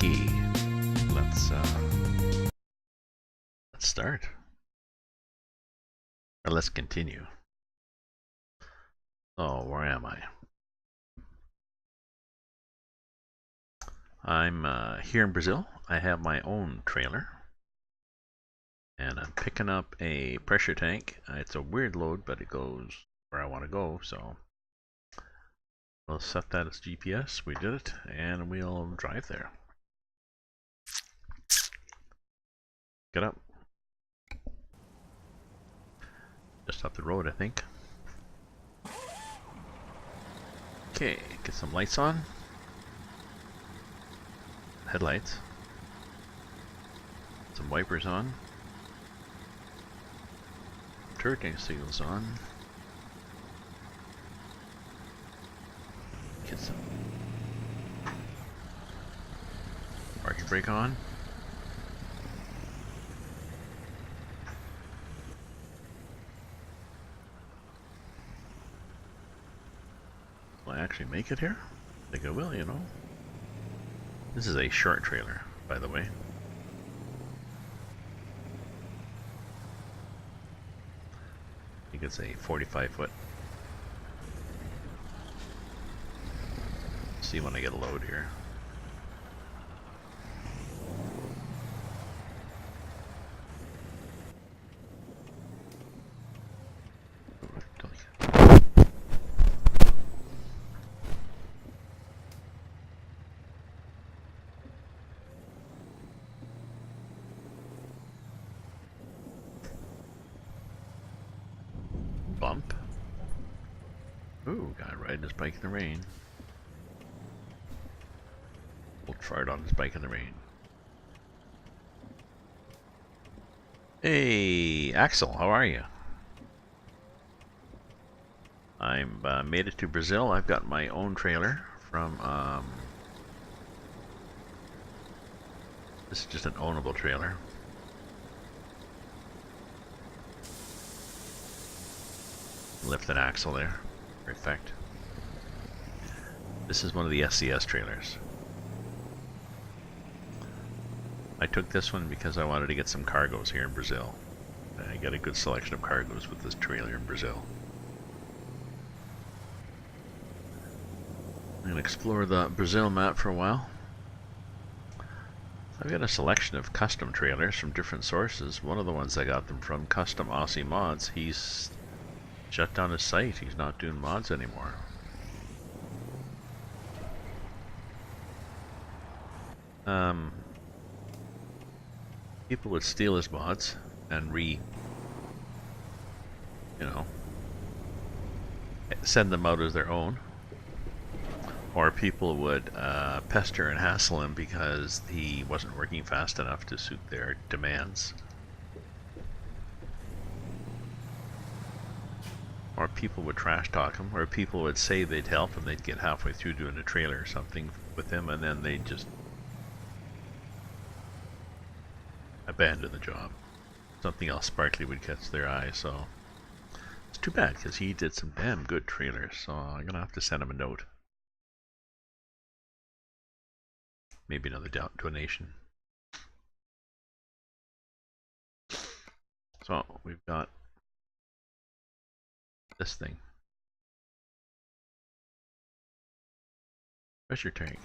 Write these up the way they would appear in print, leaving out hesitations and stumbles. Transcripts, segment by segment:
Ricky. Let's start. Or let's continue. Oh, where am I? I'm here in Brazil. I have my own trailer. And I'm picking up a pressure tank. It's a weird load, but it goes where I want to go, so we'll set that as GPS. We did it, and we'll drive there. Get up. Just up the road, I think. Okay, get some lights on. Headlights. Some wipers on. Turning signals on. Get some parking brake on. Will I actually make it here? I think I will, you know. This is a short trailer, by the way. I think it's a 45-foot. See when I get a load here. Bump. Ooh, guy riding his bike in the rain. We'll try it on his bike in the rain. Hey, Axel, how are you? I'm made it to Brazil. I've got my own trailer from this is just an ownable trailer. Lift an axle there, for effect. This is one of the SCS trailers. I took this one because I wanted to get some cargoes here in Brazil. I got a good selection of cargoes with this trailer in Brazil. I'm going to explore the Brazil map for a while. I've got a selection of custom trailers from different sources. One of the ones I got them from, Custom Aussie Mods, he's shut down his site. He's not doing mods anymore. People would steal his mods and send them out as their own. Or people would pester and hassle him because he wasn't working fast enough to suit their demands. Or people would trash talk him, or people would say they'd help and they'd get halfway through doing a trailer or something with him and then they'd just abandon the job. Something else sparkly would catch their eye, so it's too bad because he did some damn good trailers, so I'm gonna have to send him a note. Maybe another donation. So we've got this thing. Pressure tank.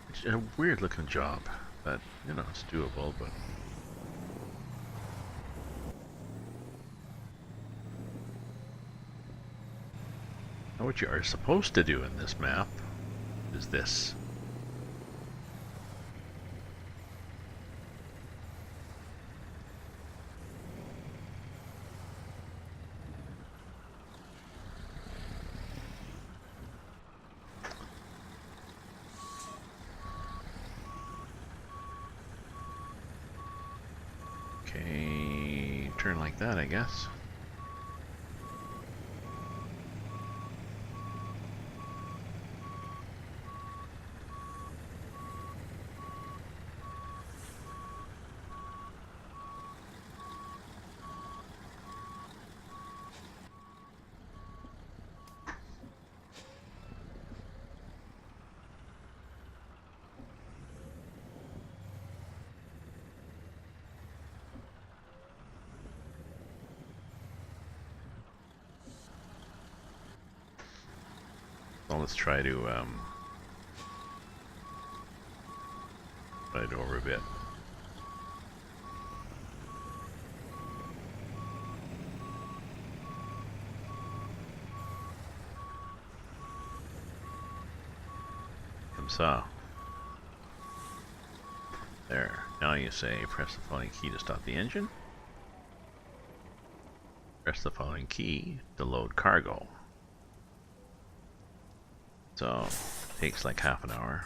It's a weird looking job, but you know, it's doable, but now what you are supposed to do in this map is this. Okay, turn like that, I guess. let's try to slide over a bit. So there. Now you say press the following key to stop the engine. Press the following key to load cargo. So it takes like half an hour.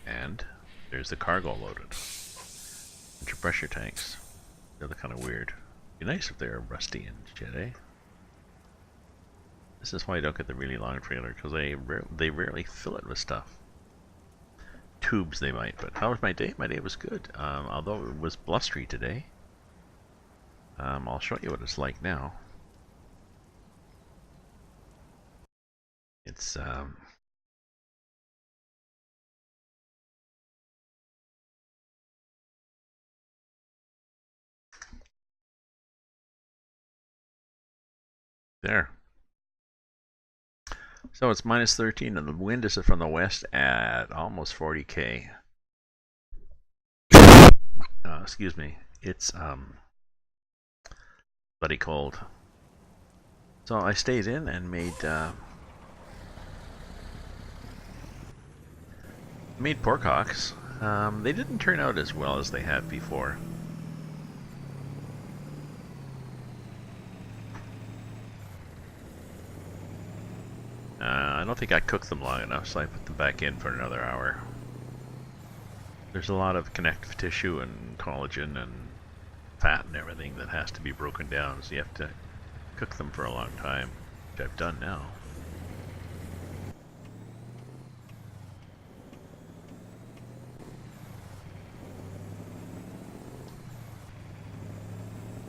And there's the cargo loaded. Bunch of pressure tanks. They look kind of weird. Be nice if they're rusty and shit, eh? This is why I don't get the really long trailer, because they rarely fill it with stuff. Tubes they might, but how was my day? My day was good. Although it was blustery today. I'll show you what it's like now. It's there. So it's minus 13 and the wind is from the west at almost 40k. Excuse me. It's bloody cold. So I stayed in and made pork hocks. They didn't turn out as well as they had before. I don't think I cooked them long enough, so I put them back in for another hour. There's a lot of connective tissue and collagen and fat and everything that has to be broken down, so you have to cook them for a long time, which I've done now.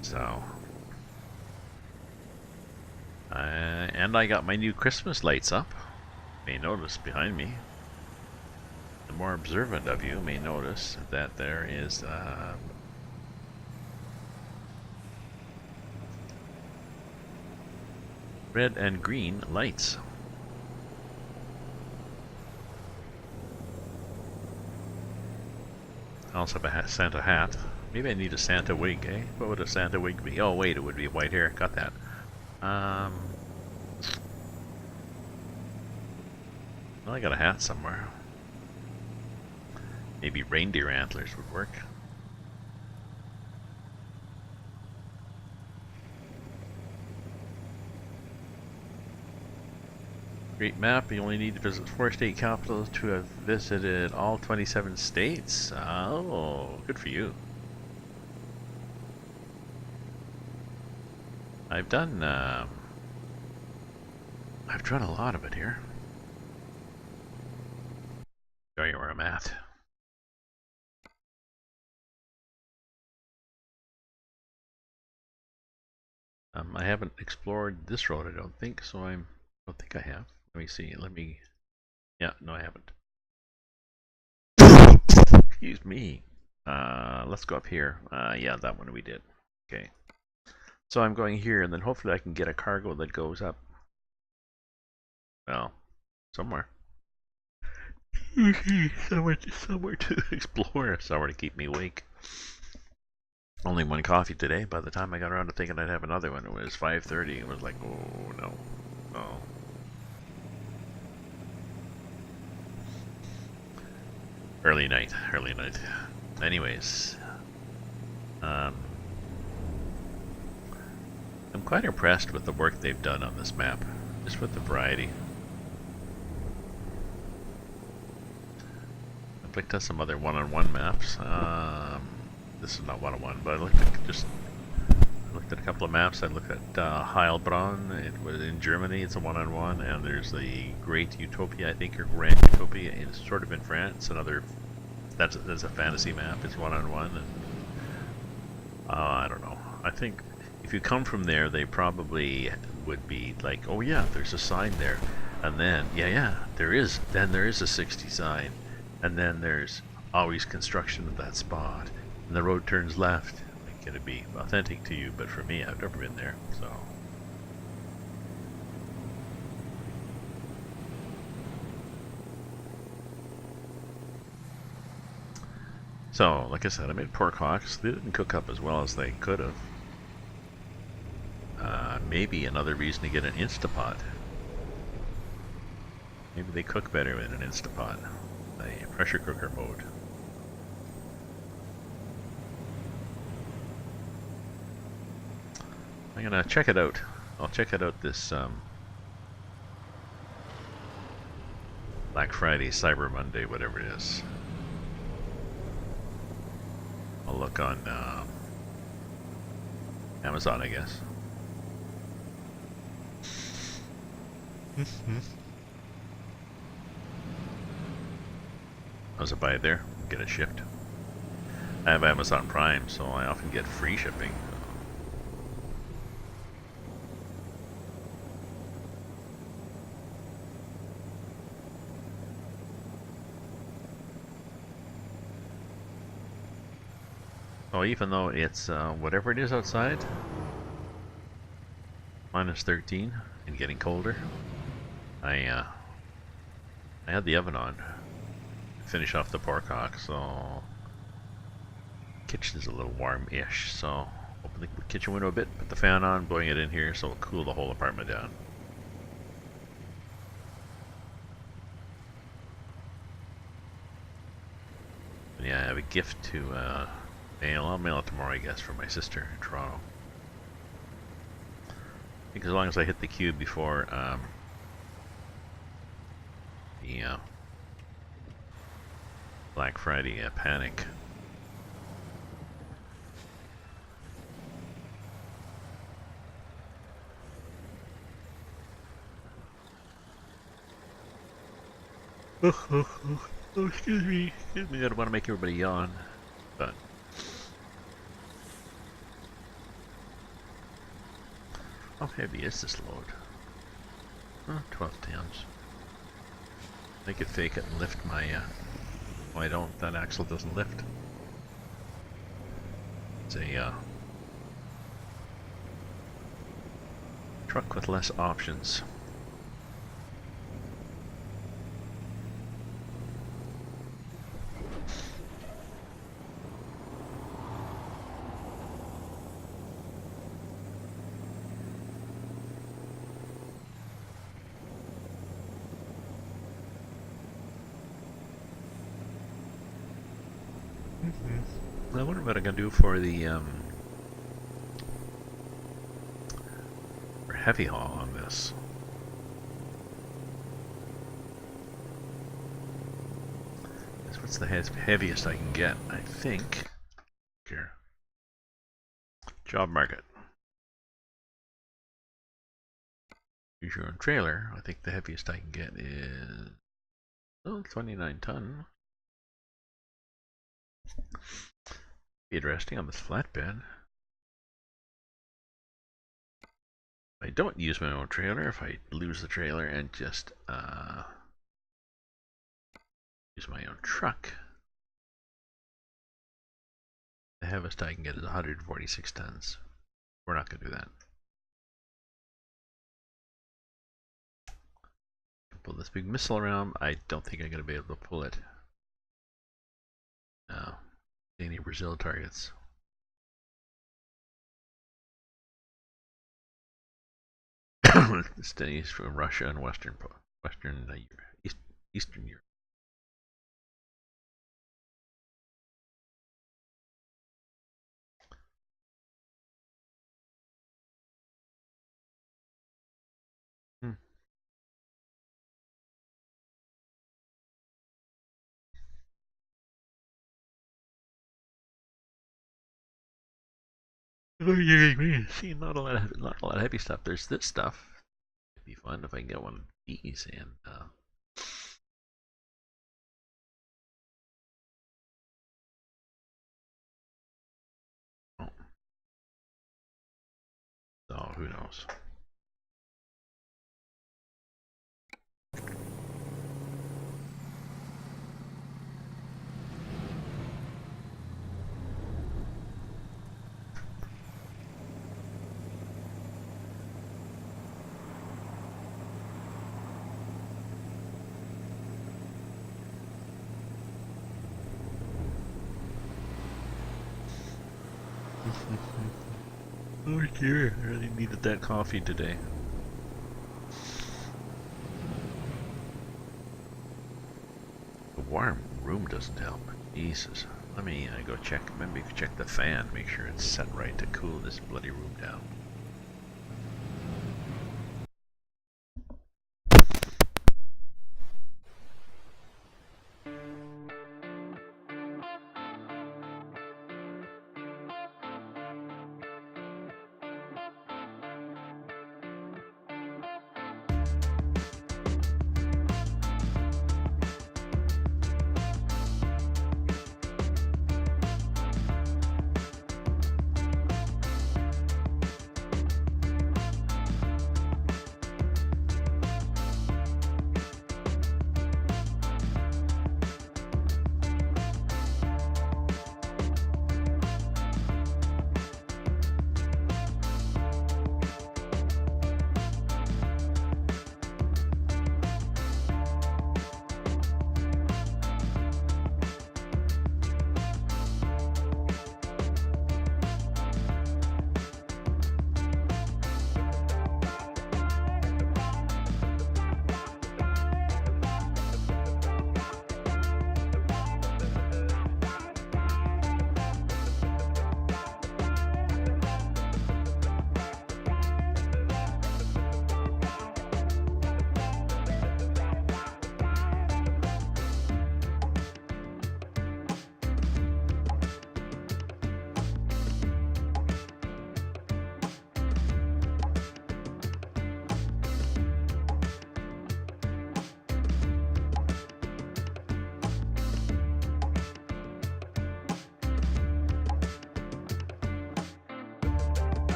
So, and I got my new Christmas lights up. You may notice behind me. The more observant of you may notice that there is red and green lights. I also have a Santa hat. Maybe I need a Santa wig, eh? What would a Santa wig be? Oh wait, it would be white hair. Got that. Well, I got a hat somewhere. Maybe reindeer antlers would work. Great map. You only need to visit 4 state capitals to have visited all 27 states. Oh, good for you. I've done a lot of it here. Show you where I'm at. I haven't explored this road, I don't think, so I don't think I have. Let me see. Yeah, no, I haven't. Excuse me. Let's go up here. Yeah, that one we did. Okay. So I'm going here, and then hopefully I can get a cargo that goes up. Well, somewhere. somewhere to explore, somewhere to keep me awake. Only one coffee today. By the time I got around to thinking I'd have another one, it was 5:30. It was like, oh no, oh. Early night. Anyways, I'm quite impressed with the work they've done on this map, just with the variety. I've looked at some other one-on-one maps. This is not one-on-one, but I looked at a couple of maps. I looked at Heilbronn. It was in Germany. It's a one-on-one, and there's the Great Utopia, I think, or Grand Utopia. It's sort of in France. That's a fantasy map. It's one-on-one, and I don't know. I think if you come from there, they probably would be like, oh yeah, there's a sign there, and then yeah, there is a 60 sign, and then there's always construction at that spot. And the road turns left. Like, it'd be authentic to you, but for me, I've never been there, so. So, like I said, I made pork hocks. They didn't cook up as well as they could have. Maybe another reason to get an Instapot. Maybe they cook better in an Instapot, a pressure cooker mode. I'm gonna check it out. I'll check it out this Black Friday, Cyber Monday, whatever it is. I'll look on Amazon, I guess. As I buy it there, get it shipped. I have Amazon Prime, so I often get free shipping. So even though it's whatever it is outside, minus 13 and getting colder, I had the oven on to finish off the pork hock, so kitchen's a little warm-ish, so open the kitchen window a bit, put the fan on, blowing it in here so it'll cool the whole apartment down. And yeah, I have a gift to mail. I'll mail it tomorrow, I guess, for my sister in Toronto. I think as long as I hit the cube before the Black Friday panic. Oh, excuse me. I don't want to make everybody yawn, but how heavy is this load? 12 tons. I could fake it and lift my, oh, I don't, that axle doesn't lift. It's a, truck with less options. I wonder what I'm gonna do for the for heavy haul on this. What's the heaviest I can get? I think here. Job market. Use your own trailer. I think the heaviest I can get is 29 ton. Be interesting on this flatbed. I don't use my own trailer. If I lose the trailer and just use my own truck, the heaviest I can get is 146 tons. We're not going to do that. Pull this big missile around. I don't think I'm going to be able to pull it. No. Any Brazil targets. Studies from Russia and Eastern Europe. See, not a lot of heavy stuff. There's this stuff. It'd be fun if I can get one of these and oh. So who knows? Oh dear, I really needed that coffee today. The warm room doesn't help. Jesus. Let me go check. Maybe check the fan, make sure it's set right to cool this bloody room down.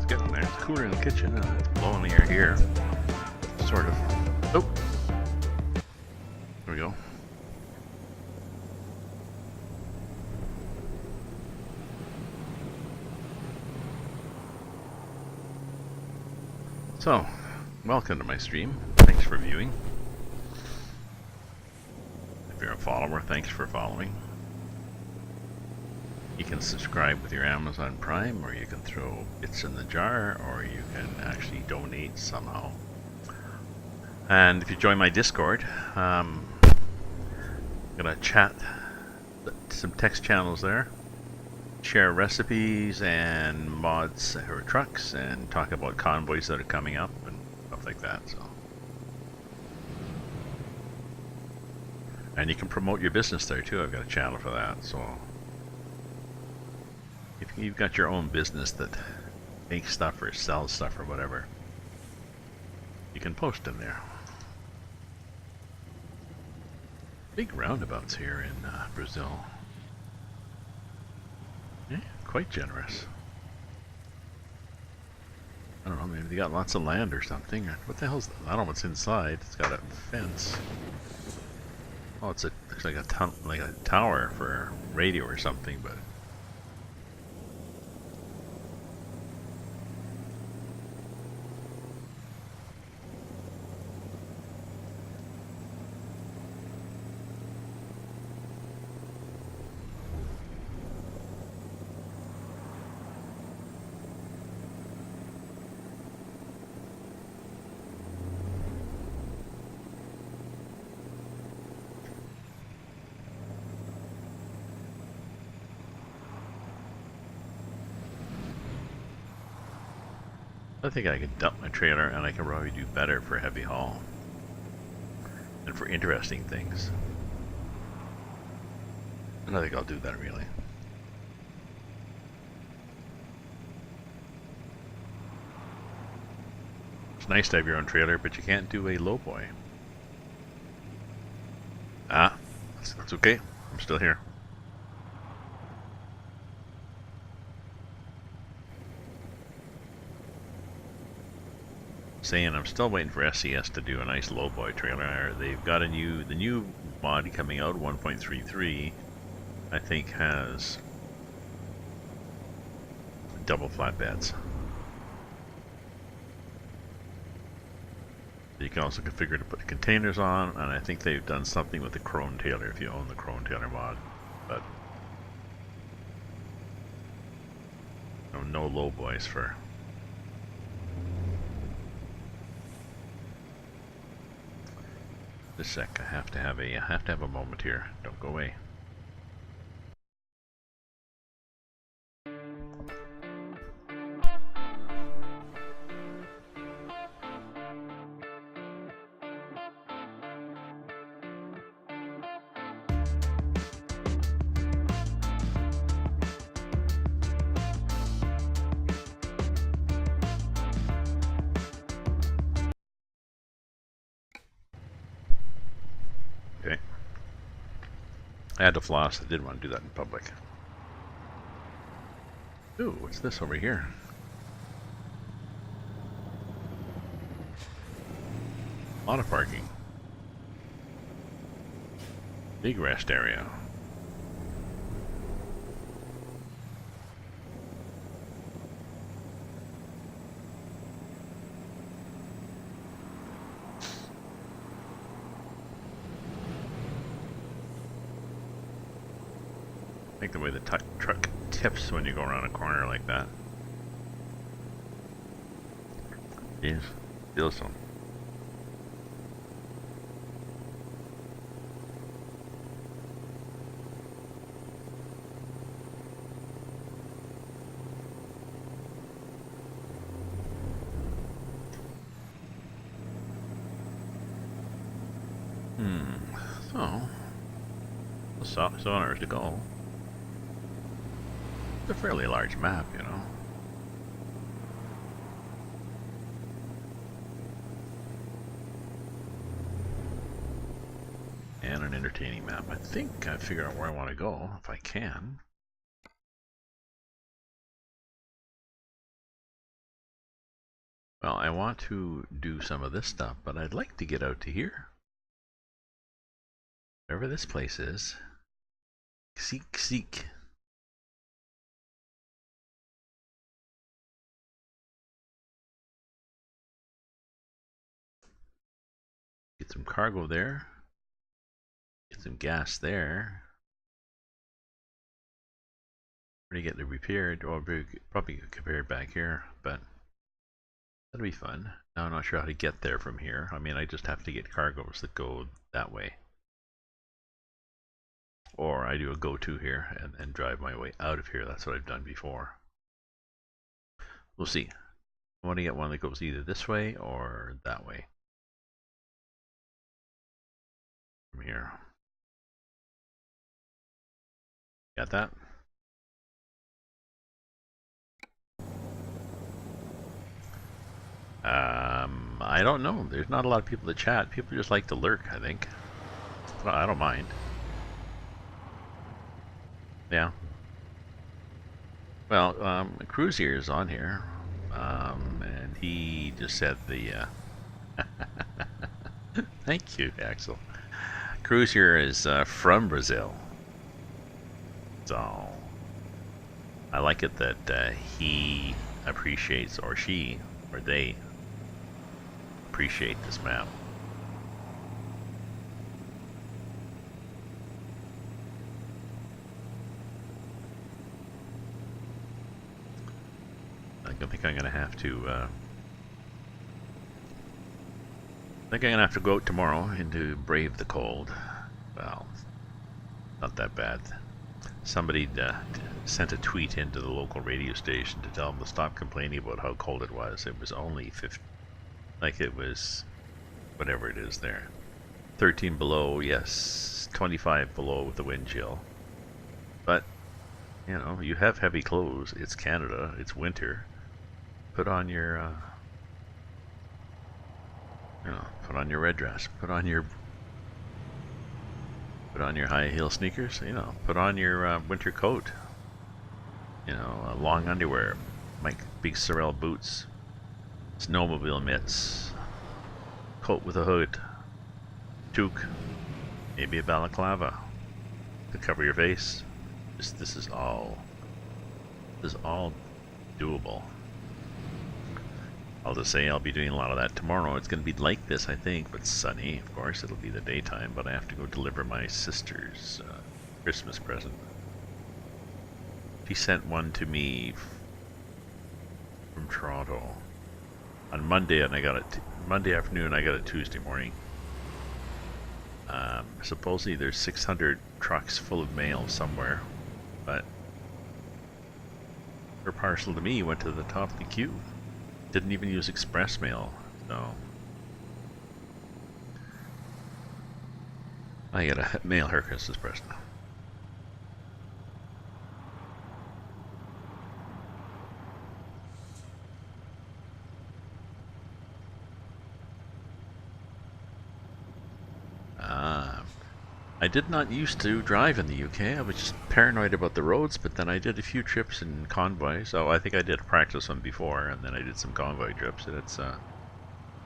It's getting there. It's cooler in the kitchen. It's blowing the air here. Sort of. Oh! There we go. So, welcome to my stream. Thanks for viewing. If you're a follower, thanks for following. You can subscribe with your Amazon Prime, or you can throw bits in the jar, or you can actually donate somehow. And if you join my Discord, I'm gonna chat some text channels there, share recipes and mods for trucks, and talk about convoys that are coming up and stuff like that. So, and you can promote your business there too. I've got a channel for that. So, if you've got your own business that makes stuff or sells stuff or whatever, you can post in there. Big roundabouts here in Brazil. Yeah, quite generous. I don't know, maybe they got lots of land or something. What the hell's that? I don't know what's inside. It's got a fence. Oh, looks like a tower for radio or something, but I think I could dump my trailer and I can probably do better for heavy haul and for interesting things. And I think I'll do that really. It's nice to have your own trailer, but you can't do a lowboy. That's okay. I'm still here. Saying I'm still waiting for SCS to do a nice lowboy trailer. They've got the new mod coming out, 1.33, I think has double flatbeds. You can also configure to put the containers on, and I think they've done something with the Crone Tailor if you own the Crone Tailor mod. But no lowboys for. Just a sec, I have to have a moment here. Don't go away. Okay. I had to floss. I didn't want to do that in public. Ooh, what's this over here? A lot of parking. Big rest area. I like the way the truck tips when you go around a corner like that. Jeez, feels some. So, hours to go. It's a fairly large map, you know. And an entertaining map. I think I figured out where I want to go, if I can. Well, I want to do some of this stuff, but I'd like to get out to here. Wherever this place is. Seek. Get some cargo there. Get some gas there. We're gonna get it repaired, or probably repaired back here, but that'll be fun. Now I'm not sure how to get there from here. I mean, I just have to get cargoes that go that way. Or I do a go-to here and then drive my way out of here. That's what I've done before. We'll see. I want to get one that goes either this way or that way. From here. Got that? I don't know. There's not a lot of people to chat. People just like to lurk, I think. Well, I don't mind. Yeah. Well, Cruiser is on here. And he just said the... Thank you, Axel. Cruiser is from Brazil. So... I like it that he appreciates, or she, or they appreciate this map. I think I'm gonna have to. I think I'm gonna have to go out tomorrow and to brave the cold. Well, not that bad. Somebody sent a tweet into the local radio station to tell them to stop complaining about how cold it was. It was only 50, like it was, whatever it is there. 13 below, yes, 25 below with the wind chill. But, you know, you have heavy clothes. It's Canada. It's winter. Put on your, put on your red dress. Put on your Put on your high heel sneakers. You know, put on your winter coat. You know, long underwear, big Sorel boots, snowmobile mitts, coat with a hood, toque, maybe a balaclava to cover your face. This is all doable. I'll just say I'll be doing a lot of that tomorrow. It's going to be like this, I think, but sunny. Of course, it'll be the daytime, but I have to go deliver my sister's Christmas present. She sent one to me from Toronto on Monday, and I got it Monday afternoon. I got it Tuesday morning. Supposedly there's 600 trucks full of mail somewhere, but her parcel to me went to the top of the queue. Didn't even use express mail, so I gotta mail her Christmas present. I did not used to drive in the UK. I was just paranoid about the roads, but then I did a few trips in convoys. So I think I did practice one before, and then I did some convoy trips, and it's you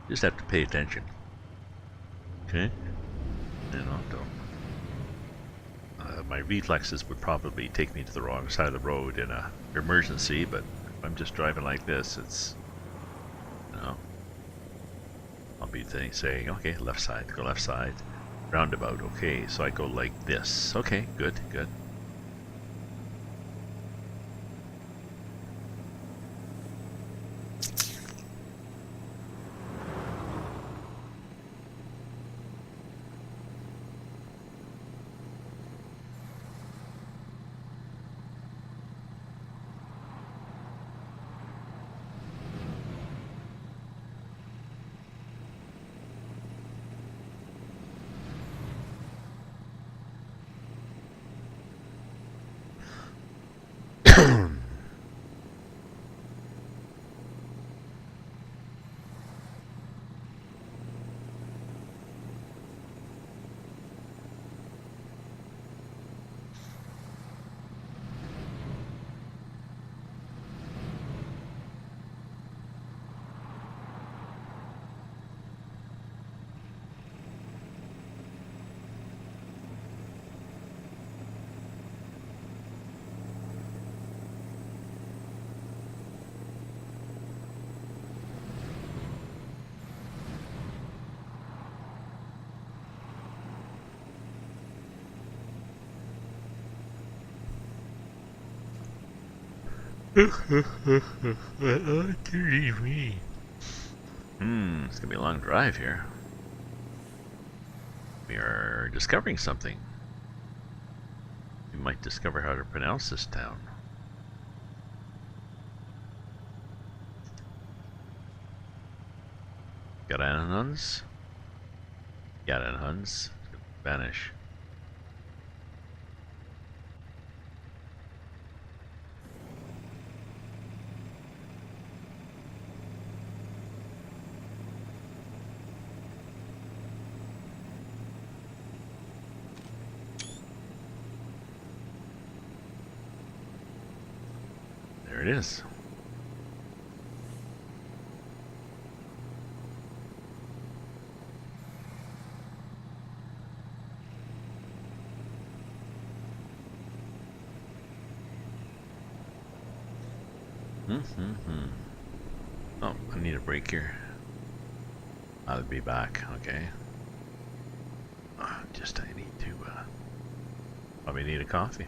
just have to pay attention. Okay? You know, my reflexes would probably take me to the wrong side of the road in a emergency, but if I'm just driving like this, it's, you know, I'll be saying, okay, left side, go left side. Roundabout, okay, so I go like this. Okay, good, good. It's gonna be a long drive here. We are discovering something. We might discover how to pronounce this town. Garanhuns? Garanhuns? Spanish. There it is. Oh, I need a break here. I'll be back, okay. I need to, probably need a coffee.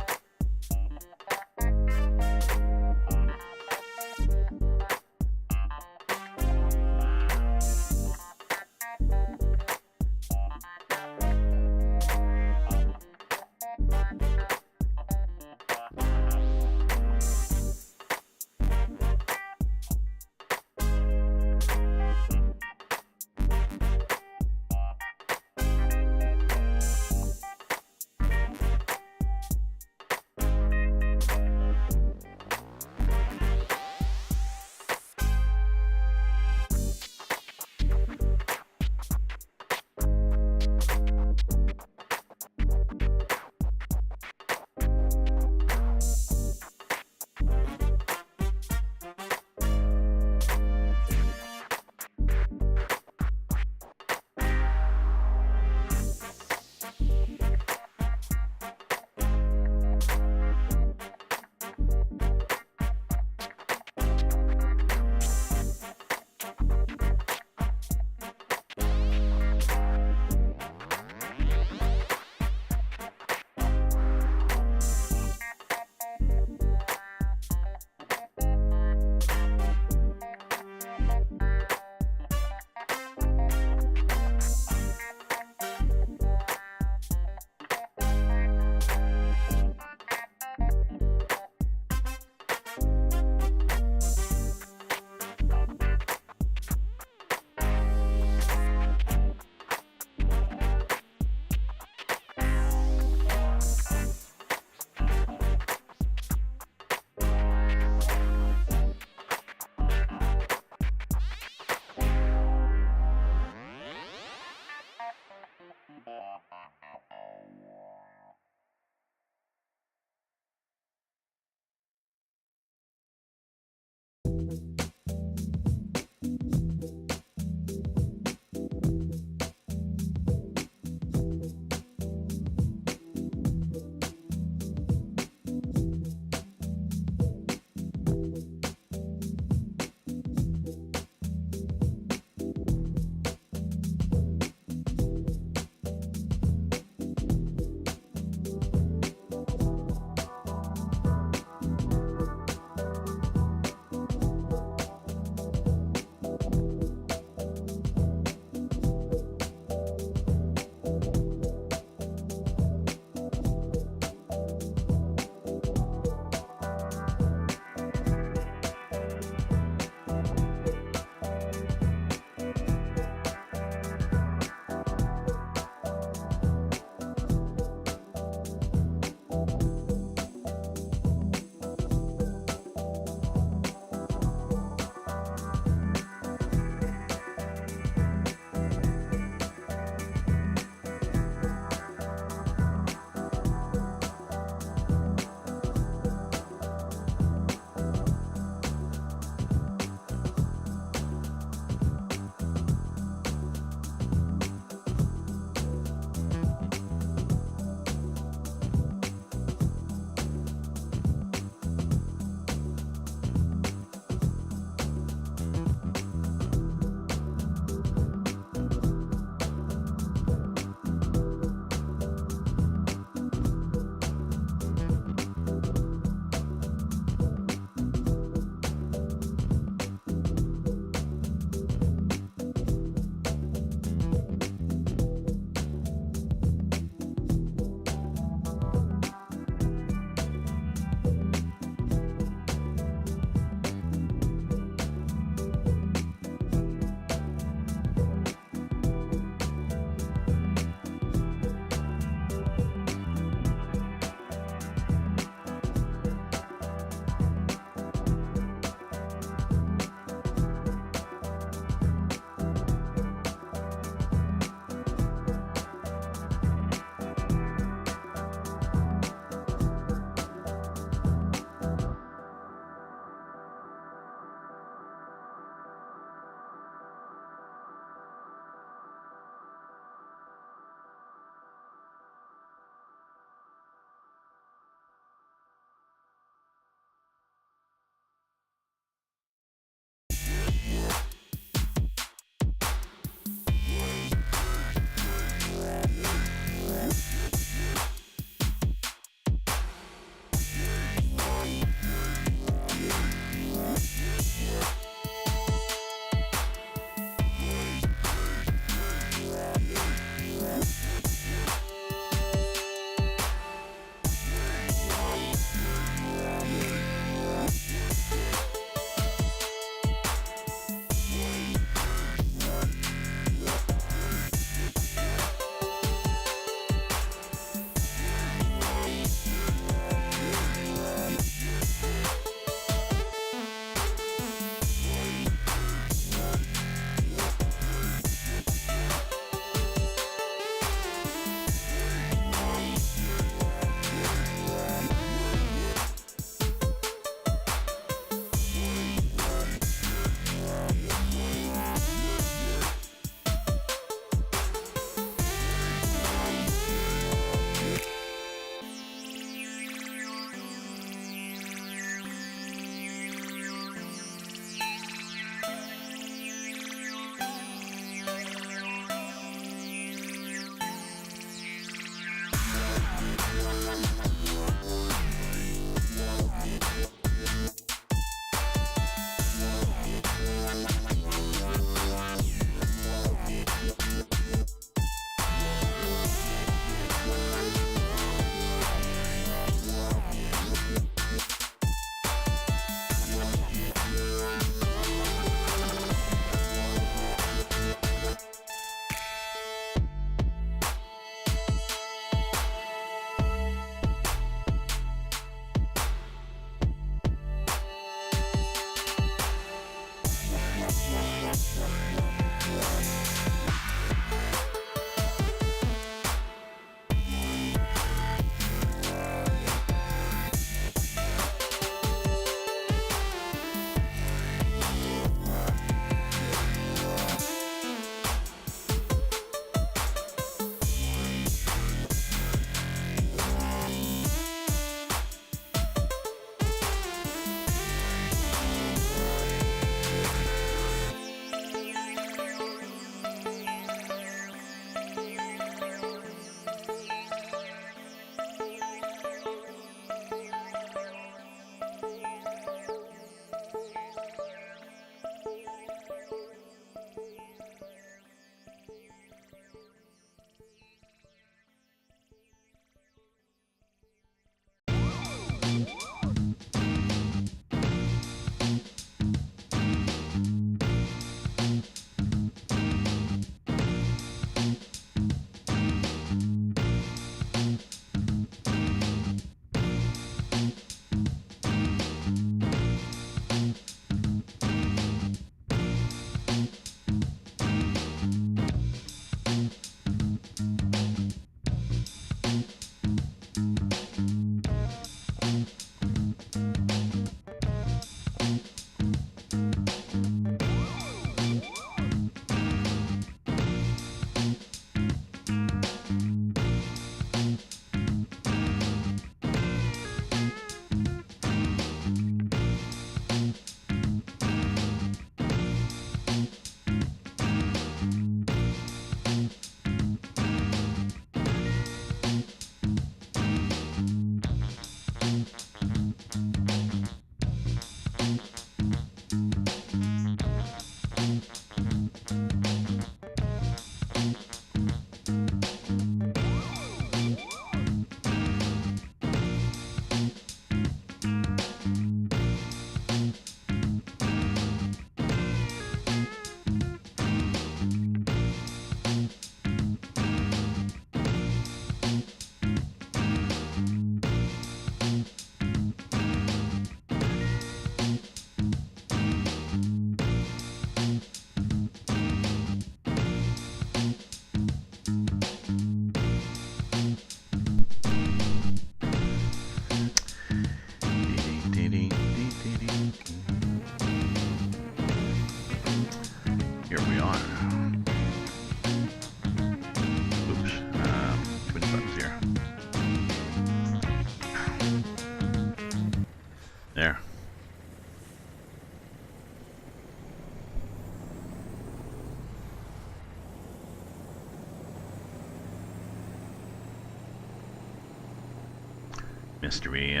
mystery,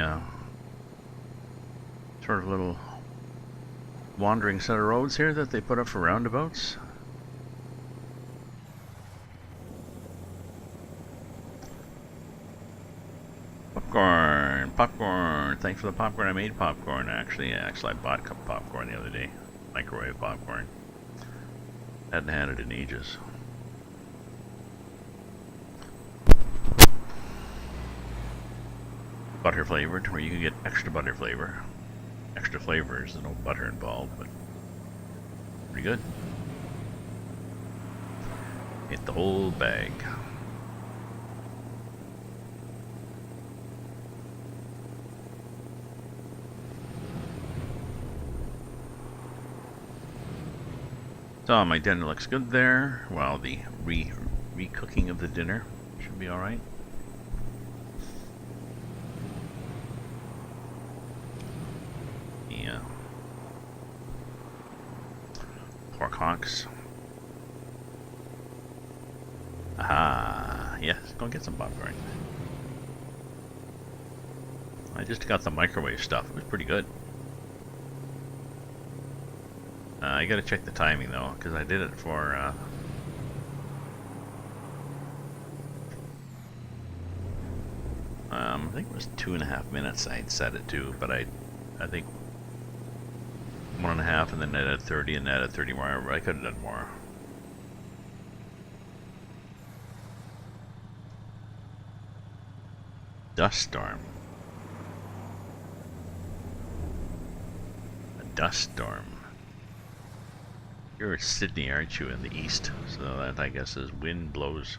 sort of little wandering set of roads here that they put up for roundabouts. Popcorn, popcorn. Thanks for the popcorn. I made popcorn actually. I bought popcorn the other day. Microwave popcorn. Hadn't had it in ages. Butter flavored, where you can get extra butter flavor. Extra flavors, there's no butter involved, but pretty good. Ate the whole bag. So my dinner looks good there. Well, the re-cooking of the dinner should be alright. Yeah. Pork hocks. Aha, yes, go get some popcorn. I just got the microwave stuff. It was pretty good. I gotta check the timing though, because I did it for I think it was 2.5 minutes I'd set it to, but I think 1.5 and then added 30 and added 30 more. I could have done more. Dust storm. A dust storm. You're in Sydney, aren't you, in the east? So that, I guess, is wind blows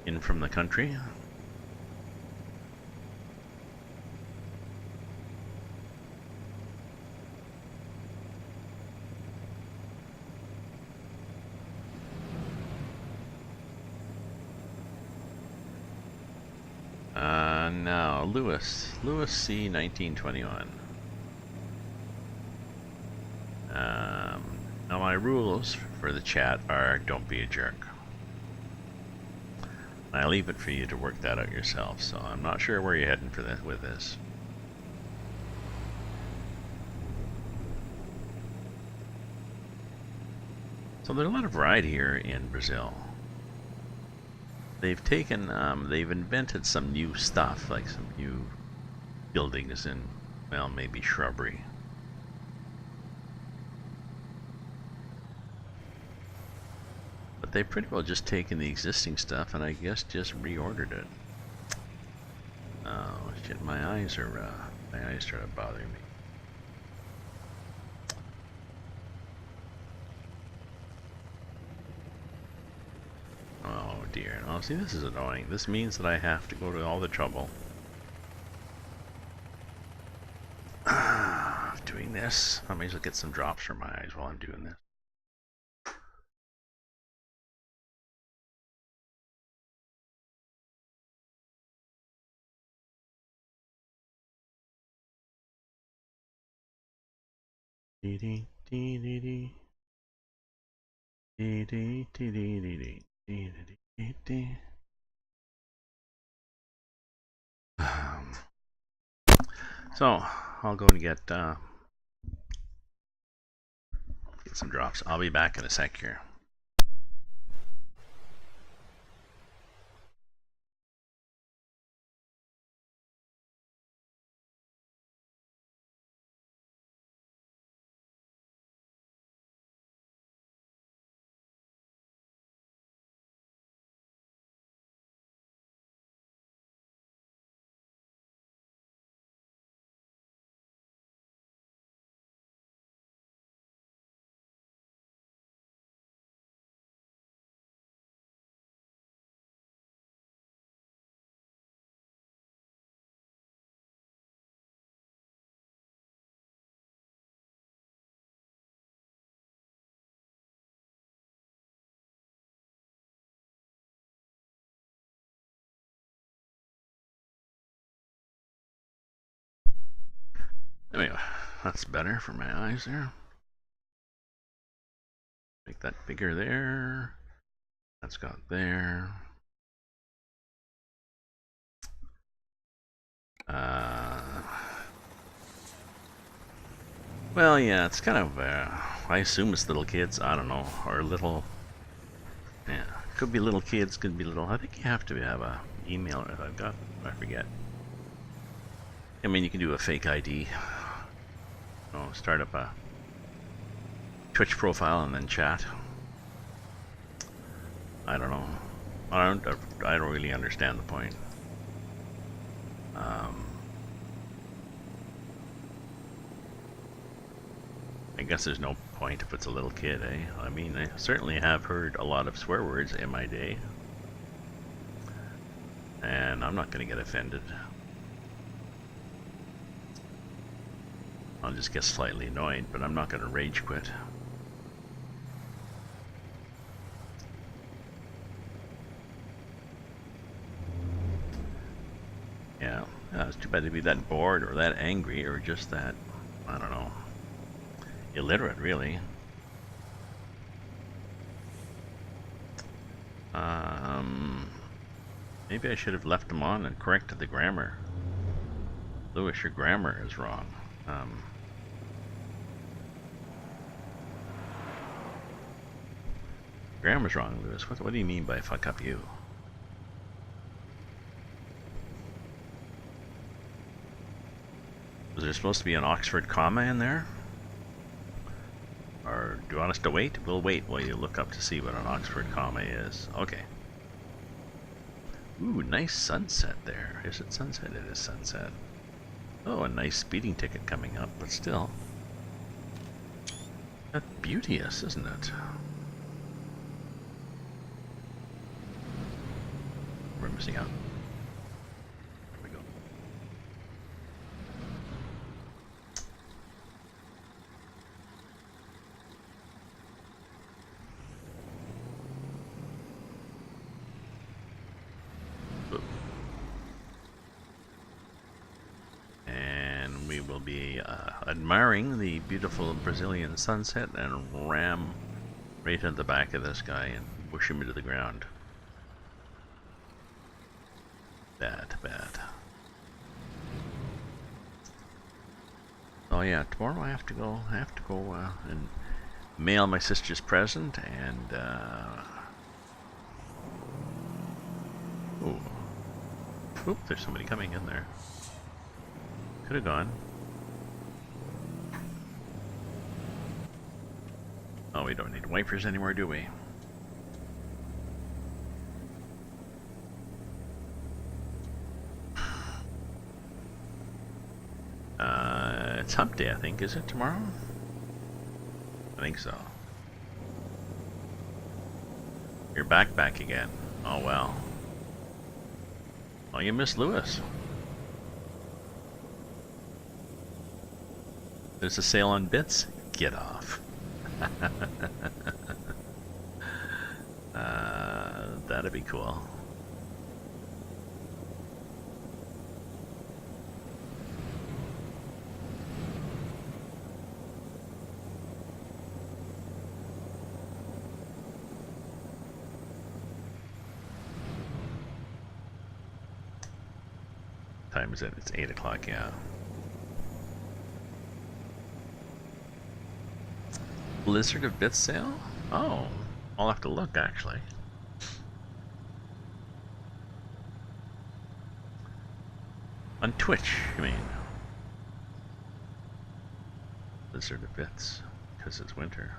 in from the country. Now, Lewis C. 1921. Now my rules for the chat are don't be a jerk. I leave it for you to work that out yourself, so I'm not sure where you're heading for this with this. So there's a lot of variety here in Brazil. They've taken, they've invented some new stuff, like some new buildings and, well, maybe shrubbery. But they've pretty well just taken the existing stuff and I guess just reordered it. Oh shit, my eyes started bothering me. Oh dear. Oh, see, this is annoying. This means that I have to go to all the trouble of doing this. I may as well get some drops from my eyes while I'm doing this. Dee dee dee dee dee. Dee dee dee dee dee dee dee dee dee. So I'll go and get some drops. I'll be back in a sec here. Anyway, that's better for my eyes there. Make that bigger there. That's got there. Uh, well, yeah, it's kind of. I assume it's little kids. I don't know, or little. Yeah, could be little kids. Could be little. I think you have to have a email. If I've got, I forget. I mean, you can do a fake ID. Start up a Twitch profile and then chat. I don't know. I don't really understand the point. I guess there's no point if it's a little kid, eh? I mean, I certainly have heard a lot of swear words in my day, and I'm not going to get offended. I'll just get slightly annoyed, but I'm not going to rage quit. Yeah, it's too bad to be that bored or that angry or just that, I don't know, illiterate, really. Maybe I should have left them on and corrected the grammar. Lewis, your grammar is wrong. Grammar's wrong, Lewis. What do you mean by fuck up you? Was there supposed to be an Oxford comma in there? Or do you want us to wait? We'll wait while you look up to see what an Oxford comma is. Okay. Ooh, nice sunset there. Is it sunset? It is sunset. Oh, a nice speeding ticket coming up, but still. That's beauteous, isn't it? We're missing out. There we go. And we will be admiring the beautiful Brazilian sunset and ram right into the back of this guy and push him into the ground. Bad. Oh yeah, tomorrow I have to go. And mail my sister's present and. Ooh. Oop, there's somebody coming in there. Could have gone. Oh, we don't need wipers anymore, do we? It's hump day, I think. Is it tomorrow? I think so. You're back again. Oh, well. Oh, you missed Lewis. There's a sale on bits? Get off. That'd be cool. Time is it? It's 8 o'clock, yeah. Blizzard of Bits sale? Oh, I'll have to look, actually. On Twitch, you mean? Blizzard of Bits, because it's winter.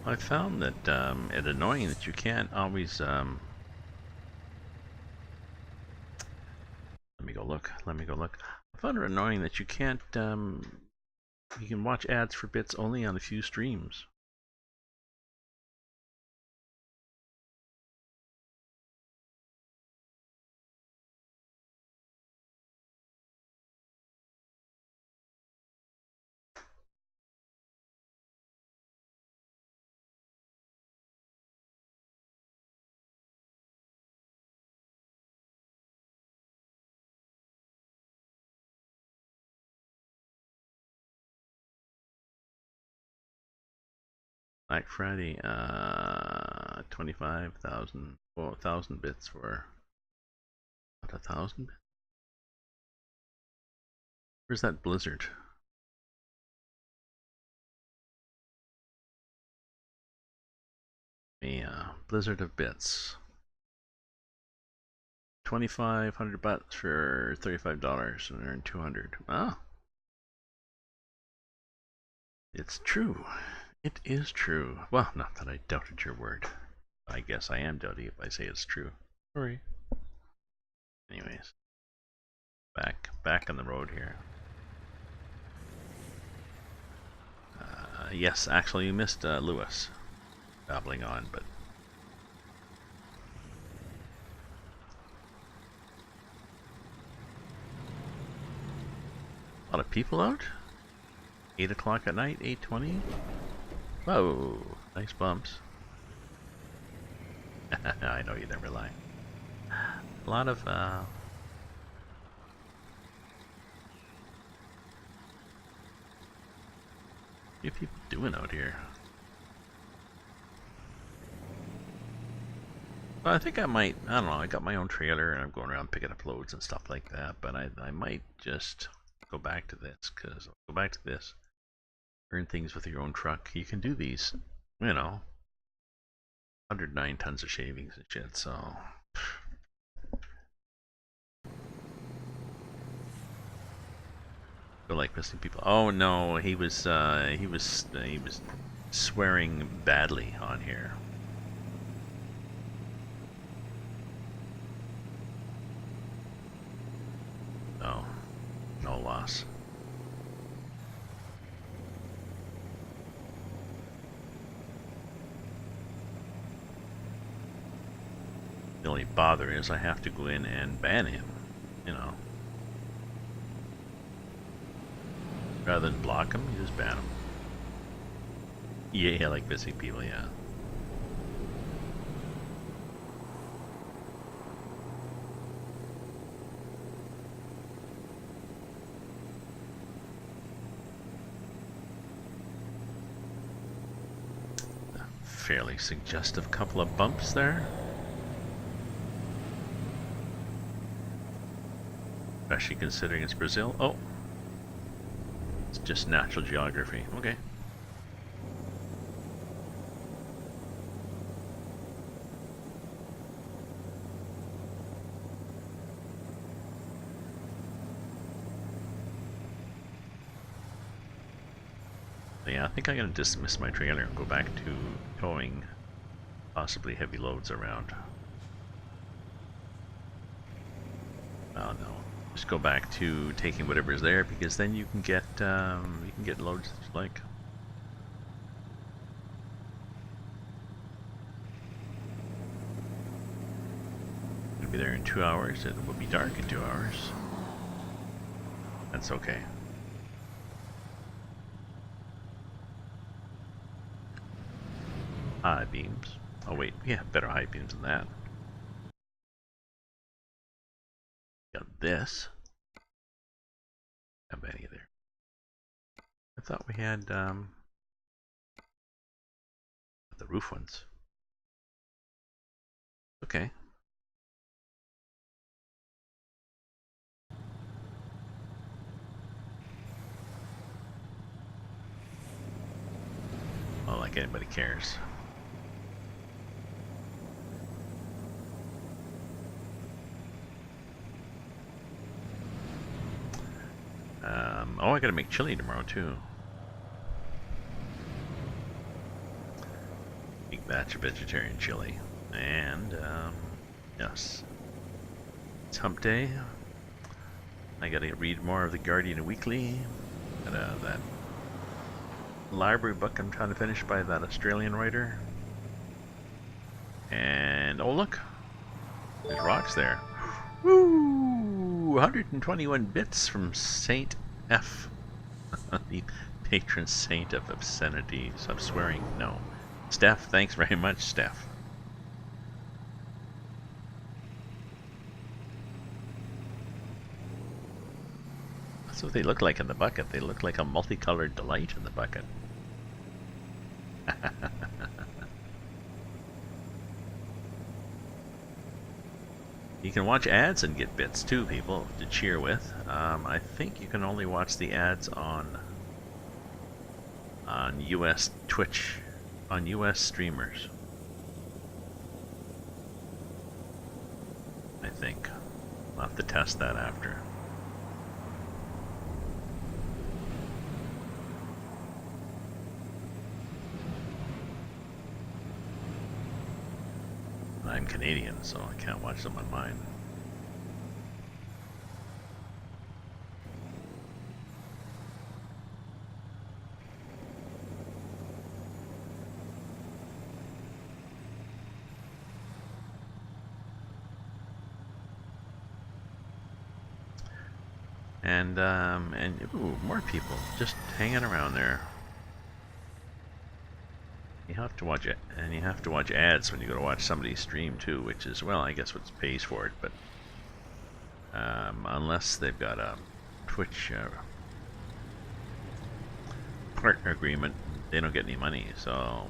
I found that it annoying that you can't always. Let me go look. I found it annoying that you can't. You can watch ads for bits only on a few streams. Black Friday, 25,000, 1,000 bits for, what, 1,000 bits? Where's that Blizzard? Yeah, Blizzard of bits. 2,500 bucks for $35 and earn 200. Ah, it's true. It is true. Well, not that I doubted your word. I guess I am doubting if I say it's true. Sorry. Anyways, back on the road here. Yes, actually, you missed Lewis babbling on, but a lot of people out. 8 o'clock at night, 8:20. Whoa, nice bumps. I know you never lie. A lot of what are people doing out here? Well, I think I might, I don't know, I got my own trailer and I'm going around picking up loads and stuff like that, but I might just go back to this, because I'll go back to this. Earn things with your own truck. You can do these, you know, 109 tons of shavings and shit, so. Feel like missing people. Oh no, he was swearing badly on here. No, no loss. The only bother is I have to go in and ban him, you know. Rather than block him, you just ban him. Yeah, like missing people, yeah. Fairly suggestive couple of bumps there. Especially considering it's Brazil. Oh! It's just natural geography. Okay. Yeah, I think I'm going to dismiss my trailer and go back to towing possibly heavy loads around. Oh no. Just go back to taking whatever's there, because then you can get loads that you like. It'll be there in 2 hours. It will be dark in 2 hours. That's okay. High beams. Oh wait, we have better high beams than that. Got this. Have any there? I thought we had the roof ones. Okay. Not like anybody cares. Oh, I gotta make chili tomorrow too. Big batch of vegetarian chili. And, yes. It's hump day. I gotta read more of the Guardian Weekly. Got that library book I'm trying to finish by that Australian writer. And, oh look! There's rocks there. Woo! 121 bits from Saint F. The patron saint of obscenities, of swearing. No. Steph, thanks very much, Steph. That's what they look like in the bucket. They look like a multicolored delight in the bucket. You can watch ads and get bits too, people, to cheer with. I think you can only watch the ads on US Twitch, on US streamers. I think. I'll have to test that after. I'm Canadian, so I can't watch them on mine. And ooh, more people just hanging around there. You have to watch it, and you have to watch ads when you go to watch somebody stream too, which is, well, I guess what pays for it, but unless they've got a Twitch partner agreement, they don't get any money. So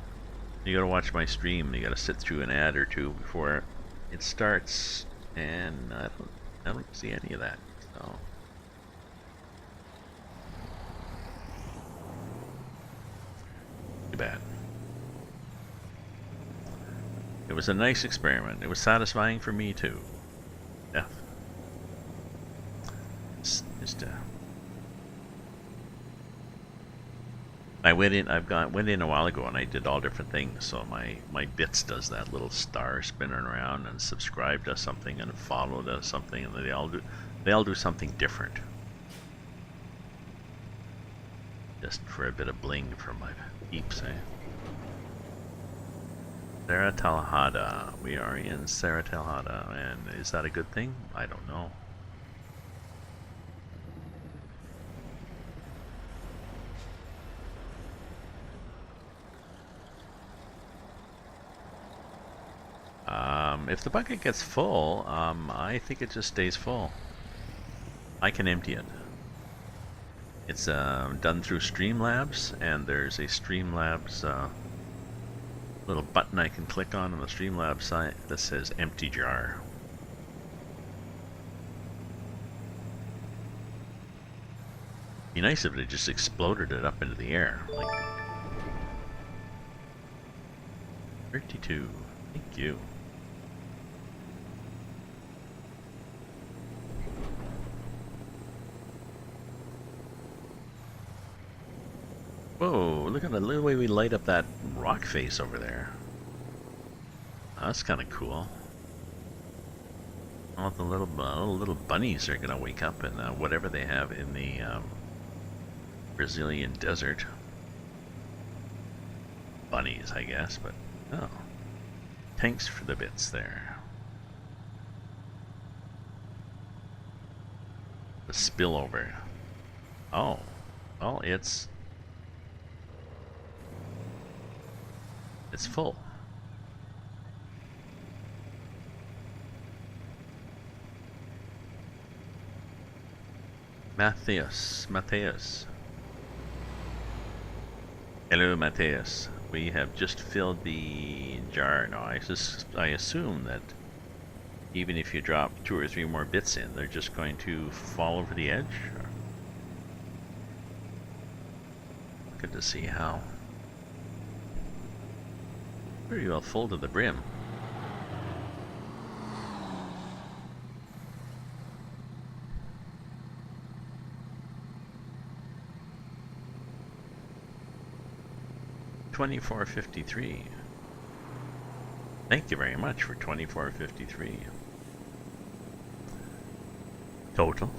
you gotta watch my stream. You gotta sit through an ad or two before it starts, and I don't see any of that. So. Too bad. It was a nice experiment. It was satisfying for me too. Yeah. Just I went in. Went in a while ago, and I did all different things. So my bits does that little star spinning around, and subscribe does something, and follow does something, and they all do something different. Just for a bit of bling for my peeps, eh? Sarah Talhada. We are in Sarah Talhada, and is that a good thing? I don't know. If the bucket gets full, I think it just stays full. I can empty it. It's done through Streamlabs, and there's a Streamlabs little button I can click on the Streamlabs site that says empty jar. Be nice if it just exploded it up into the air. Like 32. Thank you. Whoa, look at the little way we light up that rock face over there. Oh, that's kind of cool. All the little bunnies are gonna wake up in whatever they have in the Brazilian desert. Bunnies, I guess, but oh. Thanks for the bits there. The spillover. Oh. Well, it's full. Matthias. Hello, Matthias. We have just filled the jar. Now, I assume that even if you drop 2 or 3 more bits in, they're just going to fall over the edge. Good to see how. Very well full to the brim. $24.53. Thank you very much for $24.53. Total.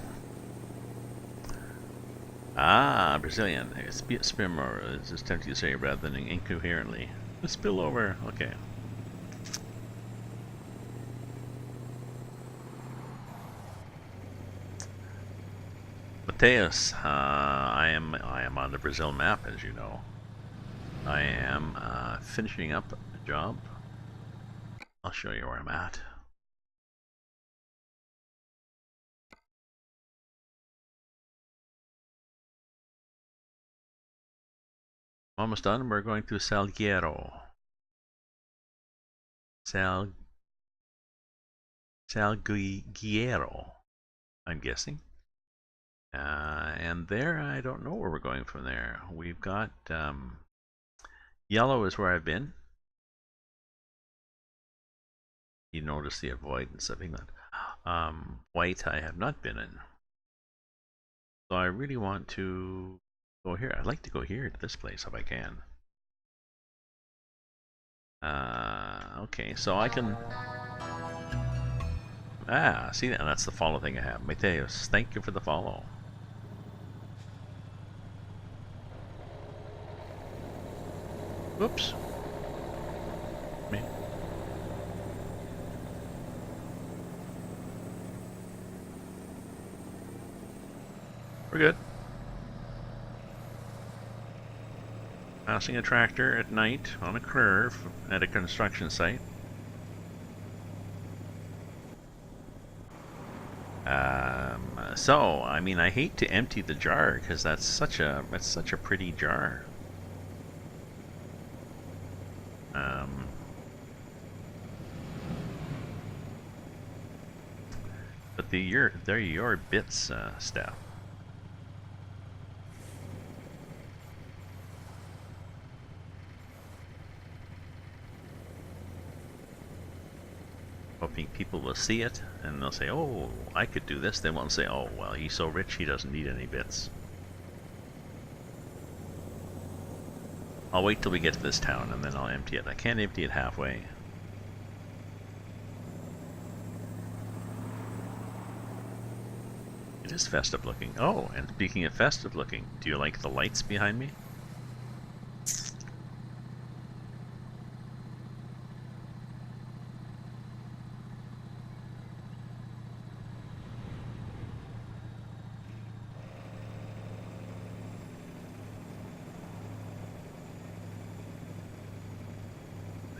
Ah, Brazilian. Spimmer. It's just tempting to say rather than incoherently. The spillover. Okay. Mateus, I am on the Brazil map, as you know. I am finishing up a job. I'll show you where I'm at. Almost done. We're going to Salguero. Salguero, I'm guessing. And there, I don't know where we're going from there. We've got yellow is where I've been. You notice the avoidance of England. White I have not been in. So I really want to go here. I'd like to go here to this place if I can. Okay, so I can... see, and that's the follow thing I have. Mateus, thank you for the follow. Whoops. Me. We're good. Passing a tractor at night on a curve at a construction site. So I mean, I hate to empty the jar because that's such a pretty jar. But they're your bits, Steph. Hoping people will see it and they'll say, oh, I could do this. They won't say, oh, well, he's so rich he doesn't need any bits. I'll wait till we get to this town and then I'll empty it. I can't empty it halfway. It is festive looking. Oh, and speaking of festive looking, do you like the lights behind me?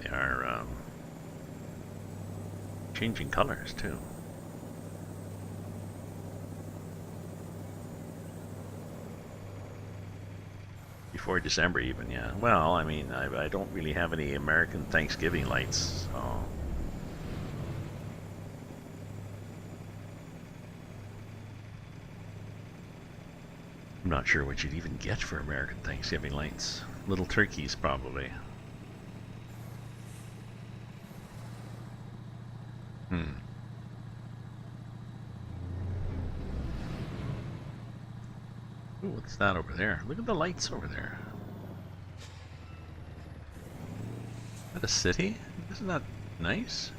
They are changing colors too. Before December even, yeah. Well, I mean, I don't really have any American Thanksgiving lights, so... I'm not sure what you'd even get for American Thanksgiving lights. Little turkeys, probably. Ooh, what's that over there? Look at the lights over there. Is that a city? Isn't that nice?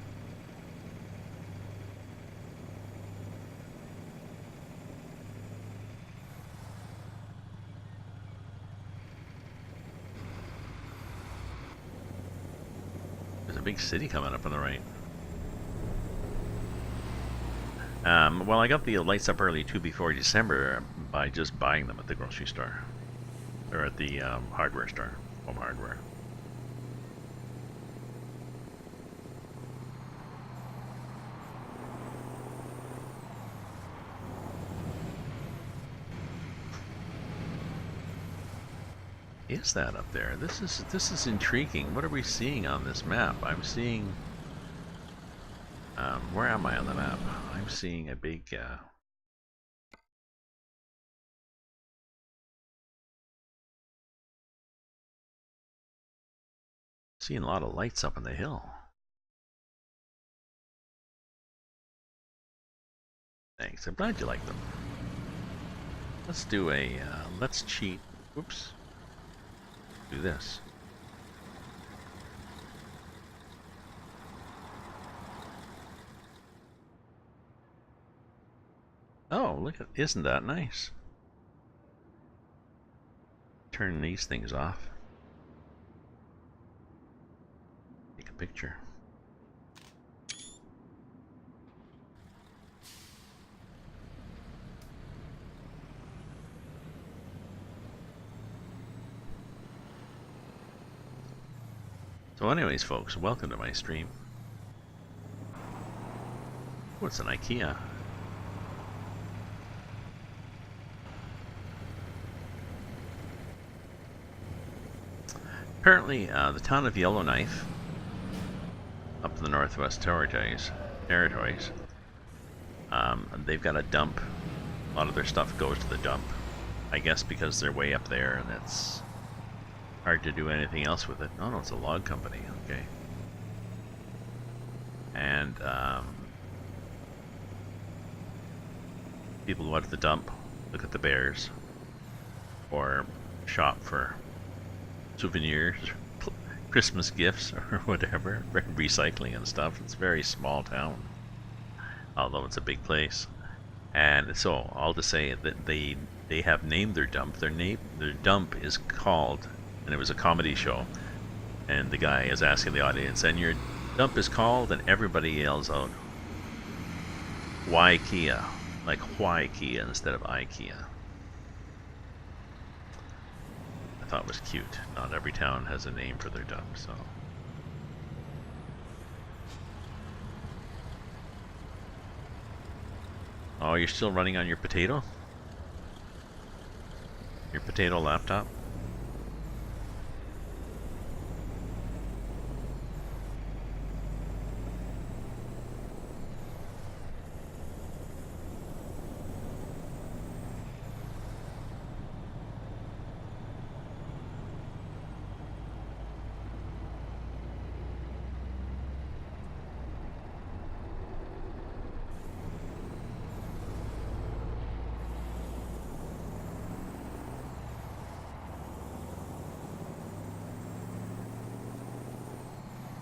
There's a big city coming up on the right. Well, I got the lights up early too before December by just buying them at the grocery store. Or at the hardware store, home hardware. Is that up there? This is intriguing. What are we seeing on this map? I'm seeing... where am I on the map? I'm seeing a big... seeing a lot of lights up on the hill. Thanks. I'm glad you like them. Let's do a... let's cheat. Oops. Do this. Oh, look at... isn't that nice? Turn these things off. Take a picture. So anyways, folks, welcome to my stream. Oh, it's an IKEA. Apparently, the town of Yellowknife, up in the Northwest Territories, they've got a dump. A lot of their stuff goes to the dump. I guess because they're way up there and it's hard to do anything else with it. Oh no, it's a log company. Okay. And people go out to the dump, look at the bears, or shop for souvenirs, Christmas gifts, or whatever, recycling and stuff. It's a very small town, although it's a big place. And so I'll just say that they have named their dump. Their dump is called, and it was a comedy show, and the guy is asking the audience, and your dump is called, and everybody yells out, "Why Kia?" Like why Kia instead of IKEA. I thought it was cute. Not every town has a name for their dump, so. Oh, you're still running on your potato? Your potato laptop?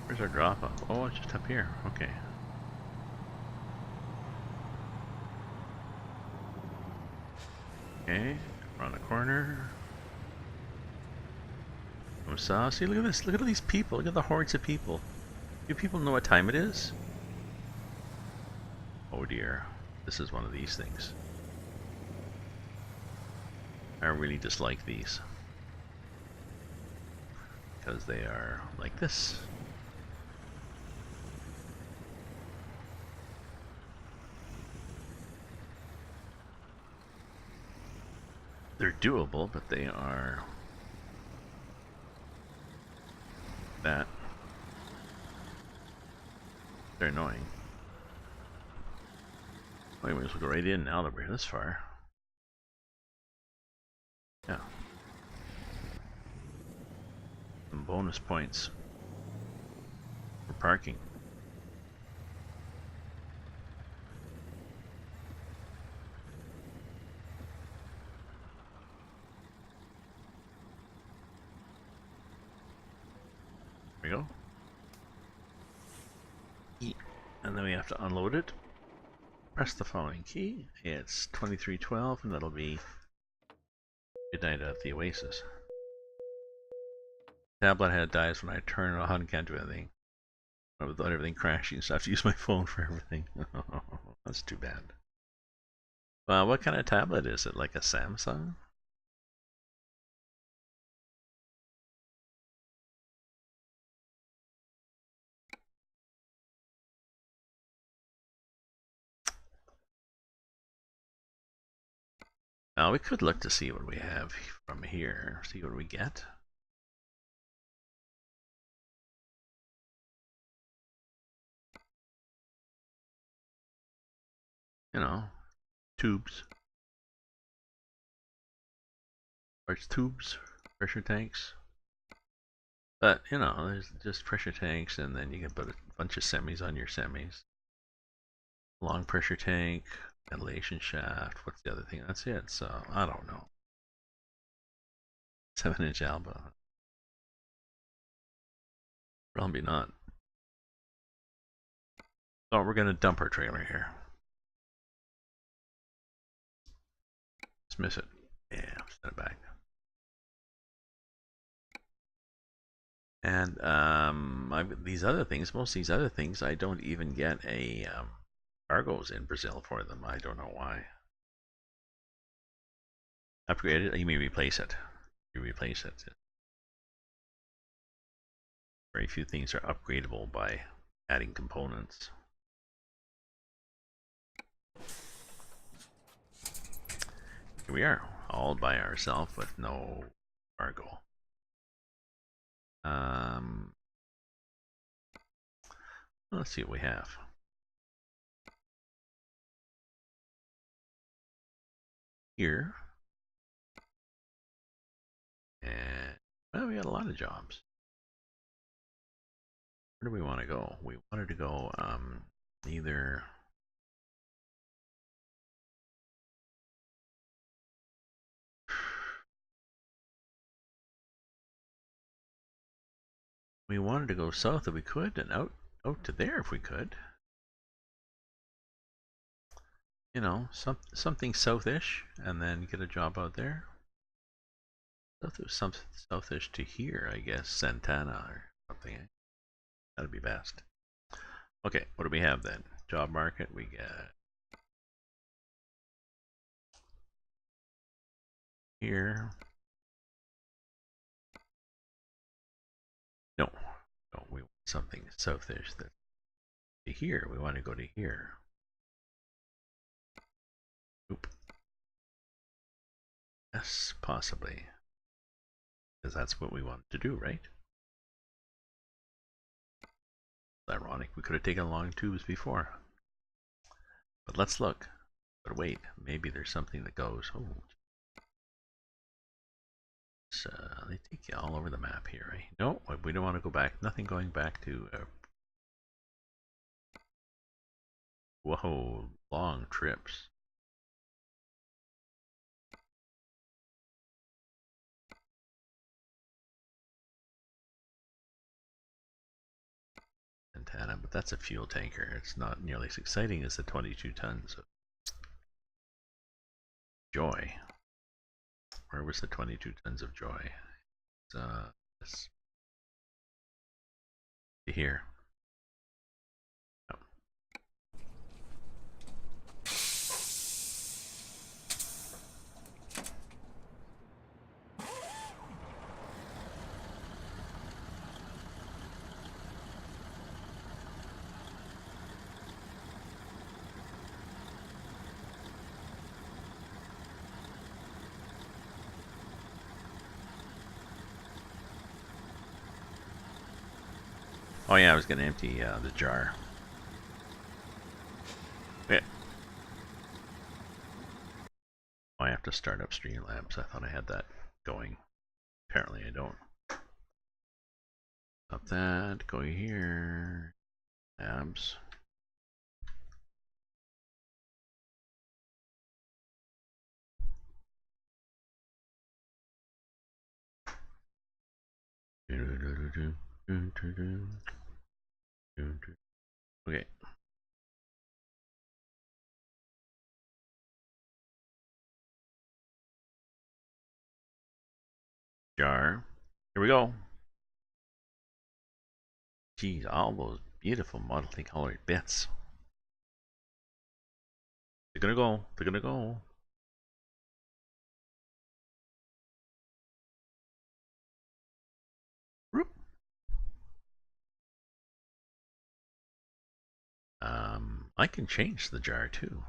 Where's our drop off? Oh, it's just up here. Okay. Okay, around the corner. See, look at this. Look at all these people. Look at the hordes of people. Do people know what time it is? Oh dear. This is one of these things. I really dislike these. Because they are like this. They're doable, but they are that. They're annoying. Anyways, we'll go right in now that we're this far. Yeah. Some bonus points for parking. There we go. And then we have to unload it. Press the following key. It's 2312, and that'll be midnight at the Oasis. Tablet head dies when I turn it on, can't do anything. Without everything crashing, so I have to use my phone for everything. That's too bad. What kind of tablet is it? Like a Samsung? Now we could look to see what we have from here. See what we get. You know, tubes. Large tubes, pressure tanks. But, you know, there's just pressure tanks, and then you can put a bunch of semis on your semis. Long pressure tank, ventilation shaft. What's the other thing? That's it. So, I don't know. 7-inch Alba. Probably not. So, we're going to dump our trailer here. Dismiss it. Yeah, send it back. And these other things, most of these other things, I don't even get a cargoes in Brazil for them. I don't know why. Upgrade it? You mean replace it? You replace it. Very few things are upgradable by adding components. Here we are, all by ourselves with no cargo. Um, let's see what we have. Here. And, well, we got a lot of jobs. Where do we want to go? We wanted to go either... We wanted to go south if we could, and out to there if we could. You know, something southish, and then get a job out there. Southish to here, I guess, Santana or something. That'd be best. Okay, what do we have then? Job market, we got here. No, no, we want something southish. That to here, we want to go to here. Oop. Yes, possibly. Because that's what we wanted to do, right? It's ironic. We could have taken long tubes before. But let's look. But wait, maybe there's something that goes. Oh, so they take you all over the map here, right? No, we don't want to go back. Nothing going back to. Whoa, long trips. Santana, but that's a fuel tanker. It's not nearly as exciting as the 22 tons of joy. Where was the 22 tons of joy? It's here. Oh. Oh yeah, I was gonna empty the jar. Yeah. Oh, I have to start up Streamlabs. I thought I had that going. Apparently I don't. Stop that. Go here. Labs. Okay. Jar. Here we go. Geez, all those beautiful motley colored bits. They're gonna go. They're gonna go. Whoop. I can change the jar too.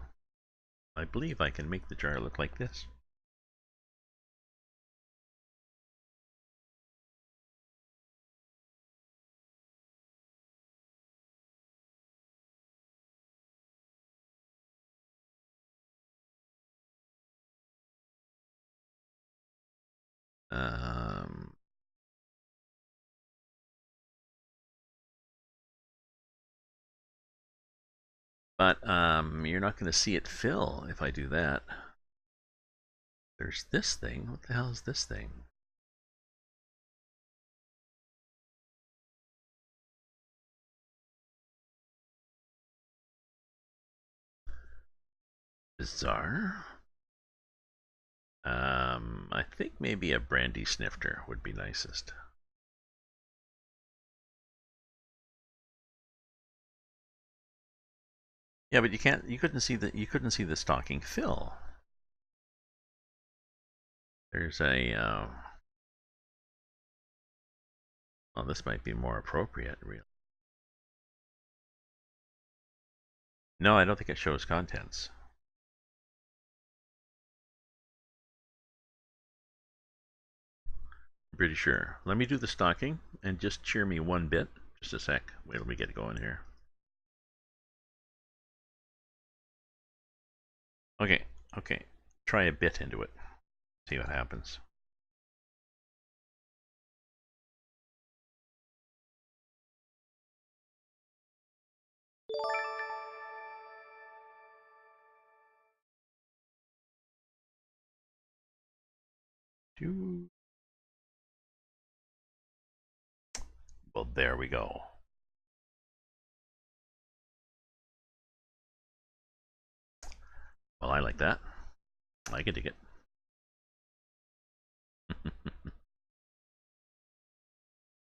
I believe I can make the jar look like this. Um, but you're not going to see it fill if I do that. There's this thing. What the hell is this thing? Bizarre. I think maybe a brandy snifter would be nicest. Yeah, but you couldn't see the stocking fill. There's a well, this might be more appropriate, really. No, I don't think it shows contents. Pretty sure. Let me do the stocking and just cheer me one bit. Just a sec. Wait till we get going here. Okay, okay. Try a bit into it. See what happens. Well, there we go. Well, I like that. I can dig it.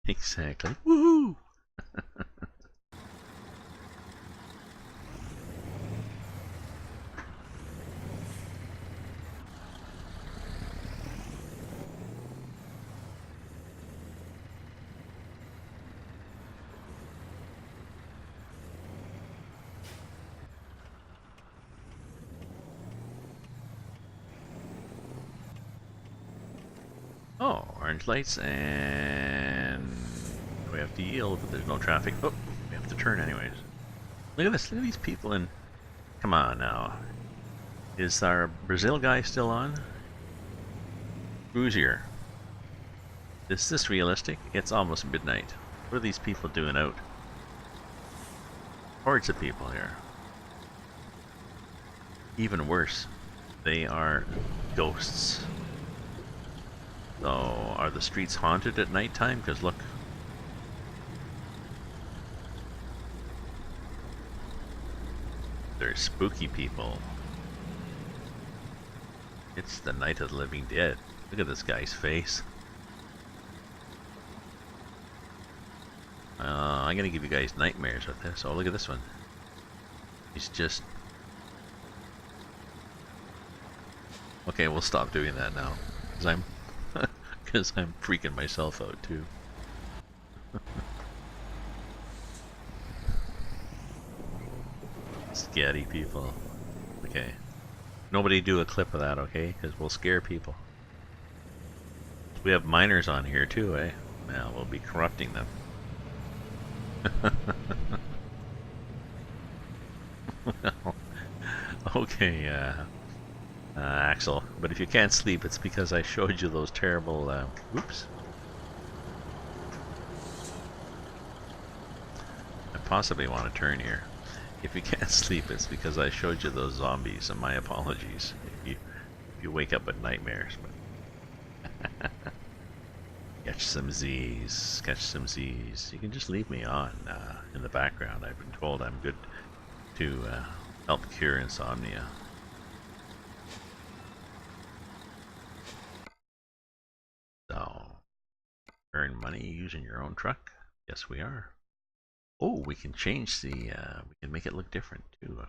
Exactly. Woohoo! Oh, orange lights, and we have to yield, but there's no traffic. Oh, we have to turn anyways. Look at this. Look at these people in. Come on now. Is our Brazil guy still on? Who's here? Is this realistic? It's almost midnight. What are these people doing out? Hordes of people here. Even worse, they are ghosts. So, are the streets haunted at nighttime? Because look. There's spooky people. It's the night of the living dead. Look at this guy's face. I'm gonna give you guys nightmares with this. Oh, look at this one. He's just... Okay, we'll stop doing that now. Because I'm freaking myself out too. Scatty people. Okay. Nobody do a clip of that, okay? Because we'll scare people. We have miners on here too, eh? Now we'll be corrupting them. Okay, Axel. But if you can't sleep, it's because I showed you those terrible, whoops. I possibly want to turn here. If you can't sleep, it's because I showed you those zombies, and my apologies if you wake up with nightmares. But catch some Z's, catch some Z's. You can just leave me on in the background. I've been told I'm good to help cure insomnia. So, earn money using your own truck? Yes, we are. Oh, we can change the, we can make it look different too.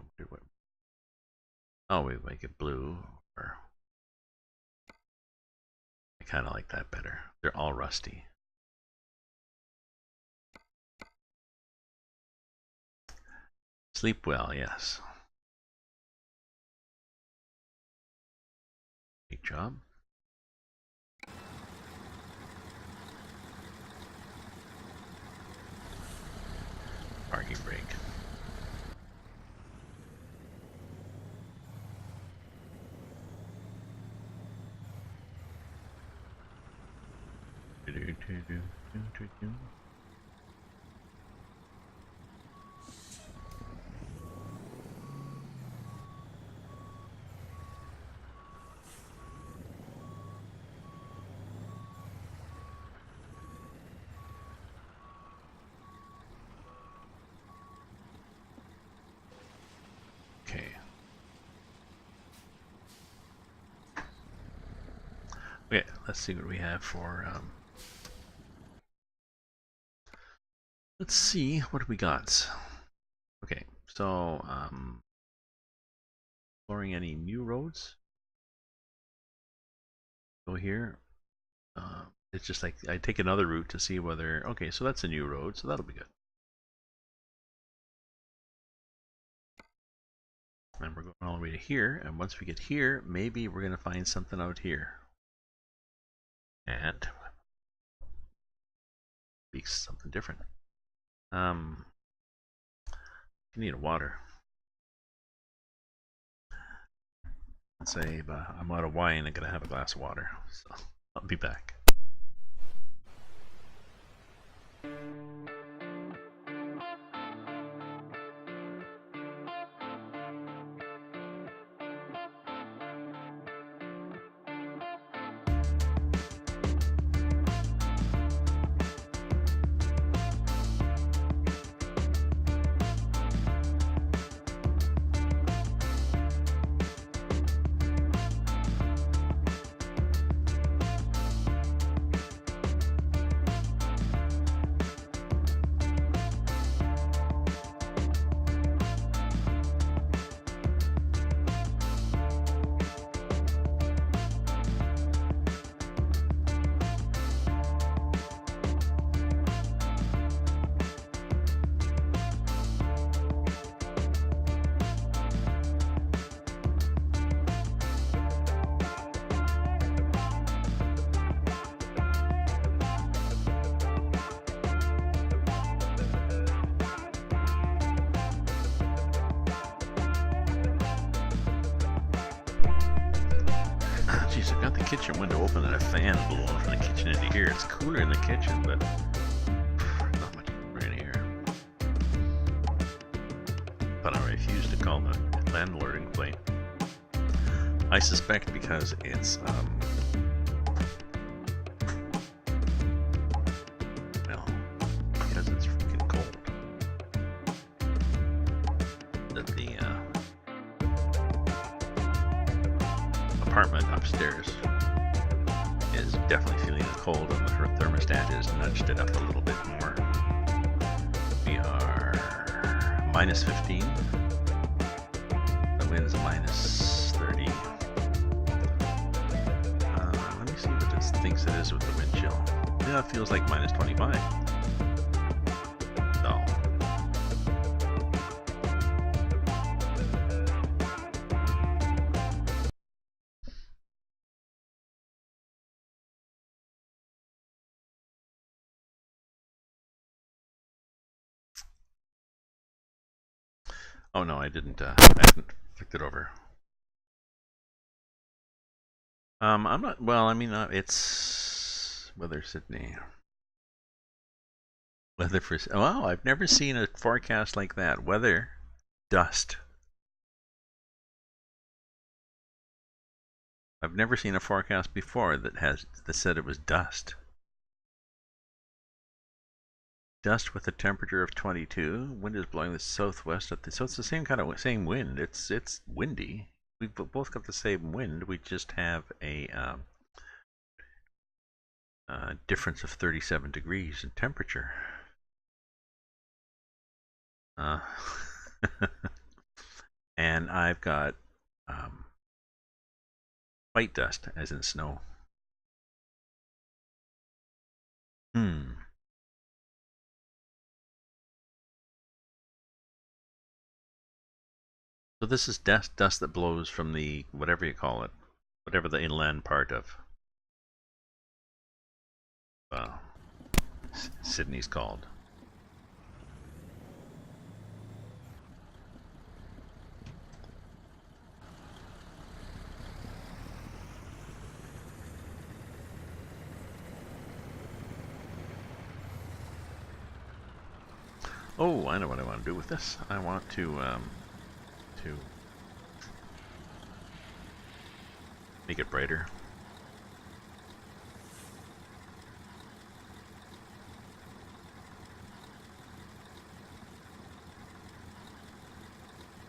Oh, we make it blue, or I kind of like that better. They're all rusty. Sleep well, yes. Great job. Parking brake. Okay. Okay, let's see what we have for, let's see what we got. Okay, so, exploring any new roads? Go here. It's just like, I take another route to see whether, okay, so that's a new road, so that'll be good. And we're going all the way to here, and once we get here, maybe we're going to find something out here. And speaks something different. You need a water. Let's say I'm out of wine. I'm gonna have a glass of water. So I'll be back. Jeez, I've got the kitchen window open and a fan blowing from the kitchen into here. It's cooler in the kitchen, but not much cooler in here. But I refuse to call the landlord and complain. I suspect because it's because it's freaking cold. That the apartment upstairs is definitely feeling the cold, and her thermostat has nudged it up a little bit more. We are minus 15. The wind's minus 30. Let me see what it thinks it is with the wind chill. Yeah, it feels like minus 25. So. Oh no, I didn't. I haven't flicked it over. I'm not. Well, I mean, it's weather Sydney. Weather for. Wow, I've never seen a forecast like that. Weather, dust. I've never seen a forecast before that said it was dust. Dust with a temperature of 22. Wind is blowing the southwest at the. So it's the same wind. It's windy. We've both got the same wind. We just have a difference of 37 degrees in temperature. And I've got white dust, as in snow. So this is dust that blows from the, whatever you call it, whatever the inland part of Sydney's called. Oh, I know what I want to do with this. I want to make it brighter.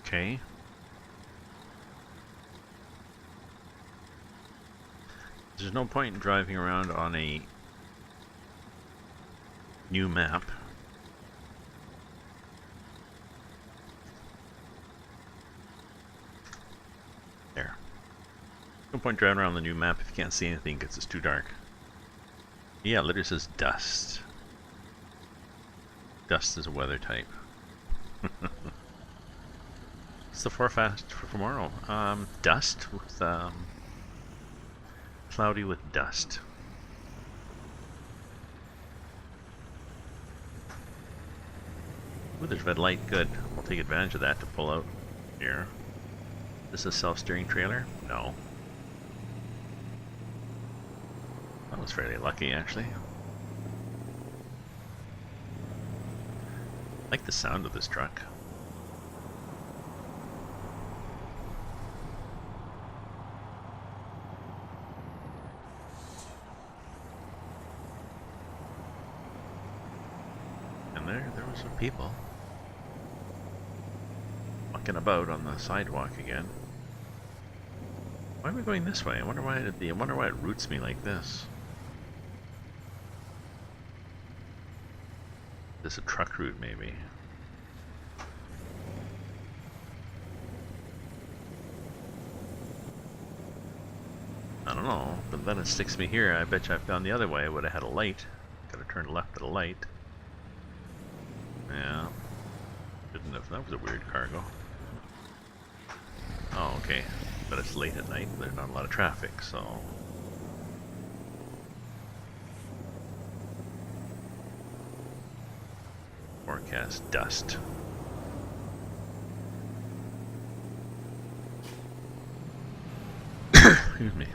Okay. There's no point in driving around on a new map. There. No point driving around the new map if you can't see anything because it's too dark. Yeah, it literally says dust. Dust is a weather type. What's the forecast for tomorrow? Dust with cloudy with dust. Ooh, there's red light. Good. We'll take advantage of that to pull out here. Is this a self-steering trailer? No. That was fairly lucky, actually. I like the sound of this truck. And there were some people walking about on the sidewalk again. Why are we going this way? I wonder why it roots me like this. Is this a truck route, maybe? I don't know, but then it sticks me here. I bet you I've gone the other way. I would have had a light. Could have turned left at a light. Yeah. Shouldn't have. That was a weird cargo. Oh, okay. But it's late at night. There's not a lot of traffic, so... Forecast dust. Excuse me.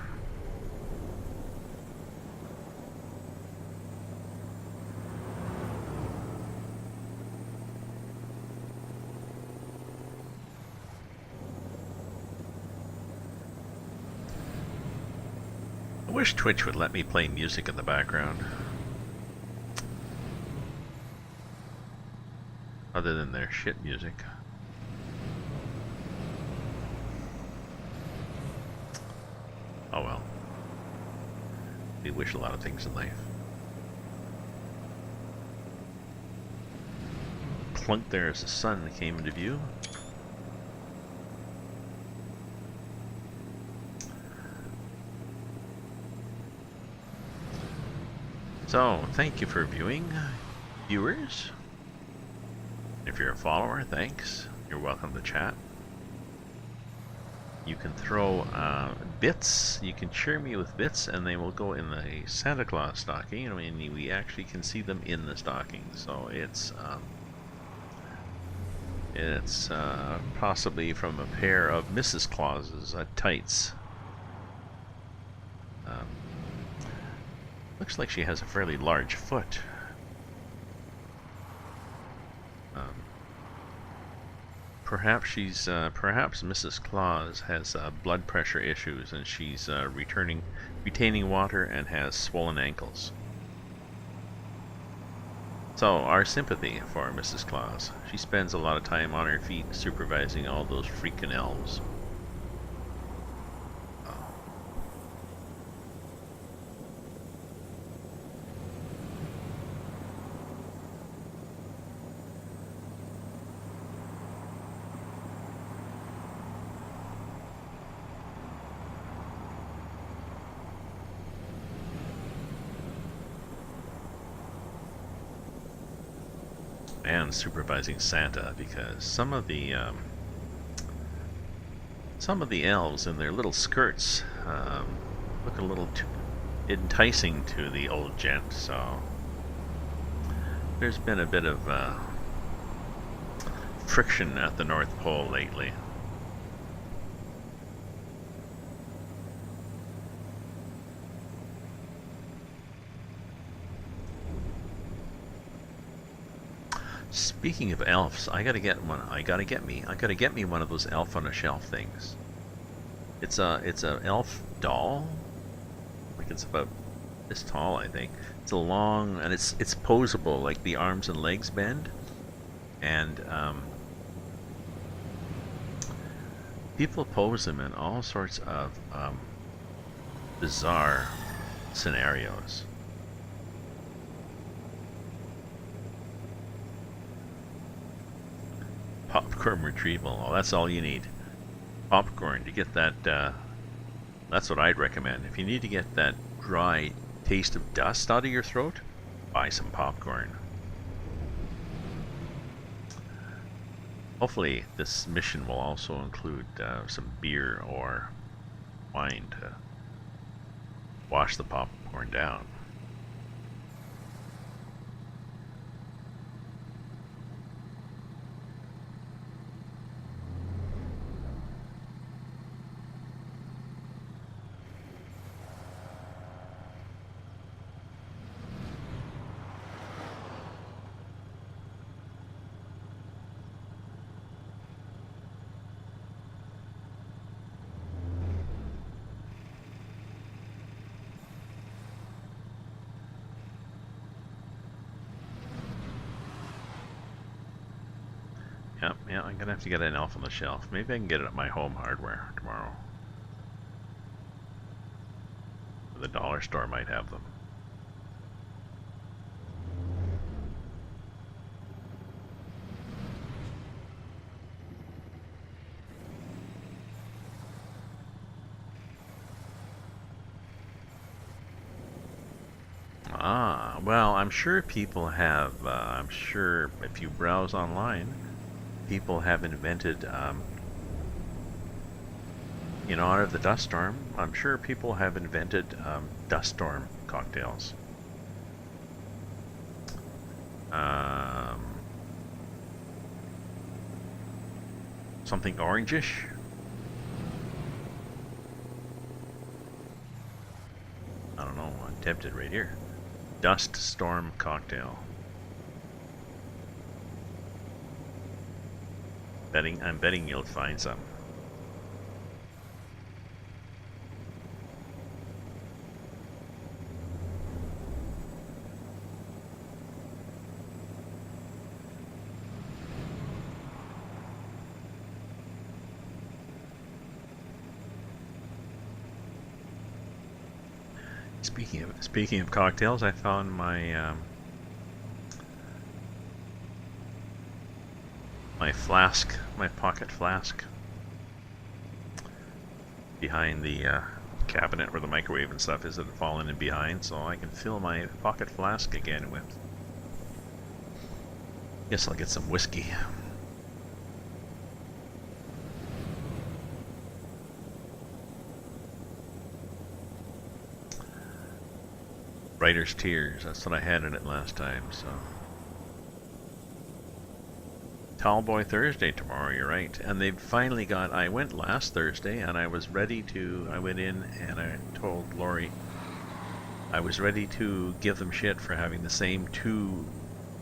I wish Twitch would let me play music in the background. Other than their shit music. Oh well. We wish a lot of things in life. Clunk there as the sun came into view. So, thank you for viewing, viewers. If you're a follower, thanks. You're welcome to chat. You can throw bits. You can cheer me with bits, and they will go in the Santa Claus stocking. I mean, we actually can see them in the stocking, so it's possibly from a pair of Mrs. Claus's tights. Looks like she has a fairly large foot. Perhaps Mrs. Claus has blood pressure issues, and she's retaining water and has swollen ankles. So our sympathy for Mrs. Claus. She spends a lot of time on her feet supervising all those freaking elves. And supervising Santa, because some of the elves in their little skirts look a little too enticing to the old gent. So there's been a bit of friction at the North Pole lately. Speaking of elves, I gotta get me one of those elf on a shelf things. It's a elf doll. Like it's about this tall, I think. It's a long, and it's posable, like the arms and legs bend, and people pose them in all sorts of bizarre scenarios. Popcorn retrieval. Oh, that's all you need. Popcorn to get that. That's what I'd recommend. If you need to get that dry taste of dust out of your throat, buy some popcorn. Hopefully, this mission will also include some beer or wine to wash the popcorn down. Yeah, I'm gonna have to get an elf on the shelf. Maybe I can get it at my home hardware tomorrow. The dollar store might have them. Ah, well, I'm sure people have, I'm sure if you browse online, people have invented, out of the dust storm, I'm sure people have invented dust storm cocktails. Something orangish. I don't know, I'm tempted right here. Dust storm cocktail. I'm betting you'll find some. Speaking of cocktails, I found my my flask, my pocket flask, behind the cabinet where the microwave and stuff is that had fallen in behind, so I can fill my pocket flask again with. Guess I'll get some whiskey. Writer's Tears, that's what I had in it last time, so. Tallboy Thursday tomorrow, you're right. And they've finally got, I went last Thursday and I was ready to, I went in and I told Lori I was ready to give them shit for having the same 2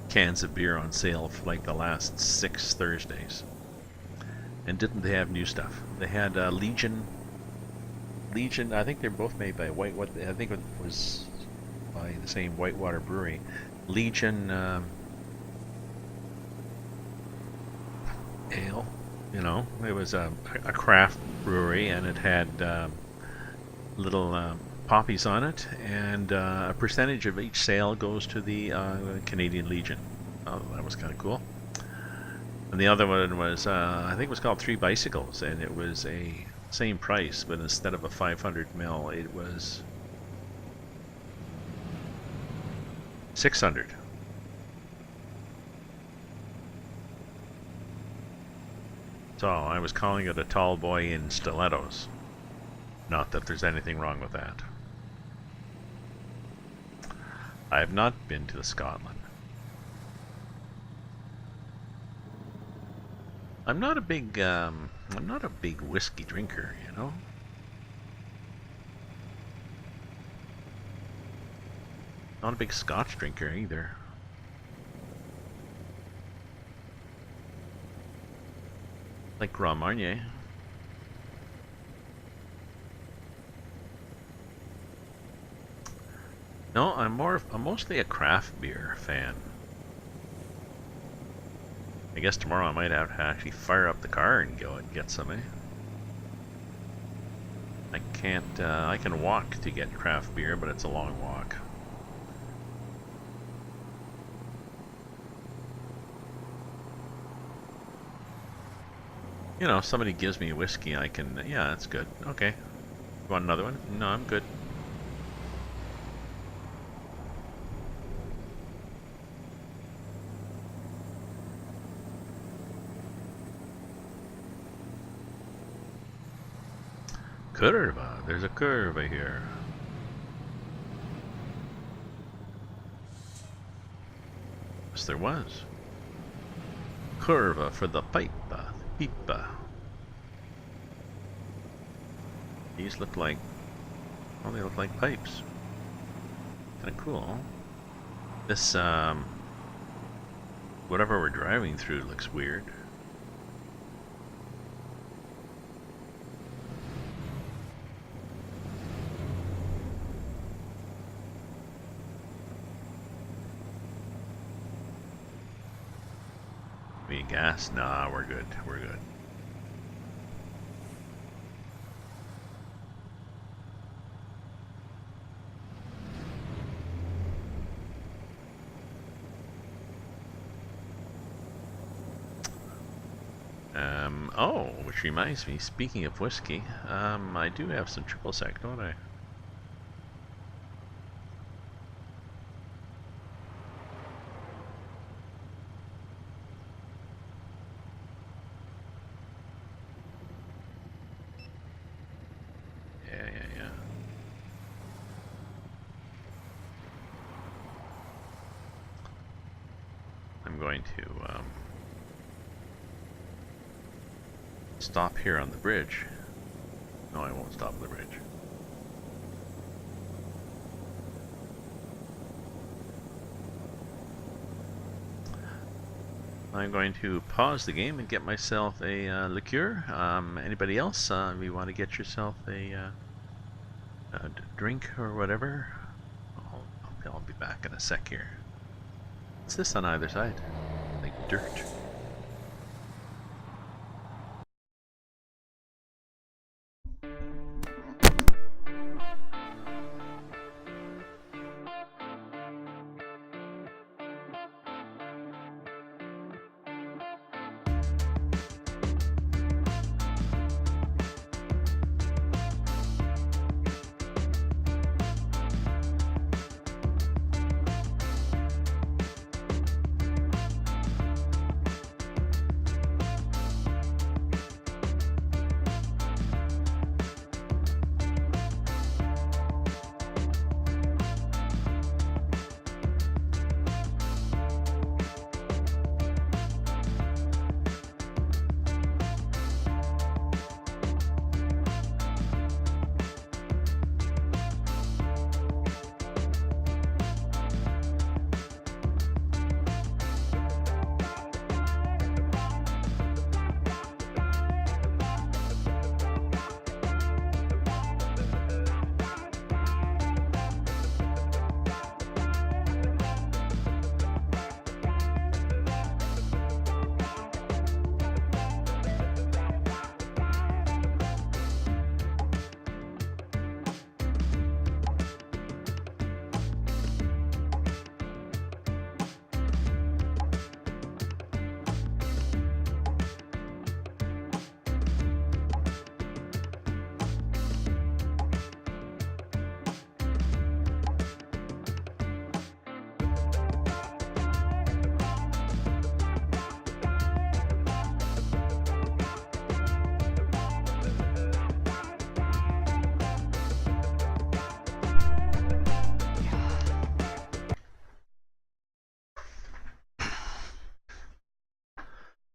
cans of beer on sale for like the last 6 Thursdays. And didn't they have new stuff? They had Legion, I think they're both made by I think it was by the same Whitewater Brewery. Legion ale, it was a craft brewery and it had little poppies on it, and a percentage of each sale goes to the Canadian Legion. Oh, that was kind of cool. And the other one was, I think it was called Three Bicycles, and it was a same price, but instead of a 500 ml, it was 600. So I was calling it a tall boy in stilettos. Not that there's anything wrong with that. I have not been to Scotland. I'm not a big whiskey drinker, Not a big Scotch drinker either. Like Grand Marnier. No, I'm mostly a craft beer fan. I guess tomorrow I might have to actually fire up the car and go and get some, I can't, I can walk to get craft beer, but it's a long walk. If somebody gives me a whiskey, I can, yeah, that's good. Okay. You want another one? No, I'm good. Curva. There's a curva here. Yes, there was. Curva for the pipa. Pipa. These look like, well, they look like pipes. Kind of cool. This, whatever we're driving through looks weird. any gas? Nah, we're good. We're good. Oh, which reminds me, speaking of whiskey, I do have some triple sec, don't I? Yeah. I'm going to stop here on the bridge. No, I won't stop on the bridge. I'm going to pause the game and get myself a liqueur. Anybody else? If you want to get yourself a drink or whatever? I'll be back in a sec here. What's this on either side? Like dirt.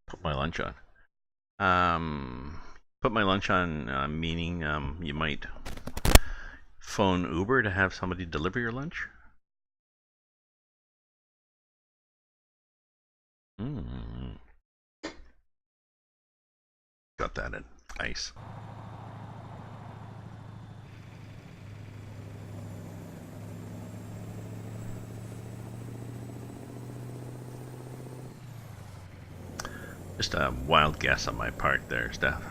Put my lunch on. Put my lunch on, meaning you might phone Uber to have somebody deliver your lunch? Got that in ice. Just a wild guess on my part there, Steph.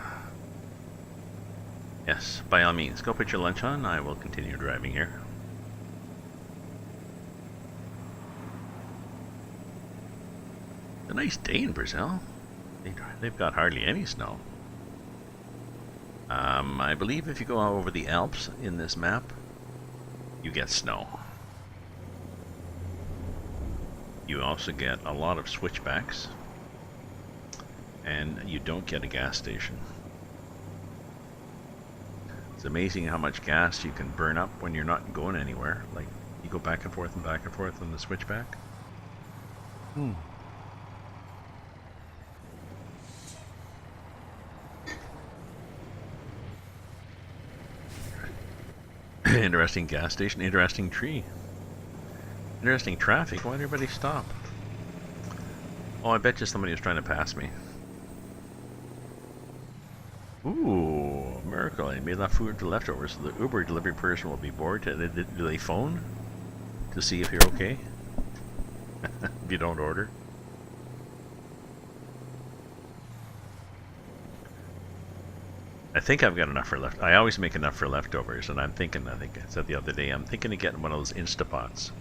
Yes, by all means, go put your lunch on. I will continue driving here. It's a nice day in Brazil. They've got hardly any snow. I believe if you go over the Alps in this map, you get snow. You also get a lot of switchbacks, and you don't get a gas station. It's amazing how much gas you can burn up when you're not going anywhere. Like, you go back and forth on the switchback. Interesting gas station, interesting tree. Interesting traffic. Why'd everybody stop? Oh, I bet you somebody was trying to pass me. Ooh, miracle. I made enough food for leftovers, so the Uber delivery person will be bored. Do they phone to see if you're okay? If you don't order? I think I've got enough for left. I always make enough for leftovers, and I'm thinking, I think I said the other day, I'm thinking of getting one of those Instapots.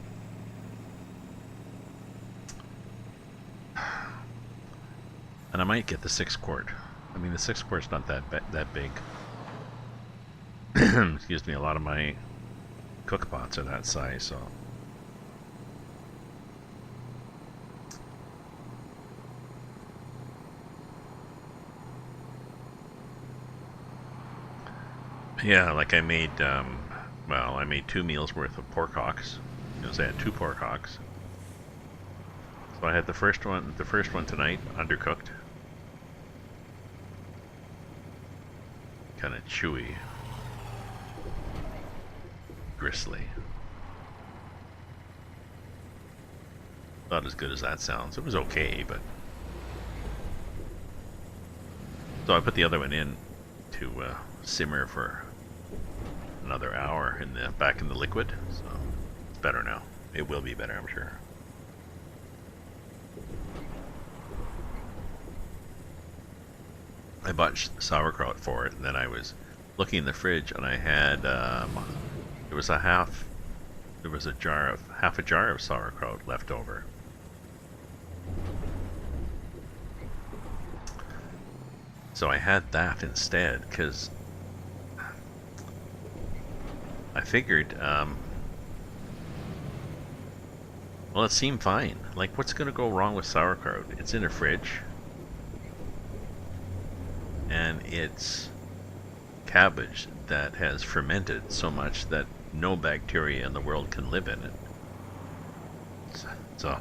And I might get the 6-quart. I mean, the 6-quart's not that big. Excuse me, a lot of my cook pots are that size, so. Yeah, like I made, well, I made 2 meals worth of pork hocks, because I had 2 pork hocks. So I had the first one tonight, undercooked. Kind of chewy. Gristly. Not as good as that sounds. It was okay, but... So I put the other one in to simmer for another hour back in the liquid, so it's better now. It will be better, I'm sure. I bought sauerkraut for it, and then I was looking in the fridge, and I had there was half a jar of sauerkraut left over. So I had that instead, because I figured, well, it seemed fine. Like, what's going to go wrong with sauerkraut? It's in a fridge, and it's cabbage that has fermented so much that no bacteria in the world can live in it. So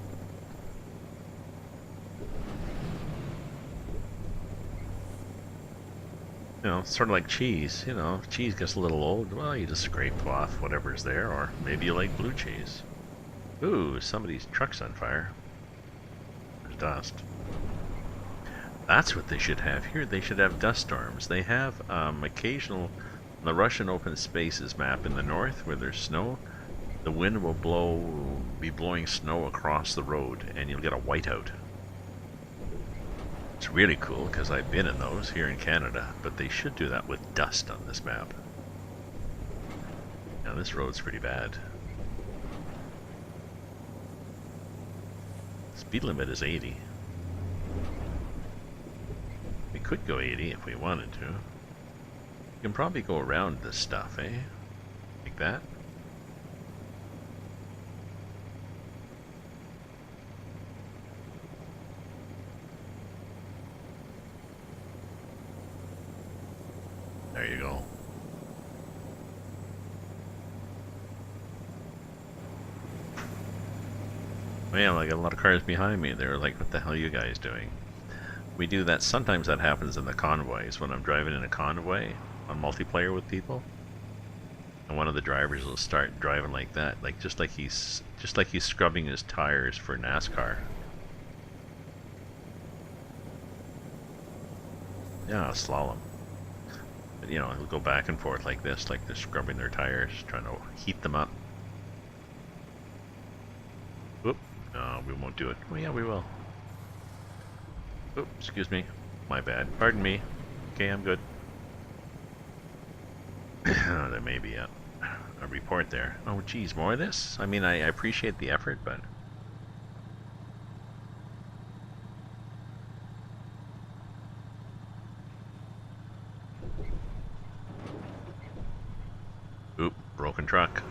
you know, sort of like cheese. You know, if cheese gets a little old, well, you just scrape off whatever's there, or maybe you like blue cheese. Ooh, somebody's truck's on fire. There's dust. That's what they should have here. They should have dust storms. They have occasional, the Russian open spaces map in the north where there's snow, the wind will be blowing snow across the road, and you'll get a whiteout. It's really cool because I've been in those here in Canada, but they should do that with dust on this map. Now this road's pretty bad. Speed limit is 80. We could go 80 if we wanted to. You can probably go around this stuff, eh? Like that. There you go. Man, I got a lot of cars behind me. They're like, what the hell are you guys doing? We do that. Sometimes that happens in the convoys when I'm driving in a convoy on multiplayer with people. And one of the drivers will start driving like that, like just like he's scrubbing his tires for NASCAR. Yeah, slalom. But, you know, he'll go back and forth like this, like they're scrubbing their tires, trying to heat them up. Oop, no, we won't do it. Oh yeah, we will. Oop, excuse me. My bad. Pardon me. Okay, I'm good. There may be a report there. Oh geez, more of this? I mean, I appreciate the effort, but... Oop, broken truck.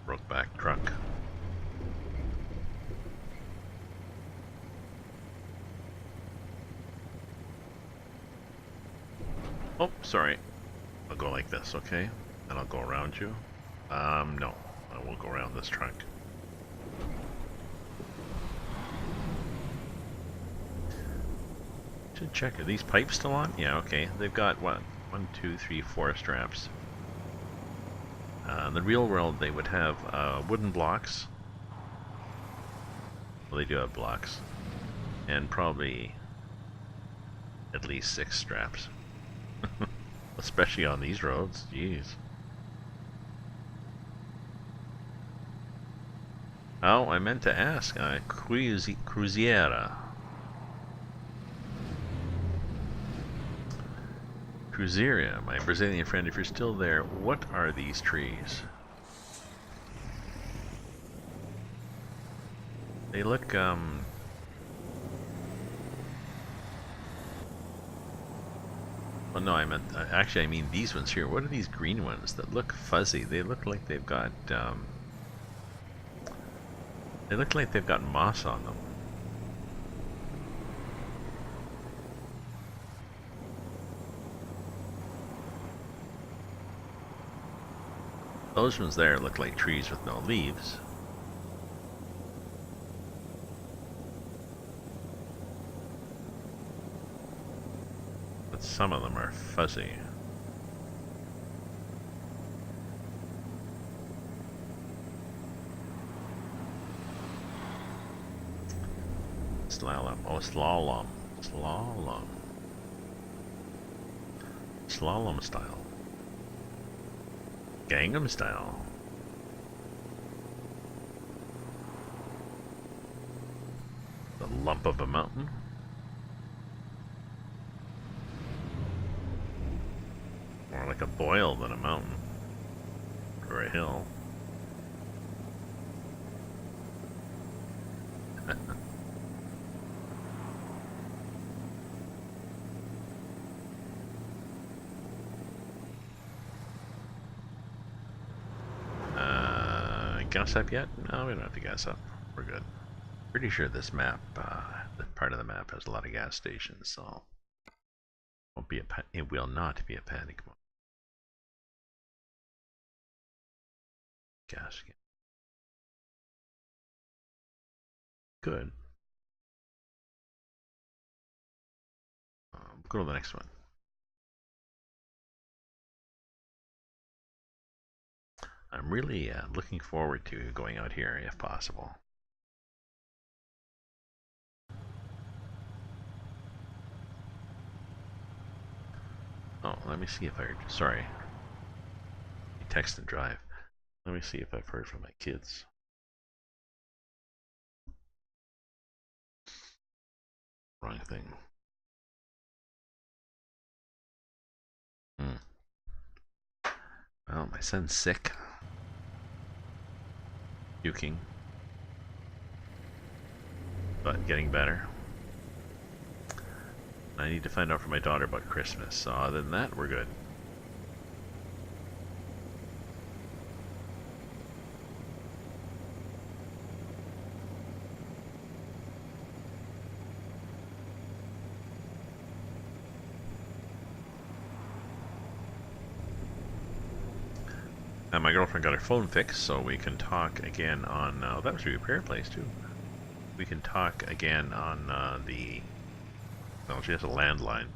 Broke back truck. Oh, sorry. I'll go like this, okay? And I'll go around you. No. I won't go around this truck. Should check. Are these pipes still on? Yeah, okay. They've got, what? 1, 2, 3, 4 straps. In the real world, they would have wooden blocks. Well, they do have blocks. And probably at least 6 straps. Especially on these roads, jeez. Oh, I meant to ask, Cruziera. Cruzeria, my Brazilian friend, if you're still there, what are these trees? They look, well, no, I meant, actually, I mean these ones here. What are these green ones that look fuzzy? They look like they've got, moss on them. Those ones there look like trees with no leaves. But some of them are fuzzy. Slalom. Oh, slalom. Slalom. Slalom style. Gangnam style. The lump of a mountain. More like a boil than a mountain. Or a hill. Gas up yet? No, we don't have to gas up. We're good. Pretty sure this map, this part of the map has a lot of gas stations, so it will not be a panic mode. Gas again. Good. Go to the next one. I'm really looking forward to going out here if possible. Oh, let me see if I... Sorry. Text and drive. Let me see if I've heard from my kids. Wrong thing. Well, my son's sick. Puking. But getting better. I need to find out from my daughter about Christmas. So other than that, we're good. And my girlfriend got her phone fixed, so we can talk again on... that was a repair place, too. We can talk again on the... Well, she has a landline.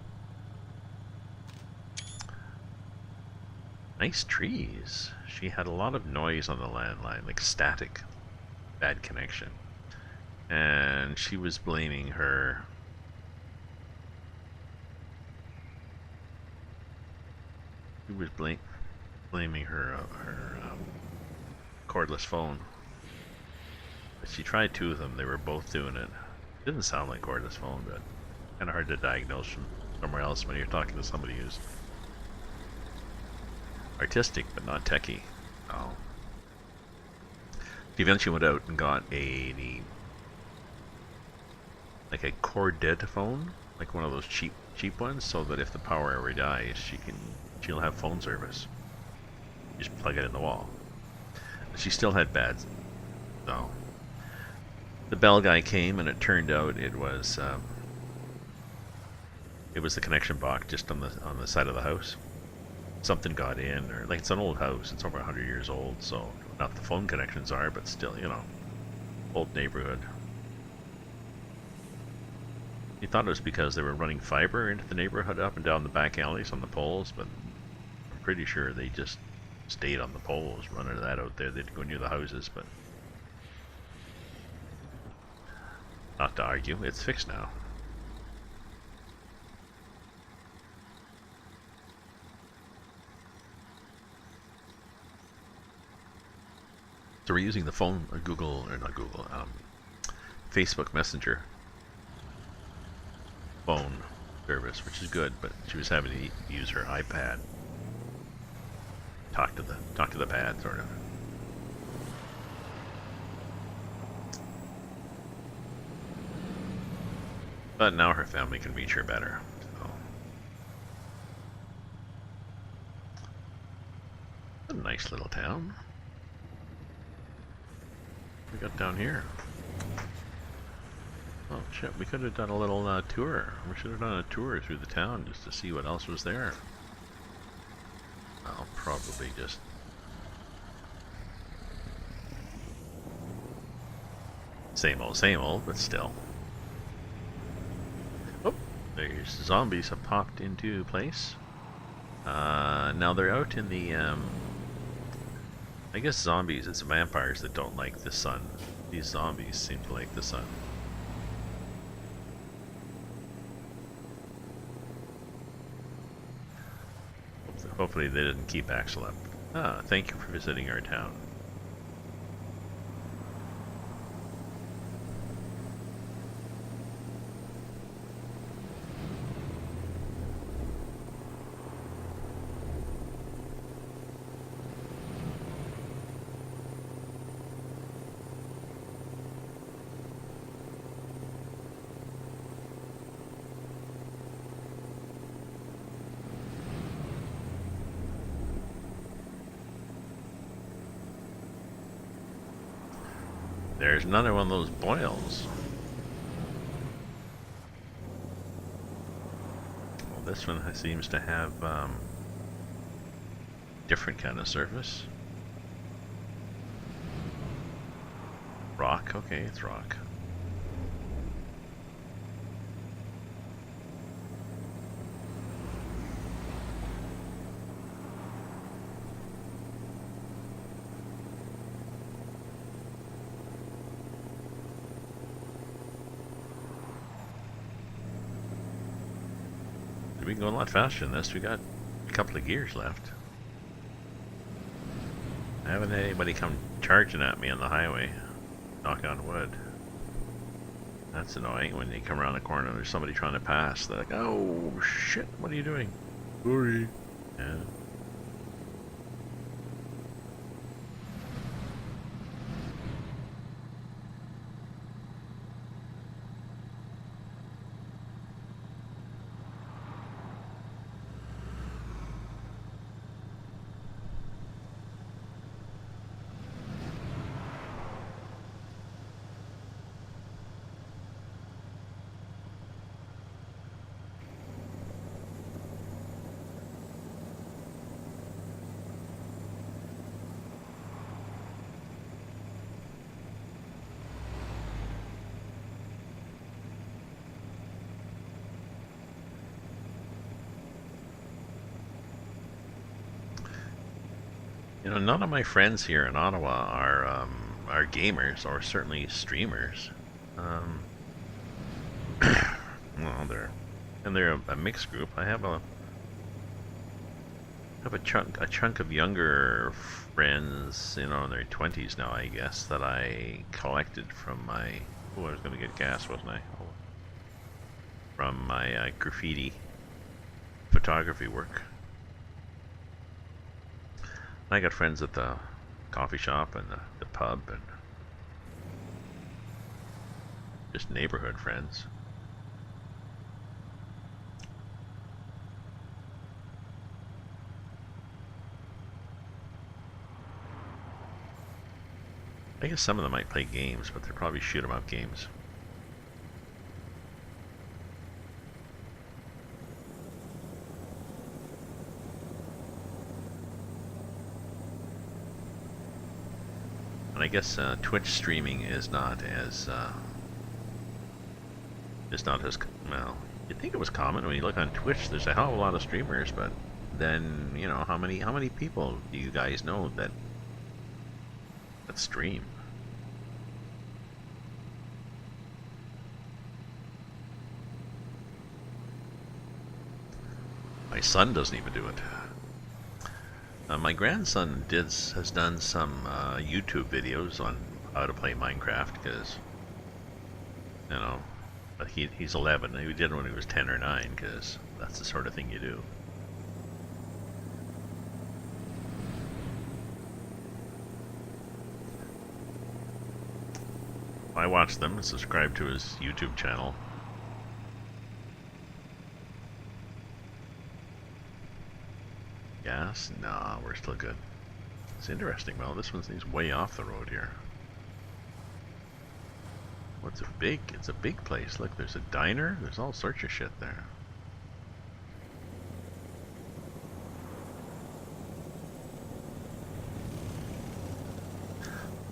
Nice trees. She had a lot of noise on the landline, like static. Bad connection. And she was blaming her... She was blaming her cordless phone. But she tried two of them. They were both doing it. Didn't sound like cordless phone, but kind of hard to diagnose from somewhere else when you're talking to somebody who's artistic but not techie. Oh. She eventually went out and got like a cord dead phone, like one of those cheap ones, so that if the power ever dies, she'll have phone service. Just plug it in the wall. She still had bad. So the bell guy came, and it turned out it was the connection box just on the side of the house. Something got in, or like it's an old house. It's over 100 years old, so not the phone connections are, but still, you know, old neighborhood. He thought it was because they were running fiber into the neighborhood up and down the back alleys on the poles, but I'm pretty sure they just stayed on the poles, running that out there. They'd go near the houses, but not to argue. It's fixed now. So we're using the phone, or Google, or not Google, Facebook Messenger phone service, which is good, but she was having to use her iPad. Talk to the pad, sort of. But now her family can reach her better. So. A nice little town. We got down here. Oh shit, we could have done a little tour. We should have done a tour through the town just to see what else was there. I'll probably just... same old, but still. Oh, there's zombies have popped into place. Now they're out in the, I guess zombies, it's vampires that don't like the sun. These zombies seem to like the sun. Hopefully they didn't keep Axel up. Ah, thank you for visiting our town. There's another one of those boils. Well, this one seems to have different kind of surface. Rock, okay, it's rock. We can go a lot faster than this. We got a couple of gears left. I haven't had anybody come charging at me on the highway. Knock on wood. That's annoying when you come around the corner and there's somebody trying to pass. They're like, oh shit, what are you doing? Sorry. Yeah. You know, none of my friends here in Ottawa are gamers or certainly streamers. Well, they're a mixed group. I have a chunk of younger friends, you know, in their 20s now, I guess, that I collected from my... Oh, I was going to get gas, wasn't I? Oh. From my graffiti photography work. I got friends at the coffee shop and the pub and just neighborhood friends. I guess some of them might play games, but they're probably shoot 'em up games. And I guess Twitch streaming is not as well. You'd think it was common when you look on Twitch. There's a hell of a lot of streamers, but then you know how many people do you guys know that stream? My son doesn't even do it. My grandson has done some YouTube videos on how to play Minecraft because, you know, But he's 11. He did when he was 10 or 9, because that's the sort of thing you do. I watch them and subscribe to his YouTube channel. Gas? Nah, we're still good. It's interesting. Well, this one's way off the road here. What's it's a big place. Look, there's a diner. There's all sorts of shit there.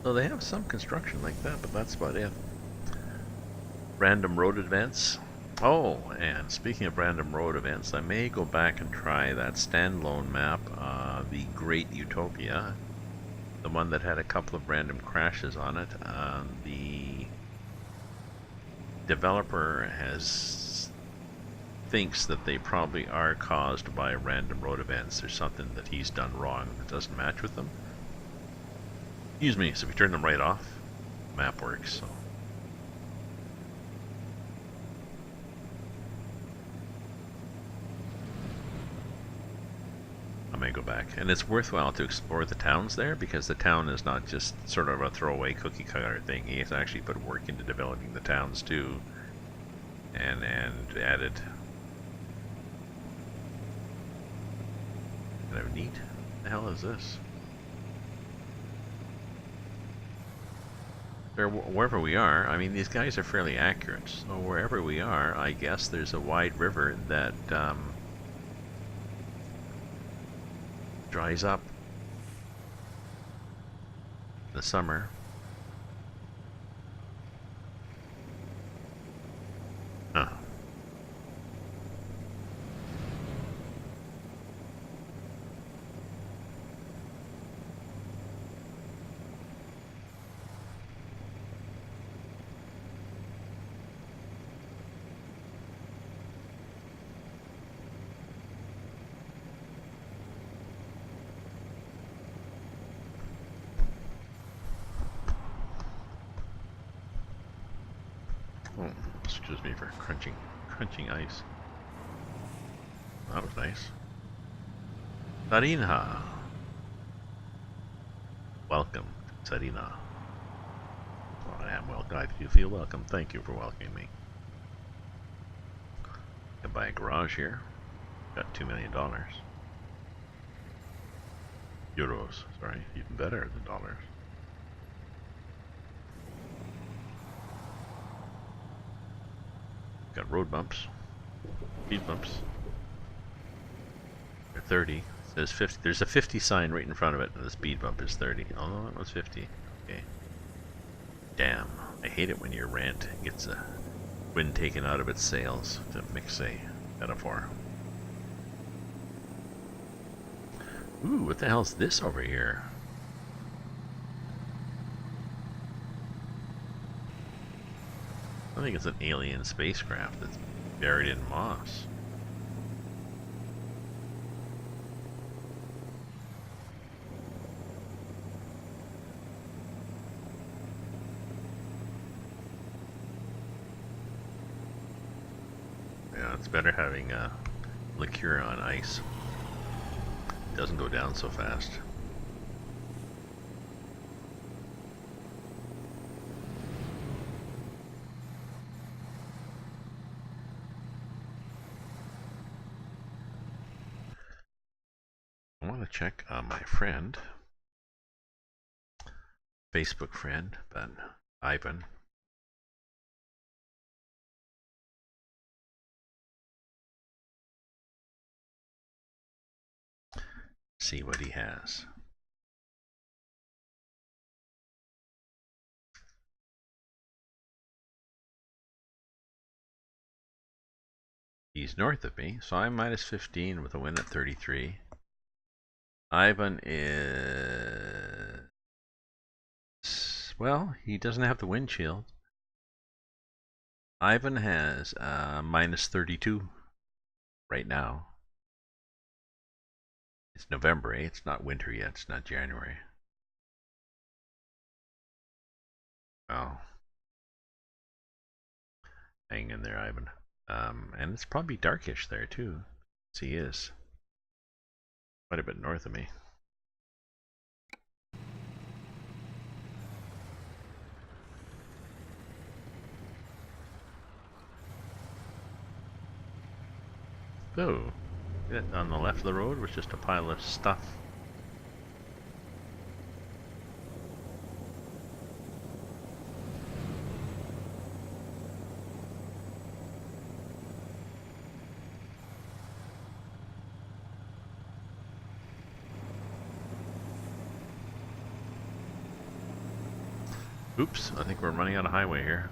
So they have some construction like that, but that's about it. Random road events. Oh, and speaking of random road events, I may go back and try that standalone map, the Great Utopia, the one that had a couple of random crashes on it. The developer thinks that they probably are caused by random road events. There's something that he's done wrong that doesn't match with them. Excuse me, so if you turn them right off, the map works. So. I may go back. And it's worthwhile to explore the towns there, because the town is not just sort of a throwaway cookie cutter thing. He has actually put work into developing the towns too, and added kind of neat. What the hell is this? Wherever we are, I mean, these guys are fairly accurate. So wherever we are, I guess there's a wide river that dries up in the summer. Huh. Oh, excuse me for crunching ice. That was nice. Sarina. Welcome, Sarina. Well, I am welcome. I feel welcome. Thank you for welcoming me. Can buy a garage here. Got $2 million. Euros, sorry, even better than dollars. Got road bumps, speed bumps. They're 30. It says 50. There's a 50 sign right in front of it, and the speed bump is 30. Oh no, that was 50. Okay. Damn, I hate it when your rant gets a wind taken out of its sails, to mix a metaphor. Ooh, what the hell's this over here? I think it's an alien spacecraft that's buried in moss. Yeah, it's better having a liqueur on ice. It doesn't go down so fast. I want to check on my friend, Facebook friend, but Ivan. See what he has. He's north of me, so I'm minus 15 with a win at 33. Ivan is... well, he doesn't have the wind shield. Ivan has minus 32 right now. It's November, eh? It's not winter yet. It's not January. Oh. Hang in there, Ivan. And it's probably darkish there too. Yes, he is. Quite a bit north of me. Oh, on the left of the road was just a pile of stuff. Oops, I think we're running out of highway here.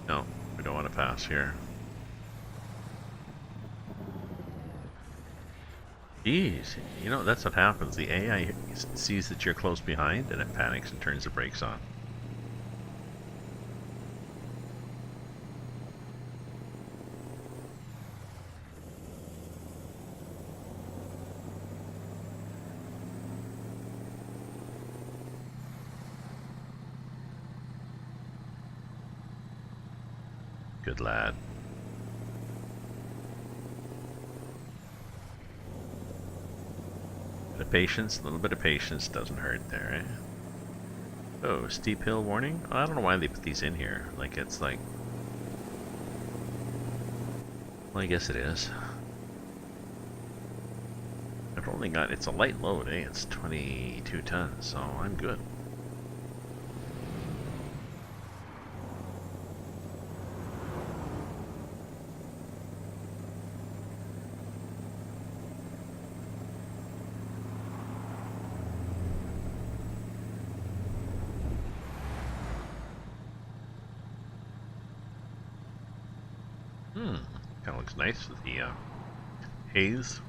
No, we don't want to pass here. Jeez, you know, that's what happens. The AI sees that you're close behind and it panics and turns the brakes on. Good lad. Bit of patience, a little bit of patience doesn't hurt there, eh? Oh, steep hill warning? I don't know why they put these in here. Like, it's like... Well, I guess it is. I've only got... It's a light load, eh? It's 22 tons, so I'm good. Kind of looks nice with the haze.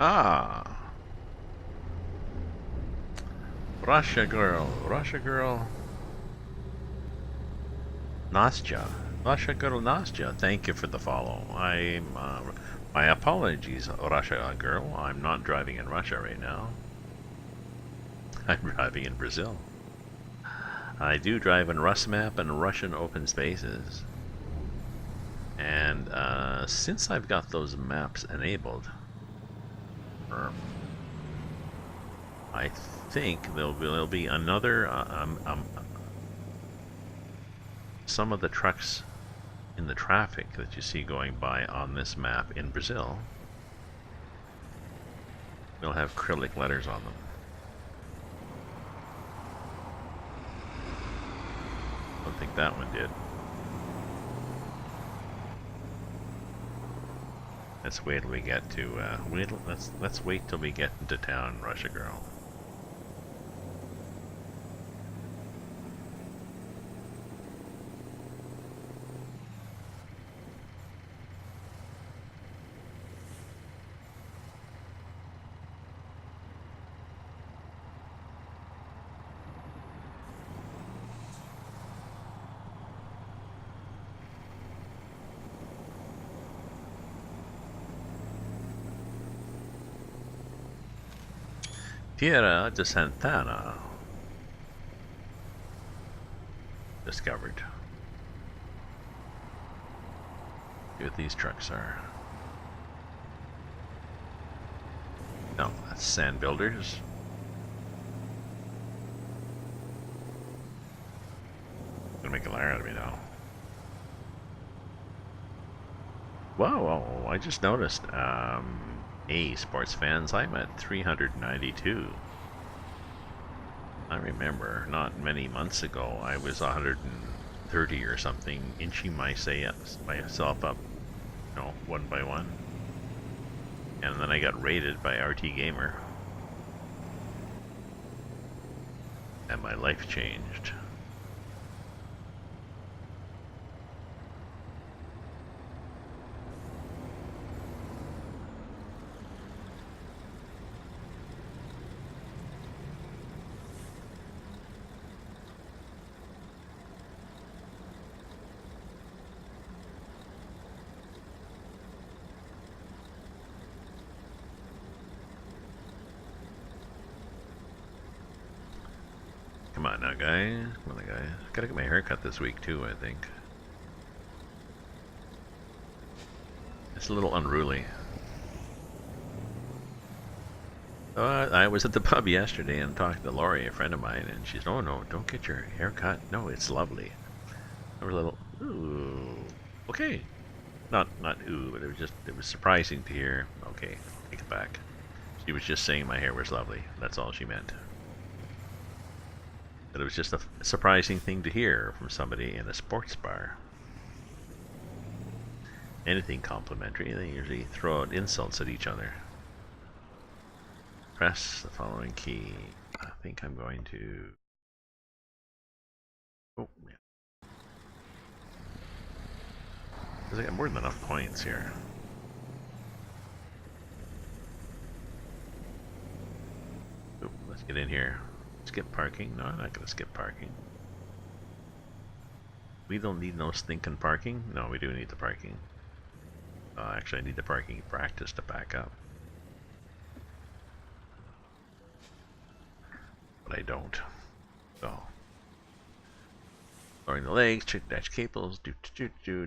Ah! Russia girl, Russia girl. Nastya. Russia girl Nastya, thank you for the follow. My apologies, Russia girl. I'm not driving in Russia right now. I'm driving in Brazil. I do drive in RusMap and Russian open spaces. And since I've got those maps enabled, I think there'll be another some of the trucks in the traffic that you see going by on this map in Brazil will have acrylic letters on them. I don't think that one did. Let's wait till we get to let's wait till we get into town, Russia girl. Tierra de Santana discovered. See what these trucks are. No, that's sand builders. Gonna make a liar out of me now. Whoa, I just noticed. Hey, sports fans, I'm at 392. I remember not many months ago I was 130 or something, inching myself up, you know, one by one. And then I got raided by RT Gamer. And my life changed. Come on now, guys. Come on, guys. Gotta get my hair cut this week, too, I think. It's a little unruly. I was at the pub yesterday and talked to Lori, a friend of mine, and she's, oh no, don't get your hair cut. No, it's lovely. I was a little, ooh, okay. Not ooh, but it was surprising to hear. Okay, I'll take it back. She was just saying my hair was lovely. That's all she meant. But it was just a surprising thing to hear from somebody in a sports bar. Anything complimentary, they usually throw out insults at each other. Press the following key. I think I'm going to... Oh, yeah. Because I got more than enough points here. Oh, let's get in here. Skip parking. No, I'm not going to skip parking. We don't need no stinking parking. No, we do need the parking. Actually, I need the parking practice to back up. But I don't. So, lowering the legs, check dash cables,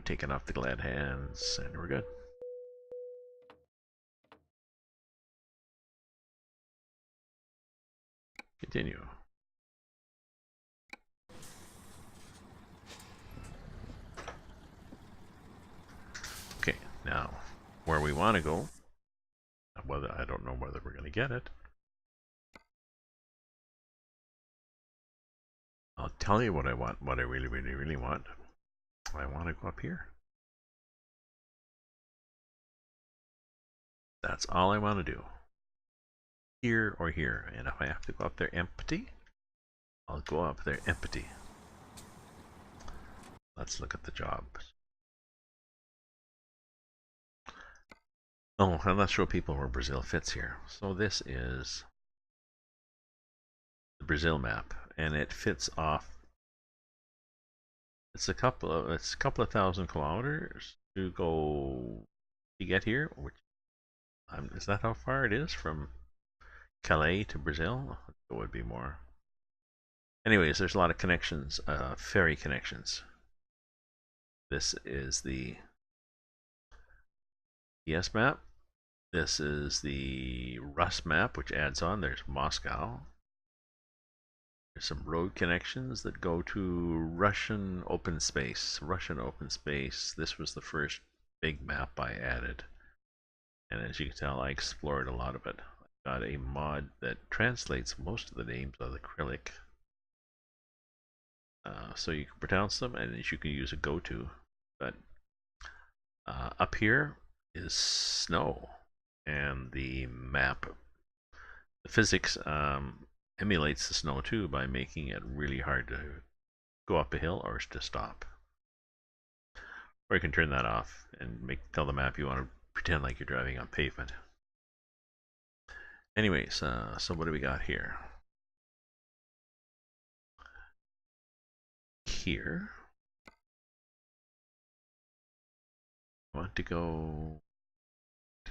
taking off the glad hands, and we're good. Continue. Okay, now where we want to go. Whether I don't know whether we're going to get it. I'll tell you what I want. What I really, really, really want. I want to go up here. That's all I want to do. Here or here. And if I have to go up there empty, I'll go up there empty. Let's look at the jobs. Oh, and let's show people where Brazil fits here. So this is the Brazil map, and it fits off. It's a couple of thousand kilometers to go to get here. Which is that how far it is from Calais to Brazil? It would be more. Anyways, there's a lot of connections, ferry connections. This is the ES map. This is the Rus map, which adds on. There's Moscow. There's some road connections that go to Russian open space. This was the first big map I added. And as you can tell, I explored a lot of it. I got a mod that translates most of the names of the acrylic. So you can pronounce them, and you can use a go-to. But up here is snow, and the map, the physics emulates the snow too by making it really hard to go up a hill or to stop. Or you can turn that off and tell the map you want to pretend like you're driving on pavement. Anyways, so what do we got here? Here, I want to go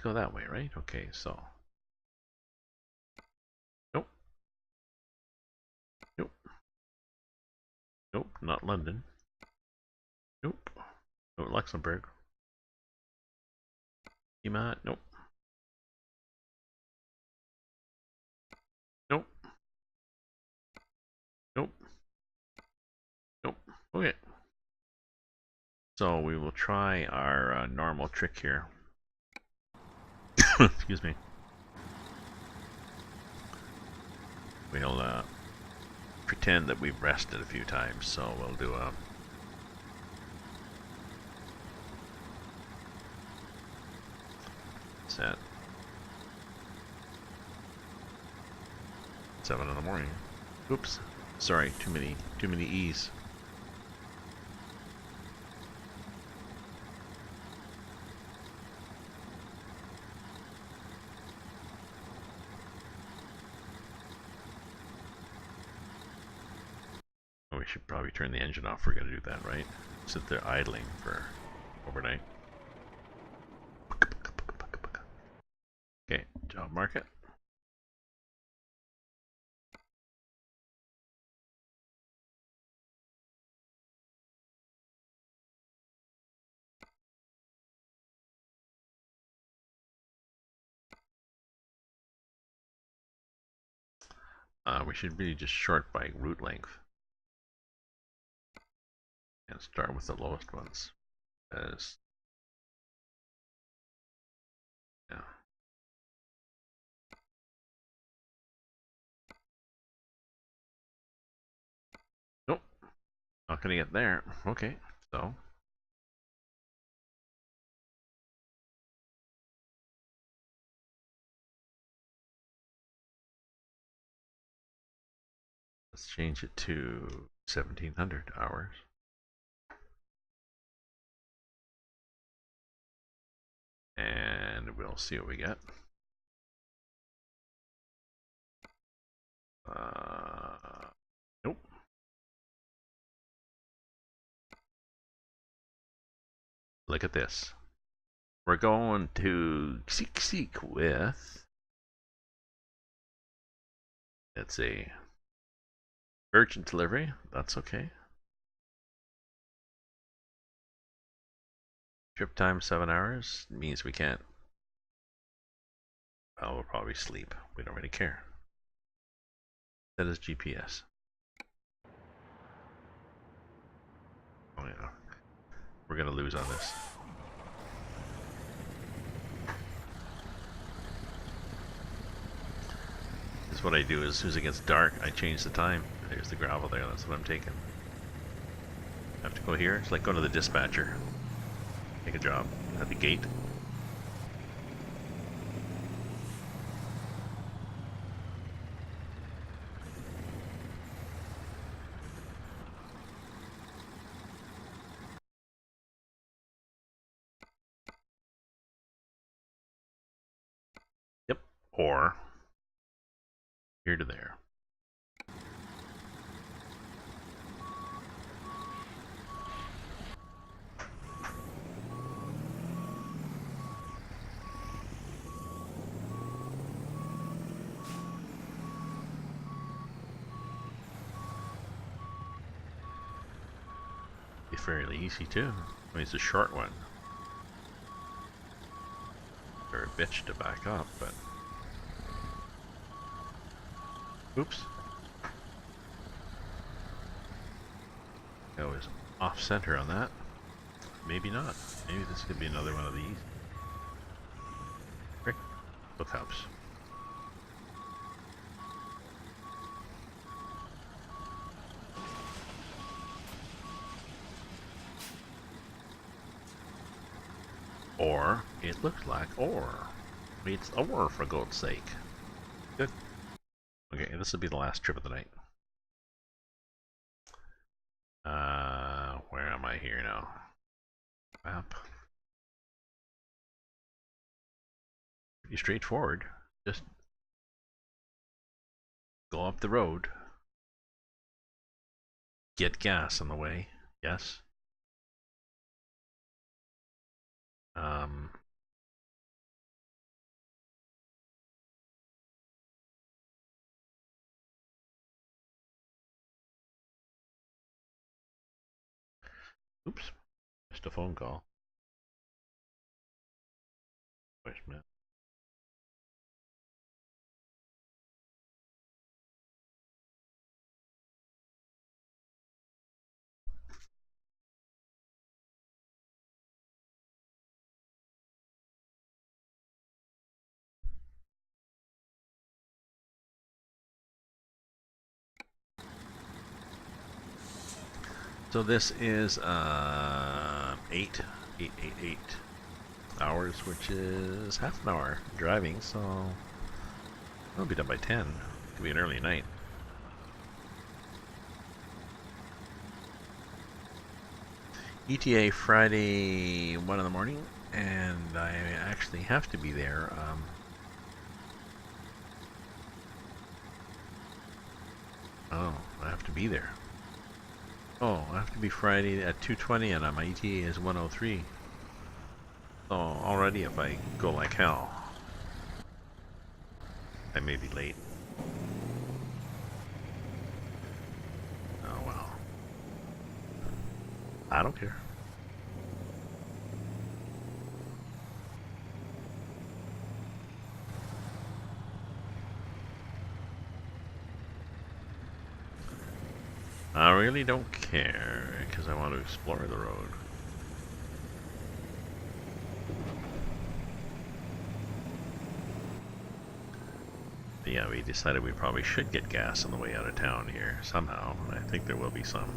that way, right? Okay, so nope, not London. Nope, Luxembourg. Nope. Nope. Okay. So we will try our normal trick here. Excuse me. We'll pretend that we've rested a few times, so we'll do a set. 7 in the morning. Oops. Sorry, too many E's. Oh, we should probably turn the engine off. We're gonna do that, right? Sit there idling for overnight. Okay, job market. We should be just short by route length and start with the lowest ones. As yeah. Nope, not gonna get there. Okay, so let's change it to 1700 hours. And we'll see what we get. Nope. Look at this. We're going to seek with, it's a urgent delivery. That's okay. Trip time 7 hours means we can't. Well, we'll probably sleep. We don't really care. That is GPS. Oh yeah. We're gonna lose on this. This is what I do is, as soon as it gets dark, I change the time. There's the gravel there, that's what I'm taking. I have to go here. It's like going to the dispatcher. Take a job at the gate. Yep. Or here to there. Be fairly easy too. I mean, it's a short one. They're a bitch to back up, but oops. I was off center on that. Maybe not. Maybe this could be another one of these. Frick. Both helps. Or it looks like ore. It's ore, for God's sake. Good. Okay, this will be the last trip of the night. Where am I here now? Map. Pretty straightforward. Just go up the road. Get gas on the way. Yes. Oops. Missed a phone call. Voicemail. So this is 8 hours, which is half an hour driving, so I'll be done by 10. Could be an early night. ETA Friday 1 in the morning, and I actually have to be there. Oh, I have to be there. Oh, I have to be Friday at 2:20, and my ETA is 1:03. So already, if I go like hell, I may be late. Oh well. I don't care. I really don't care, because I want to explore the road. But yeah, we decided we probably should get gas on the way out of town here, somehow. I think there will be some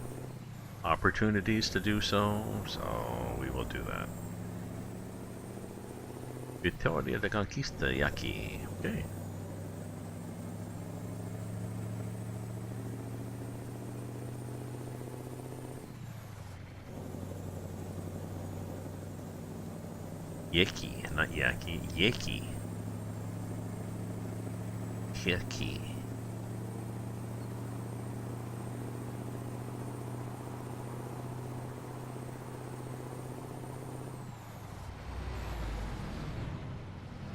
opportunities to do so, so we will do that. Victoria de Conquista, Yaki. Okay. Yaki, not Yaki. Yaki. Yaki.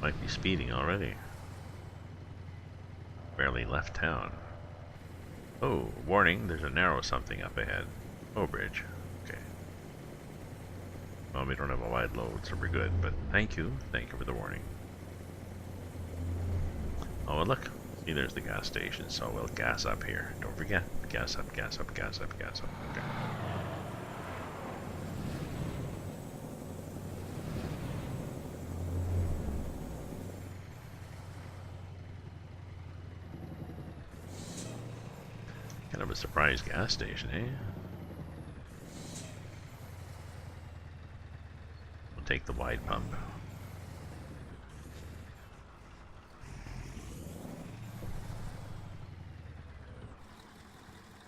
Might be speeding already. Barely left town. Oh, warning, there's a narrow something up ahead. Oh, bridge. Okay. Well, we don't have a wide load, so we're good, but thank you. Thank you for the warning. Oh, and look. See, there's the gas station, so we'll gas up here. Don't forget. Gas up, gas up, gas up, gas up. Okay. Kind of a surprise gas station, eh? We'll take the wide pump.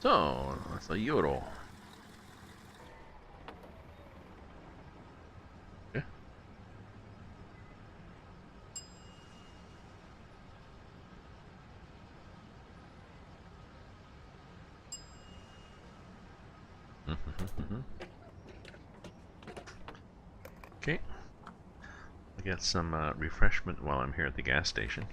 So, that's a euro. Okay. Okay. I'll get some refreshment while I'm here at the gas station.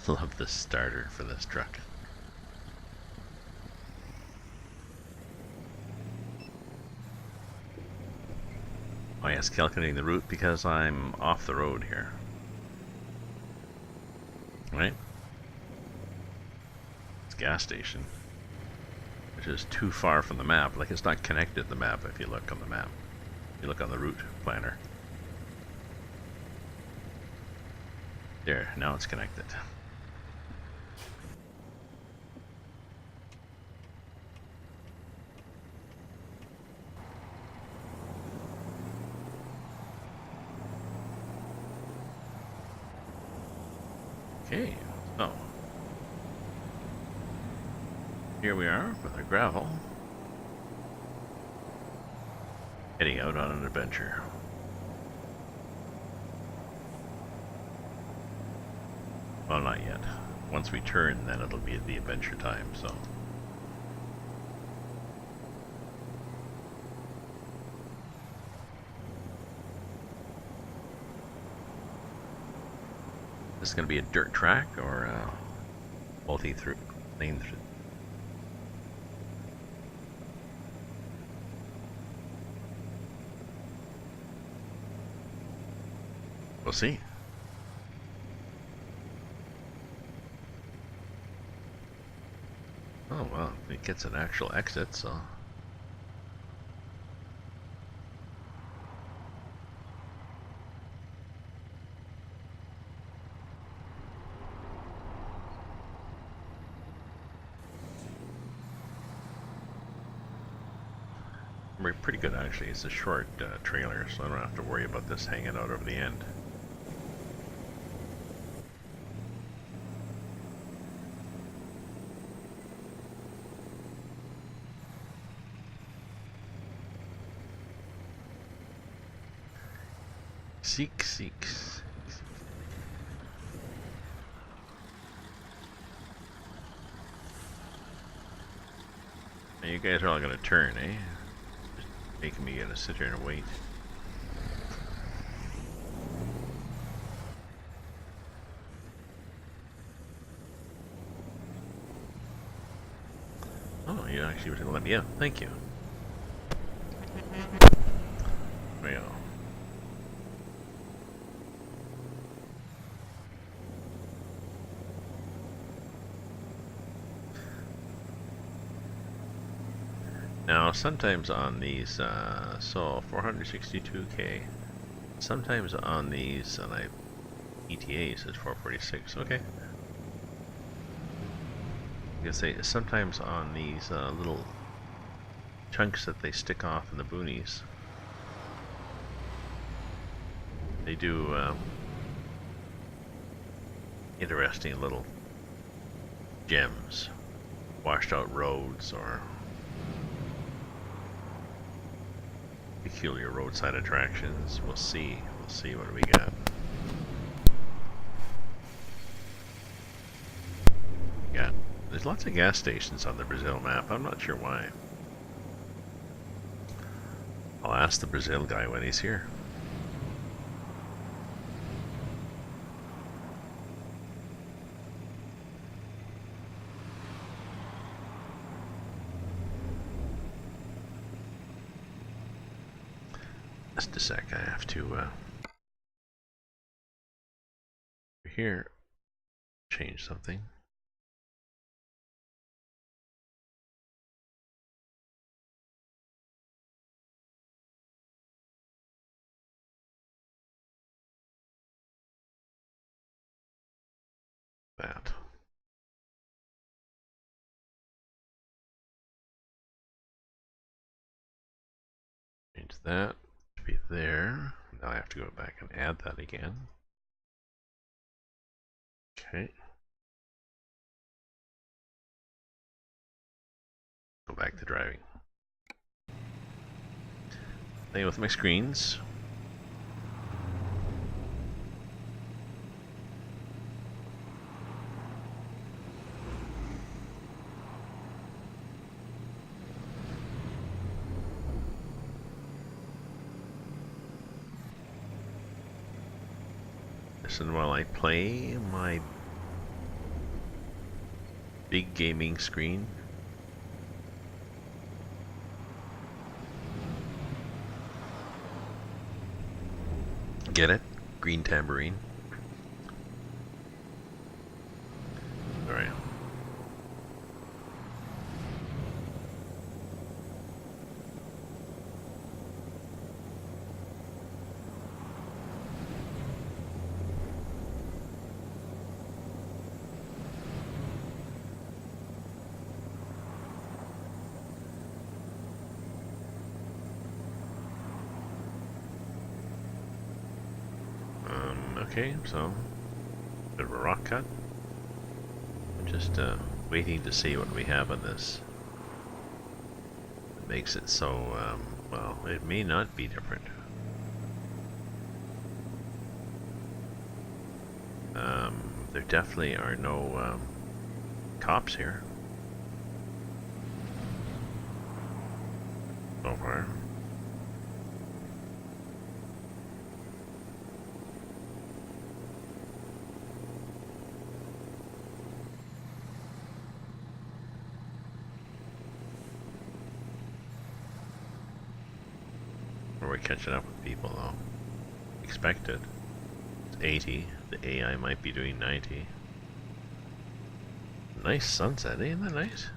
Love the starter for this truck. Oh yes, calculating the route because I'm off the road here. Right? It's a gas station. Which is too far from the map. Like, it's not connected to the map if you look on the map. If you look on the route planner. There, now it's connected. Okay, so here we are with our gravel, heading out on an adventure. Well, not yet. Once we turn, then it'll be the adventure time, so. This is going to be a dirt track or a multi-through lane through. We'll see. Oh well, it gets an actual exit, so. We're pretty good actually. It's a short trailer, so I don't have to worry about this hanging out over the end. Seeks. Now you guys are all gonna turn, eh? Just making me gonna sit here and wait. Oh, you actually were gonna let me out. Thank you. There we go. Now, sometimes on these, so 462k, sometimes on these, and ETA says 446, okay. I guess sometimes on these little chunks that they stick off in the boonies, they do interesting little gems, washed out roads or peculiar roadside attractions. We'll see what we got. Yeah, there's lots of gas stations on the Brazil map. I'm not sure why. I'll ask the Brazil guy when he's here. Just a sec, I have to here change something. That. Change that to be there. Now I have to go back and add that again. Okay. Go back to driving. Playing with my screens. Listen while I play my big gaming screen. Get it? Green tambourine. Alright. Okay, so bit of a rock cut. I'm just waiting to see what we have on this. It makes it so, well, it may not be different. There definitely are no cops here so far. We're catching up with people though. Expected. It's 80. The AI might be doing 90. Nice sunset, ain't that nice?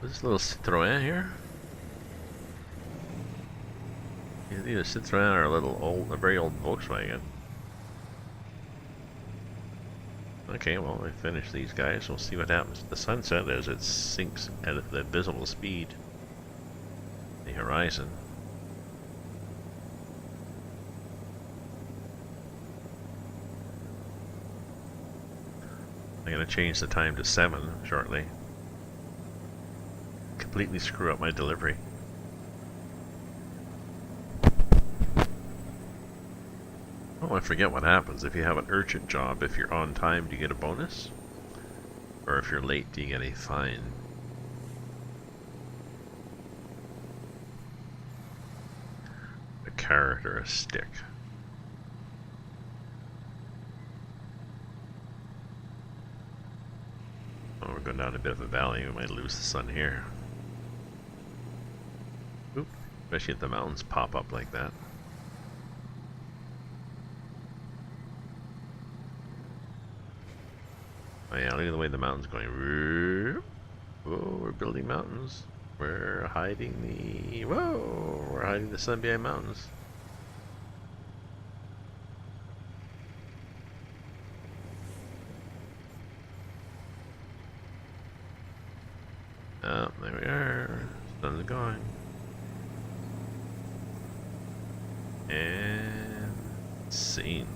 This little Citroën here. Either Citroën or a very old Volkswagen. Okay, well, we finished these guys. We'll see what happens to the sunset as it sinks at the visible speed. The horizon. I'm gonna change the time to 7 shortly. Completely screw up my delivery. Oh, I forget what happens if you have an urgent job. If you're on time, do you get a bonus? Or if you're late, do you get a fine? A carrot or a stick? Oh, we're going down a bit of a valley. We might lose the sun here. Oop, especially if the mountains pop up like that. Oh yeah, look at the way the mountain's going. Whoa, we're building mountains. We're hiding we're hiding the sun behind mountains. Oh, there we are. Sun's going. And scene.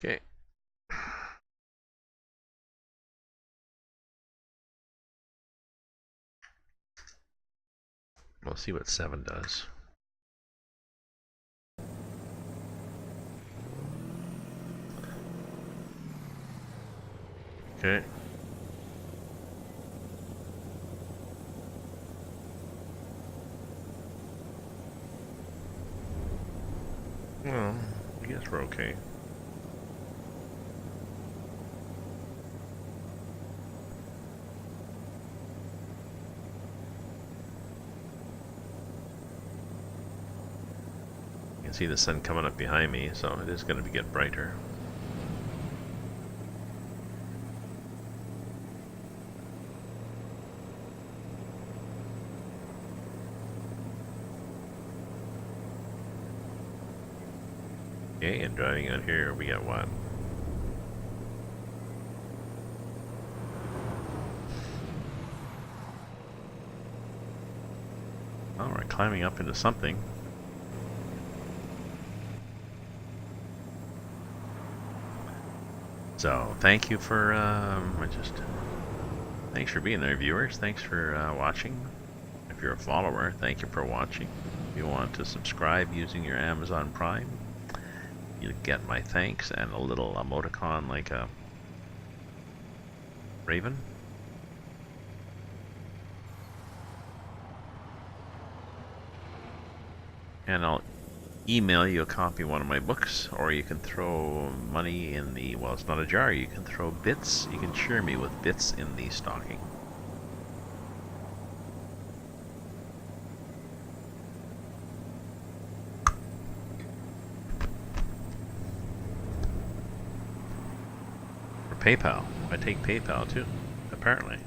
Okay. We'll see what 7 does. Okay. Well, I guess we're okay. You can see the sun coming up behind me, so it is going to get brighter. Okay, and driving out here, we got what? Oh, we're climbing up into something. So thank you for thanks for being there, viewers. Thanks for watching. If you're a follower, thank you for watching. If you want to subscribe using your Amazon Prime, you get my thanks and a little emoticon like a raven. And I'll email you a copy of one of my books, or you can throw money in the, well, it's not a jar, you can throw bits, you can cheer me with bits in the stocking. For PayPal, I take PayPal too, apparently.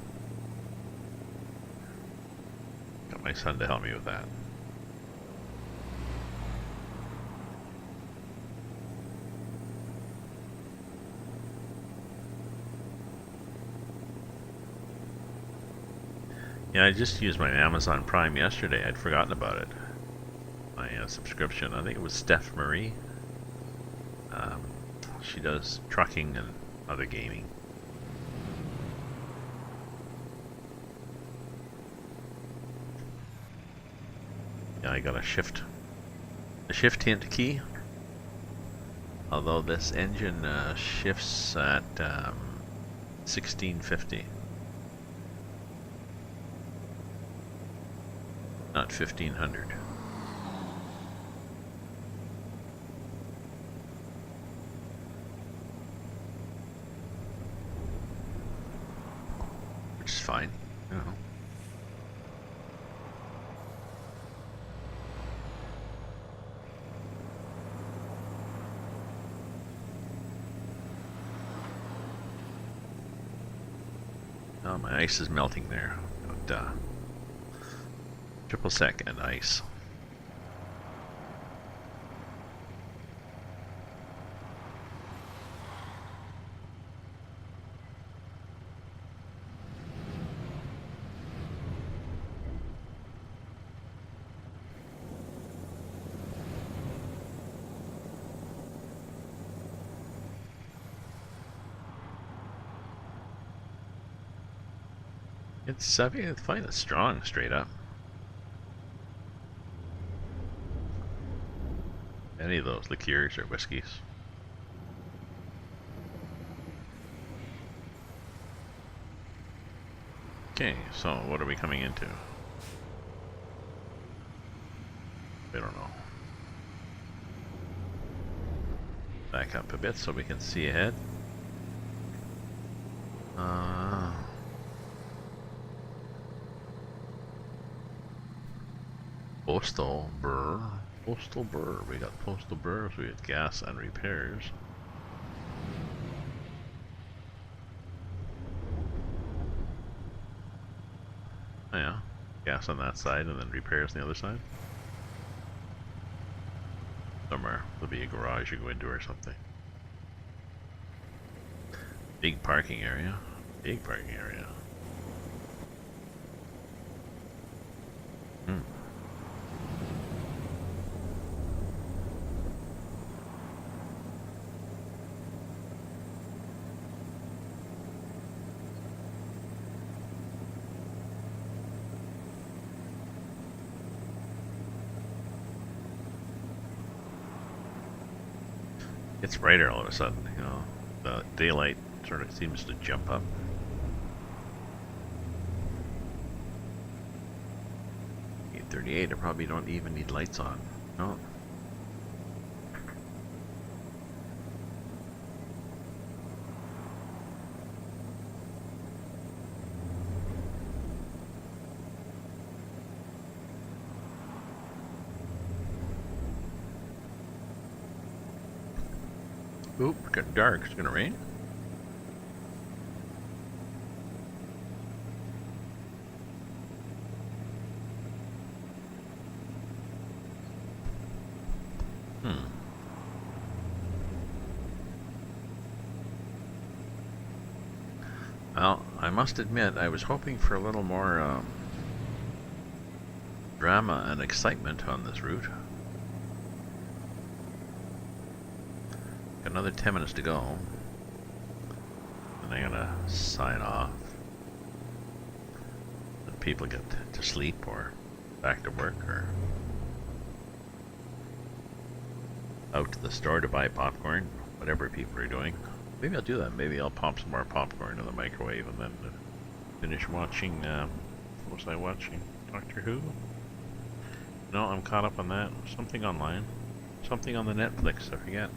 Got my son to help me with that. Yeah, I just used my Amazon Prime yesterday. I'd forgotten about it. My subscription. I think it was Steph Marie. She does trucking and other gaming. Yeah, I got a shift hint key. Although this engine shifts at 1650. Not 1500. Which is fine, you know. Oh, my ice is melting there. But, triple sec and ice. It's I find it strong straight up. Any of those liqueurs or whiskeys. Okay, so what are we coming into? I don't know. Back up a bit so we can see ahead. Postal Burr. Postal Burr. We got Postal Burr, so we got gas and repairs. Oh yeah. Gas on that side and then repairs on the other side. Somewhere. There'll be a garage you go into or something. Big parking area. Big parking area. It's brighter all of a sudden, you know. The daylight sort of seems to jump up. .38, I probably don't even need lights on. No. Oop, it's getting dark. It's gonna rain. Well, I must admit, I was hoping for a little more drama and excitement on this route. Got another 10 minutes to go. And I'm gonna sign off. And people get to sleep or back to work or out to the store to buy popcorn, whatever people are doing. Maybe I'll do that. Maybe I'll pop some more popcorn in the microwave and then finish watching, what was I watching? Doctor Who? No, I'm caught up on that. Something online. Something on the Netflix, I forget.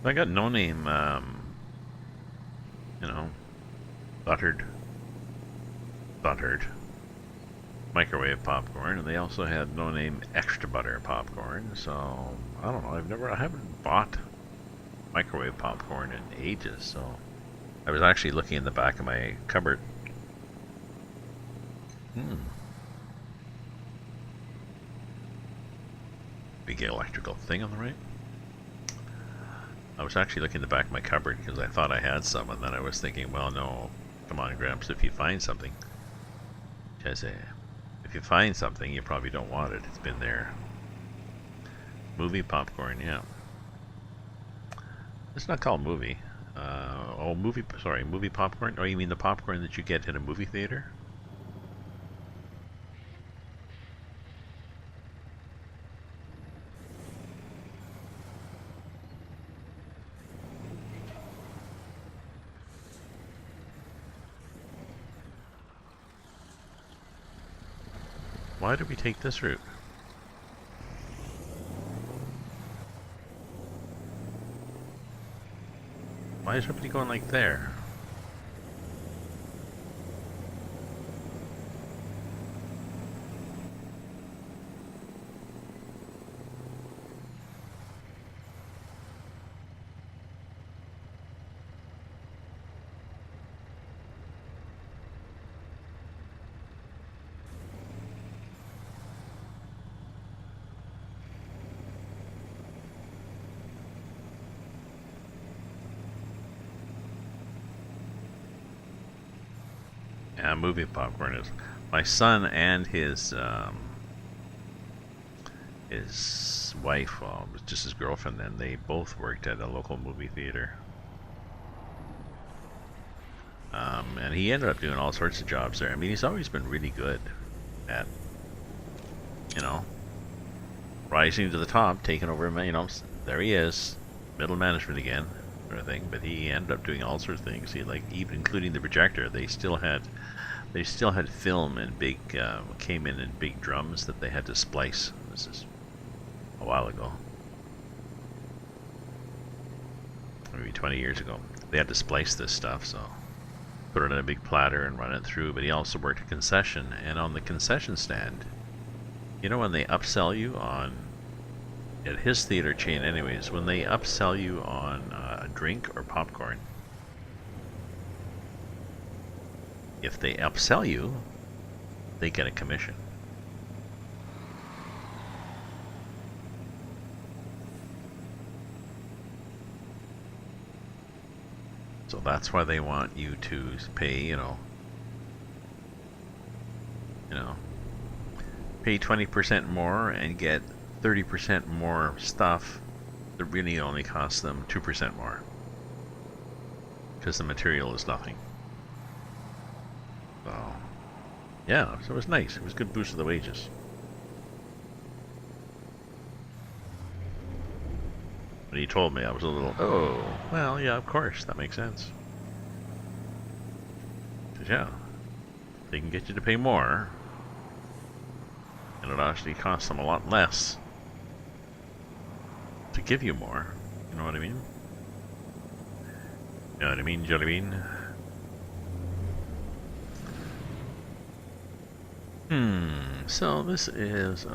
I got no name, you know, buttered microwave popcorn, and they also had no name extra butter popcorn. So I don't know. I haven't bought microwave popcorn in ages. So I was actually looking in the back of my cupboard. Big electrical thing on the right. I was actually looking in the back of my cupboard because I thought I had some, and then I was thinking, well, no, come on, Gramps, if you find something. Because if you find something, you probably don't want it. It's been there. Movie popcorn, yeah. It's not called movie. Movie popcorn? Oh, you mean the popcorn that you get in a movie theater? Why did we take this route? Why is everybody going like there? Yeah, movie popcorn is. My son and his wife, well, it was just his girlfriend then, they both worked at a local movie theater. And he ended up doing all sorts of jobs there. I mean, he's always been really good at, you know, rising to the top, taking over, you know, there he is, middle management again, sort of thing. But he ended up doing all sorts of things. He, like, even including the projector, they still had film in big, came in big drums that they had to splice. This is a while ago, maybe 20 years ago. They had to splice this stuff, so put it in a big platter and run it through. But he also worked a concession, and on the concession stand, you know, when they upsell you on, at his theater chain anyways, when they upsell you on a drink or popcorn, if they upsell you, they get a commission. So that's why they want you to pay, you know, pay 20% more and get 30% more stuff that really only costs them 2% more. Because the material is nothing. So, yeah, so it was nice. It was a good boost of the wages. When he told me, I was a little, oh, well, yeah, of course, that makes sense. Because, yeah, they can get you to pay more, and it actually costs them a lot less to give you more. You know what I mean? You know what I mean, Jelly Bean? So this is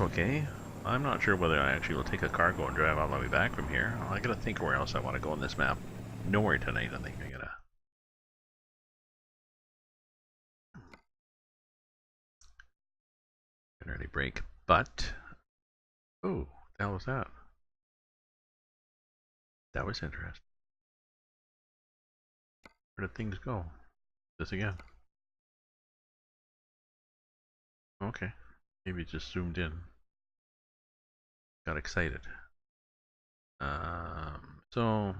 okay. I'm not sure whether I actually will take a cargo and drive all the way back from here. I gotta think where else I want to go on this map. Nowhere tonight, I think I gotta. An early break, but oh, the hell was that? That was interesting. Where did things go? This again. Okay, maybe just zoomed in. Got excited. So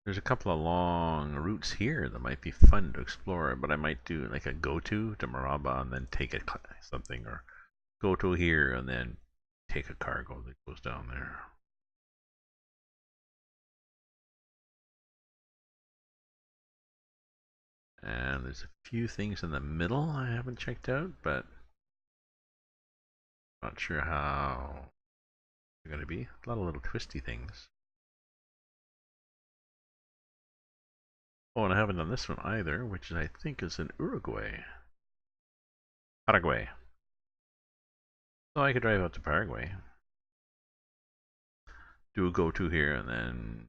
there's a couple of long routes here that might be fun to explore, but I might do like a go-to to Maraba and then take something, or go-to here and then take a cargo that goes down there. And there's a few things in the middle I haven't checked out, but not sure how they're going to be. A lot of little twisty things. Oh, and I haven't done this one either, which I think is in Uruguay. Paraguay. So I could drive out to Paraguay, do a go-to here, and then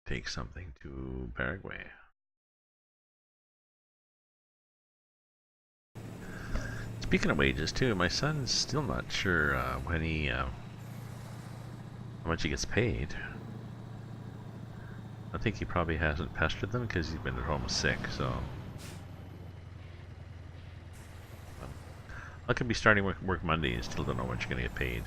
take something to Paraguay. Speaking of wages too, my son's still not sure when he how much he gets paid. I think he probably hasn't pestered them because he's been at home sick, so I could be starting work Monday and still don't know what you're gonna get paid.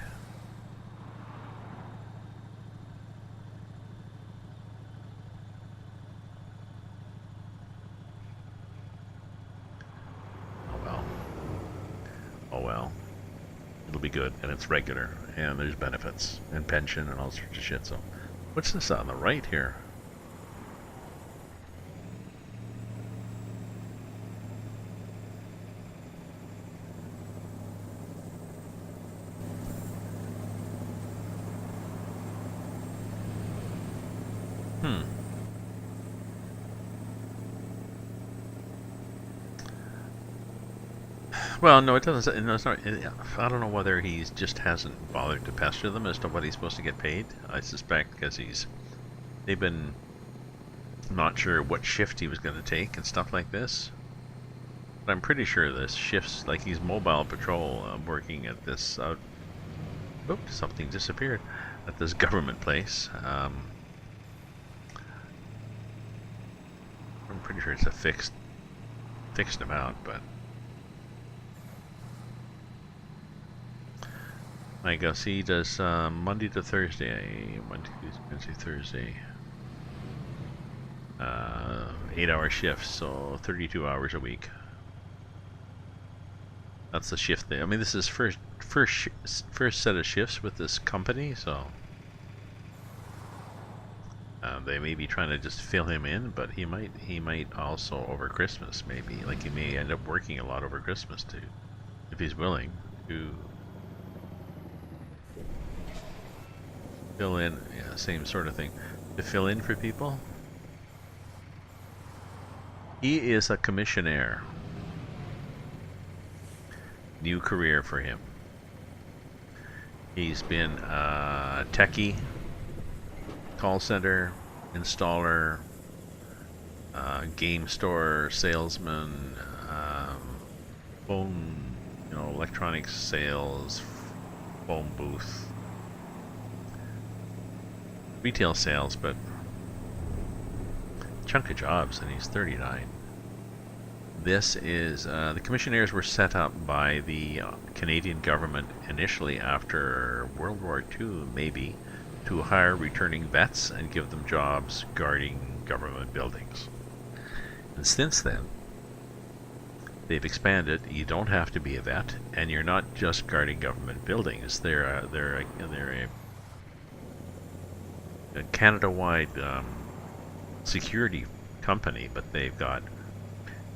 Oh well. It'll be good, and it's regular, and there's benefits, and pension, and all sorts of shit, so. What's this on the right here? Well, no, it doesn't. No, it's not. I don't know whether he just hasn't bothered to pester them as to what he's supposed to get paid. I suspect because they've been not sure what shift he was going to take and stuff like this. But I'm pretty sure this shifts, like he's mobile patrol working at this. Oops, something disappeared at this government place. I'm pretty sure it's a fixed amount, but. I guess he does Monday to Thursday, Monday, Tuesday, Thursday. 8-hour shifts, so 32 hours a week. That's the shift there. I mean, this is first set of shifts with this company, so they may be trying to just fill him in, but he might also over Christmas maybe, like he may end up working a lot over Christmas too, if he's willing to. Fill in, yeah, same sort of thing. To fill in for people. He is a commissionaire. New career for him. He's been a techie, call center, installer, game store salesman, phone, electronics sales, phone booth. Retail sales, but chunk of jobs, and he's 39. This is, the commissionaires were set up by the Canadian government initially after World War II, maybe, to hire returning vets and give them jobs guarding government buildings. And since then, they've expanded. You don't have to be a vet, and you're not just guarding government buildings. They're a Canada-wide security company, but they've got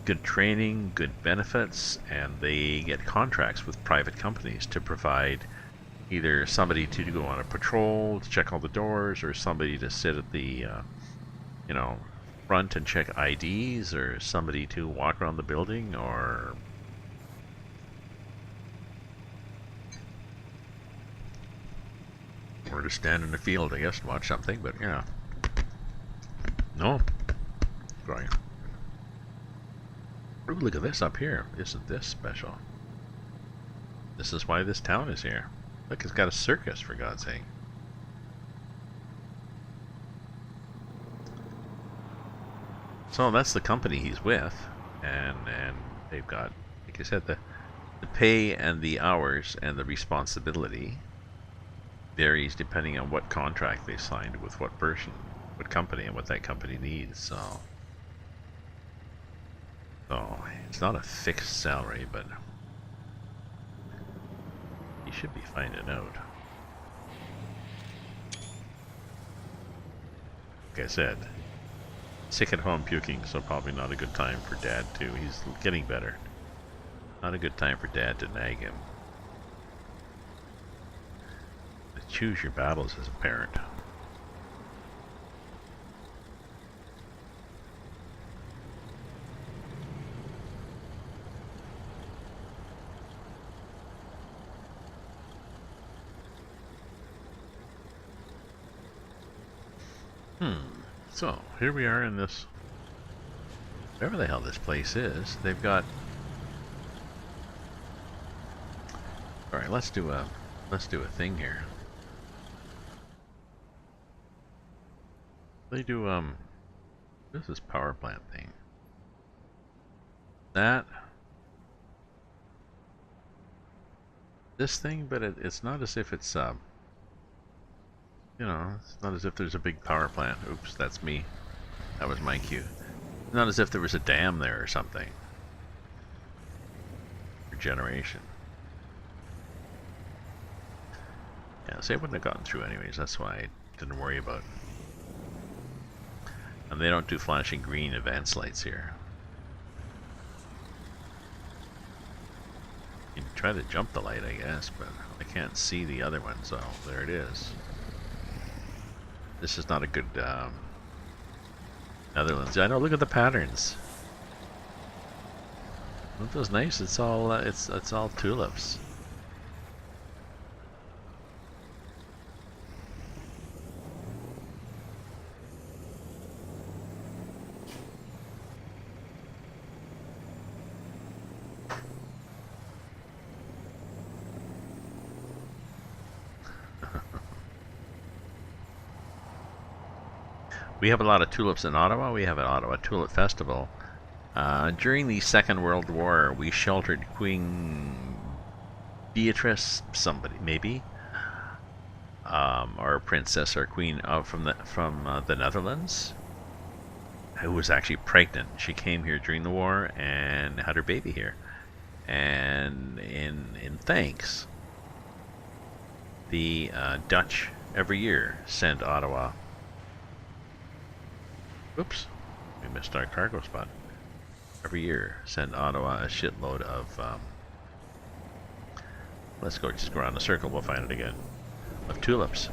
good training, good benefits, and they get contracts with private companies to provide, either somebody to go on a patrol to check all the doors, or somebody to sit at the you know, front and check IDs, or somebody to walk around the building, or to stand in the field, I guess, and watch something. But yeah, no. Right. Ooh, look at this up here. Isn't this special? This is why this town is here. Look, it's got a circus, for God's sake. So that's the company he's with, and they've got, like I said, the pay and the hours and the responsibility varies depending on what contract they signed with what person, what company, and what that company needs. So it's not a fixed salary, but you should be finding out. Like I said, sick at home puking, so probably not a good time for Dad too. He's getting better. Not a good time for Dad to nag him. Choose your battles as a parent. So, here we are in this, wherever the hell this place is. They've got, alright, let's do a thing here. They do, this is power plant thing. This thing, but it's not as if it's, you know, it's not as if there's a big power plant. Oops, that's me. That was my cue. Not as if there was a dam there or something. For generation. Yeah, so it wouldn't have gotten through anyways, that's why I didn't worry about it. And they don't do flashing green advance lights here. You can try to jump the light, I guess, but I can't see the other one, so there it is. This is not a good Netherlands. I know. Look at the patterns. Aren't those nice? It's all it's all tulips. We have a lot of tulips in Ottawa. We have an Ottawa Tulip Festival. During the Second World War, we sheltered Queen Beatrice, somebody maybe, or princess or queen from the Netherlands, who was actually pregnant. She came here during the war and had her baby here, and in thanks, the Dutch every year send Ottawa. Oops, we missed our cargo spot. Every year, send Ottawa a shitload of, let's go just go around the circle, we'll find it again, of tulips.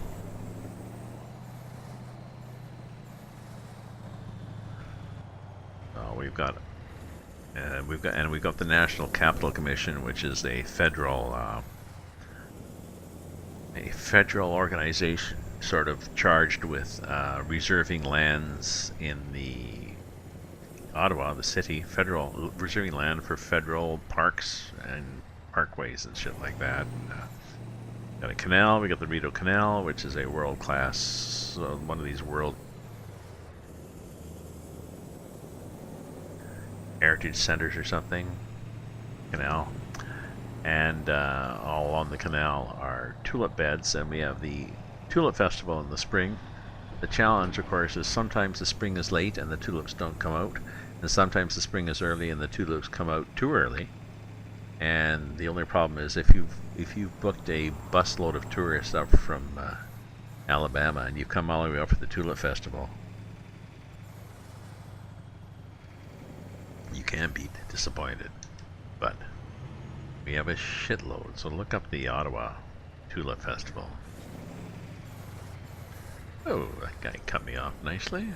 Oh, we've got the National Capital Commission, which is a federal organization sort of charged with reserving lands in the Ottawa, the city, reserving land for federal parks and parkways and shit like that. And, got a canal. We got the Rideau Canal, which is a world-class, one of these world heritage centers or something. Canal. And all along the canal are tulip beds, and we have the Tulip Festival in the spring. The challenge, of course, is sometimes the spring is late and the tulips don't come out, and sometimes the spring is early and the tulips come out too early. And the only problem is if you've booked a busload of tourists up from Alabama and you come all the way up for the Tulip Festival, you can be disappointed. But we have a shitload, so look up the Ottawa Tulip Festival. Oh, that guy cut me off nicely.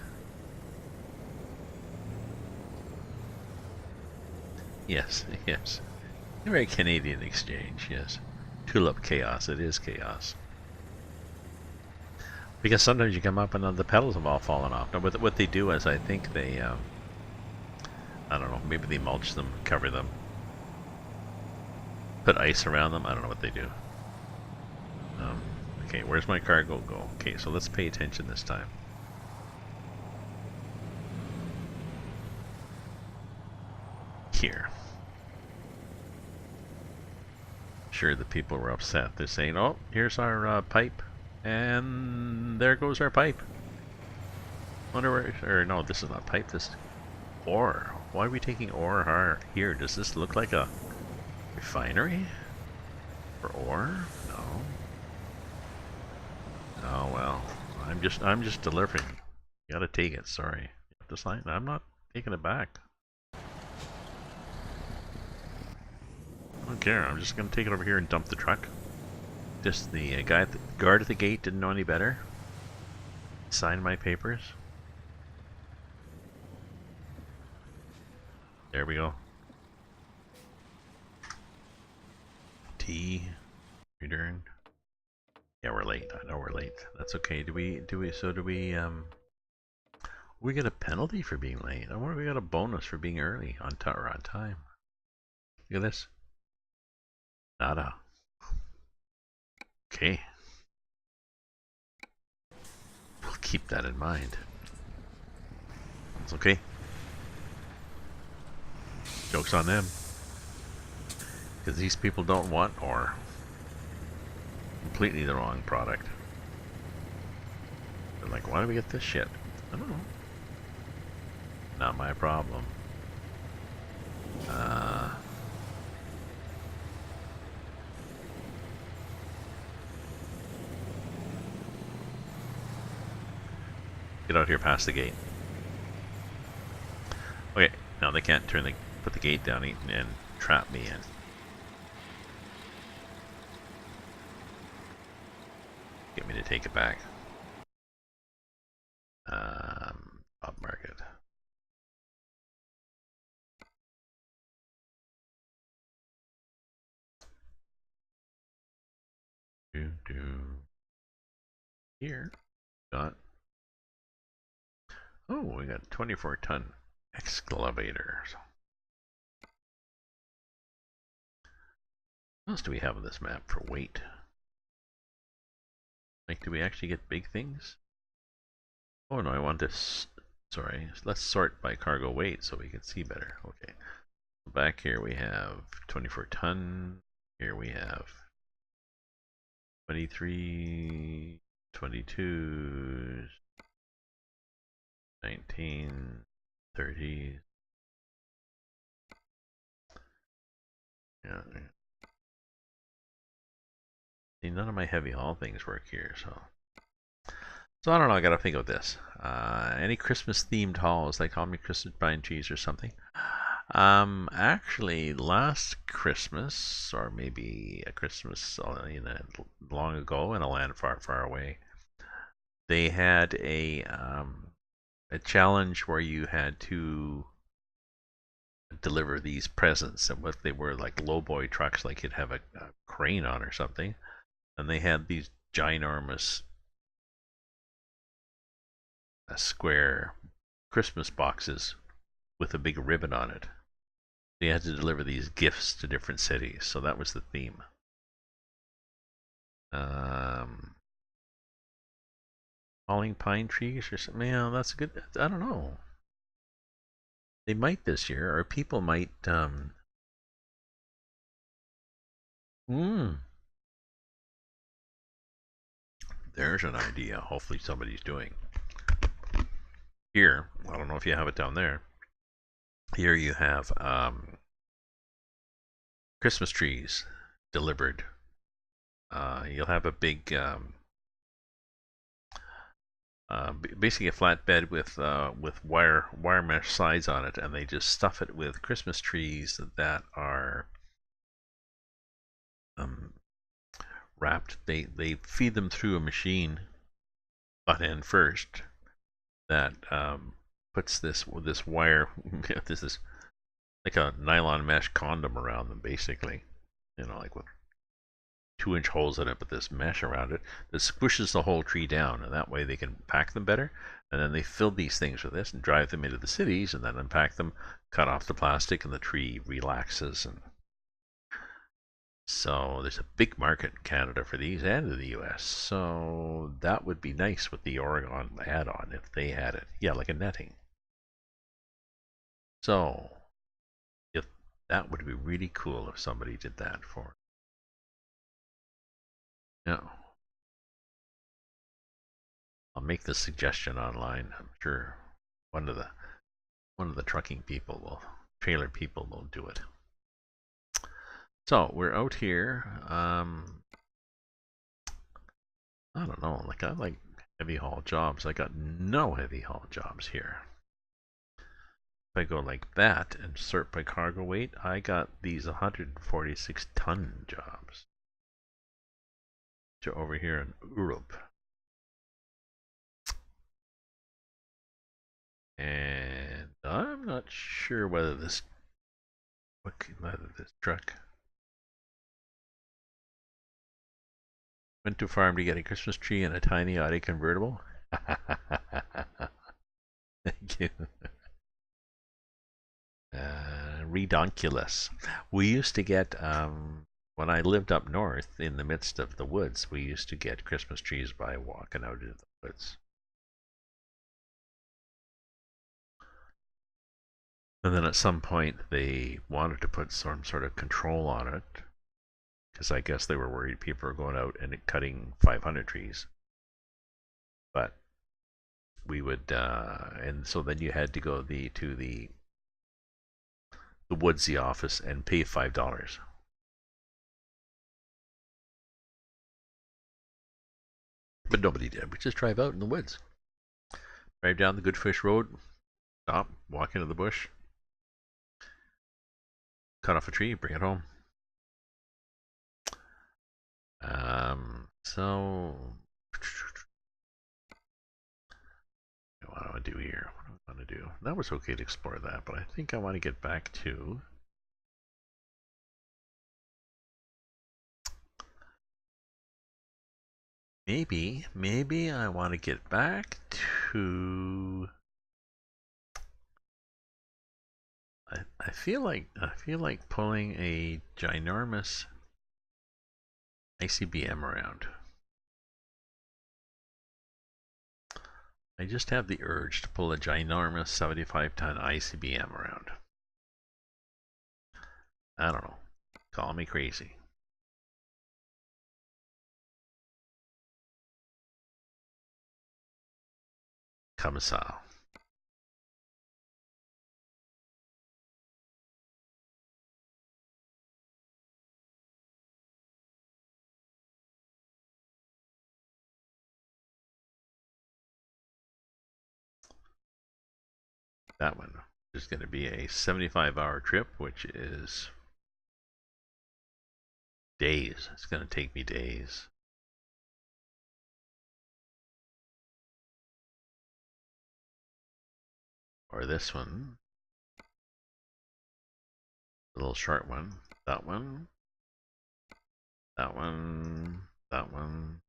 Yes, yes. Very Canadian exchange, yes. Tulip chaos, it is chaos. Because sometimes you come up and the petals have all fallen off. Now, what they do is I think they, I don't know, maybe they mulch them, cover them, put ice around them. I don't know what they do. Okay, where's my cargo go? Okay, so let's pay attention this time. Here. Sure, the people were upset. They're saying, oh, here's our pipe, and there goes our pipe. Wonder where, or no, this is not pipe, this is ore. Why are we taking ore here? Does this look like a refinery? For ore? No. Oh well. I'm just delivering. You gotta take it, sorry. You have to sign. I'm not taking it back. I don't care, I'm just gonna take it over here and dump the truck. Just the guy at the guard at the gate didn't know any better. Signed my papers. There we go. Tea. Return. Yeah, we're late. I know we're late. That's okay. Do we get a penalty for being late? I wonder if we got a bonus for being early on time. Look at this. Nada. Okay. We'll keep that in mind. It's okay. Joke's on them. Because these people don't want ore. Completely the wrong product. They're like, why do we get this shit? I don't know. Not my problem. Get out here past the gate. Okay, now they can't put the gate down and trap me in. Get me to take it back. Top market. Here, got. Oh, we got 24-ton excavators. What else do we have on this map for weight? Like, do we actually get big things? Oh no, I want this. Sorry, let's sort by cargo weight so we can see better. Okay. Back here we have 24-ton. Here we have 23, 22, 19, 30. Yeah. See, none of my heavy haul things work here, so I don't know. I gotta think of this. Any Christmas themed hauls, like Homie Christmas Pine Cheese or something. Actually, last Christmas, or maybe a Christmas long ago in a land far, far away, they had a challenge where you had to deliver these presents, and what they were like lowboy trucks, like you'd have a crane on or something, and they had these ginormous square Christmas boxes with a big ribbon on it. They had to deliver these gifts to different cities, so that was the theme. Falling pine trees or something. Yeah, that's good. I don't know. They might this year, or people might. There's an idea. Hopefully somebody's doing. Here, I don't know if you have it down there. Here you have Christmas trees delivered. You'll have a big, basically a flatbed with wire mesh sides on it, and they just stuff it with Christmas trees that are wrapped. They feed them through a machine butt end first that puts this wire. This is like a nylon mesh condom around them, basically. Like with 2-inch holes in it, but this mesh around it that squishes the whole tree down, and that way they can pack them better. And then they fill these things with this and drive them into the cities, and then unpack them, cut off the plastic, and the tree relaxes. And so there's a big market in Canada for these, and in the U.S. So that would be nice with the Oregon add-on if they had it. Yeah, like a netting. So if that would be really cool if somebody did that for. Yeah. I'll make the suggestion online. I'm sure one of the trucking people trailer people will do it. So we're out here. I don't know. I like heavy haul jobs. I got no heavy haul jobs here. If I go like that and sort by cargo weight, I got these 146-ton jobs. Which are over here in Europe. And I'm not sure whether this truck went to farm to get a Christmas tree and a tiny Audi convertible. Thank you. Redonkulous. We used to get, when I lived up north in the midst of the woods, we used to get Christmas trees by walking out into the woods. And then at some point they wanted to put some sort of control on it, because I guess they were worried people were going out and cutting 500 trees. But we would, and so then you had to go to the woodsy office and pay $5. But nobody did. We just drive out in the woods. Drive down the Good Fish Road, stop, walk into the bush, cut off a tree, bring it home. So what do I do here? What do I want to do? That was okay to explore that, but I think I want to get back to maybe I want to get back to. I feel like pulling a ginormous ICBM around. I just have the urge to pull a ginormous 75-ton ICBM around. I don't know. Call me crazy. Comme ça. That one is going to be a 75-hour trip, which is days. It's going to take me days. Or this one. A little short one. That one. That one. That one.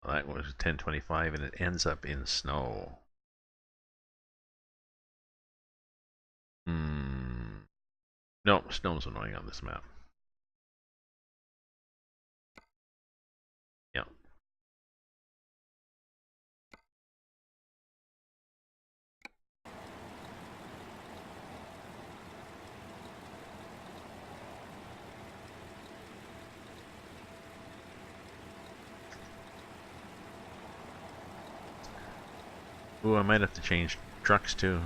Well, that was 1025 and it ends up in snow. No, snow's annoying on this map. Yeah. Ooh, I might have to change trucks too.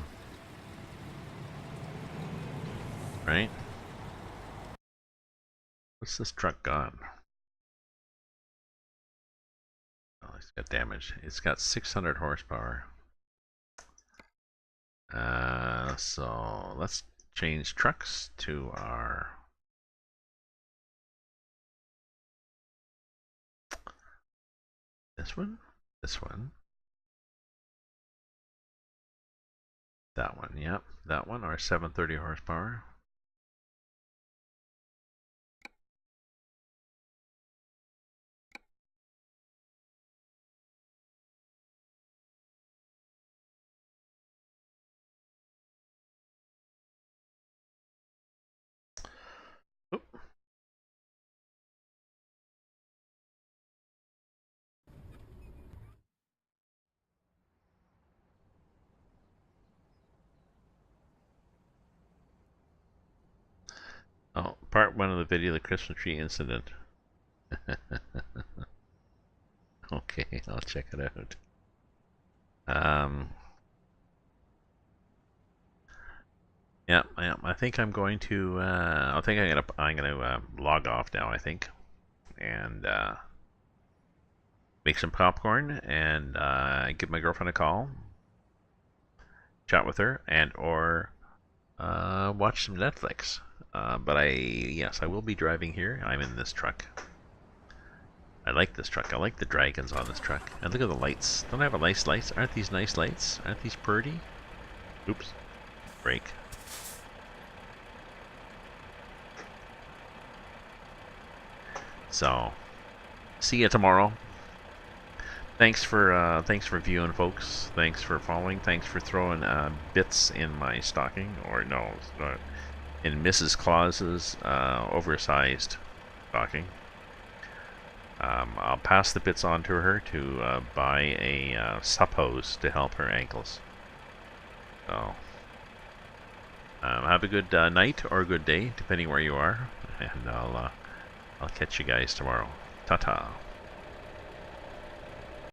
Right? What's this truck got? Oh, it's got damage. It's got 600 horsepower. So let's change trucks to our this one, that one. Yep, that one. Our 730 horsepower. Oop. Oh, part one of the video, the Christmas tree incident. Okay, I'll check it out. Yeah, I think I'm going to. I think I'm gonna log off now. I think, and make some popcorn and give my girlfriend a call, chat with her, and or watch some Netflix. But yes, I will be driving here. I'm in this truck. I like this truck. I like the dragons on this truck. And look at the lights. Don't I have a nice lights? Aren't these nice lights? Aren't these pretty? Oops. Brake. So, see you tomorrow. Thanks for viewing, folks. Thanks for following. Thanks for throwing bits in my stocking, or no, in Mrs. Claus's oversized stocking. I'll pass the bits on to her to buy a suppose to help her ankles. So, have a good night or a good day, depending where you are, and I'll catch you guys tomorrow. Ta-ta.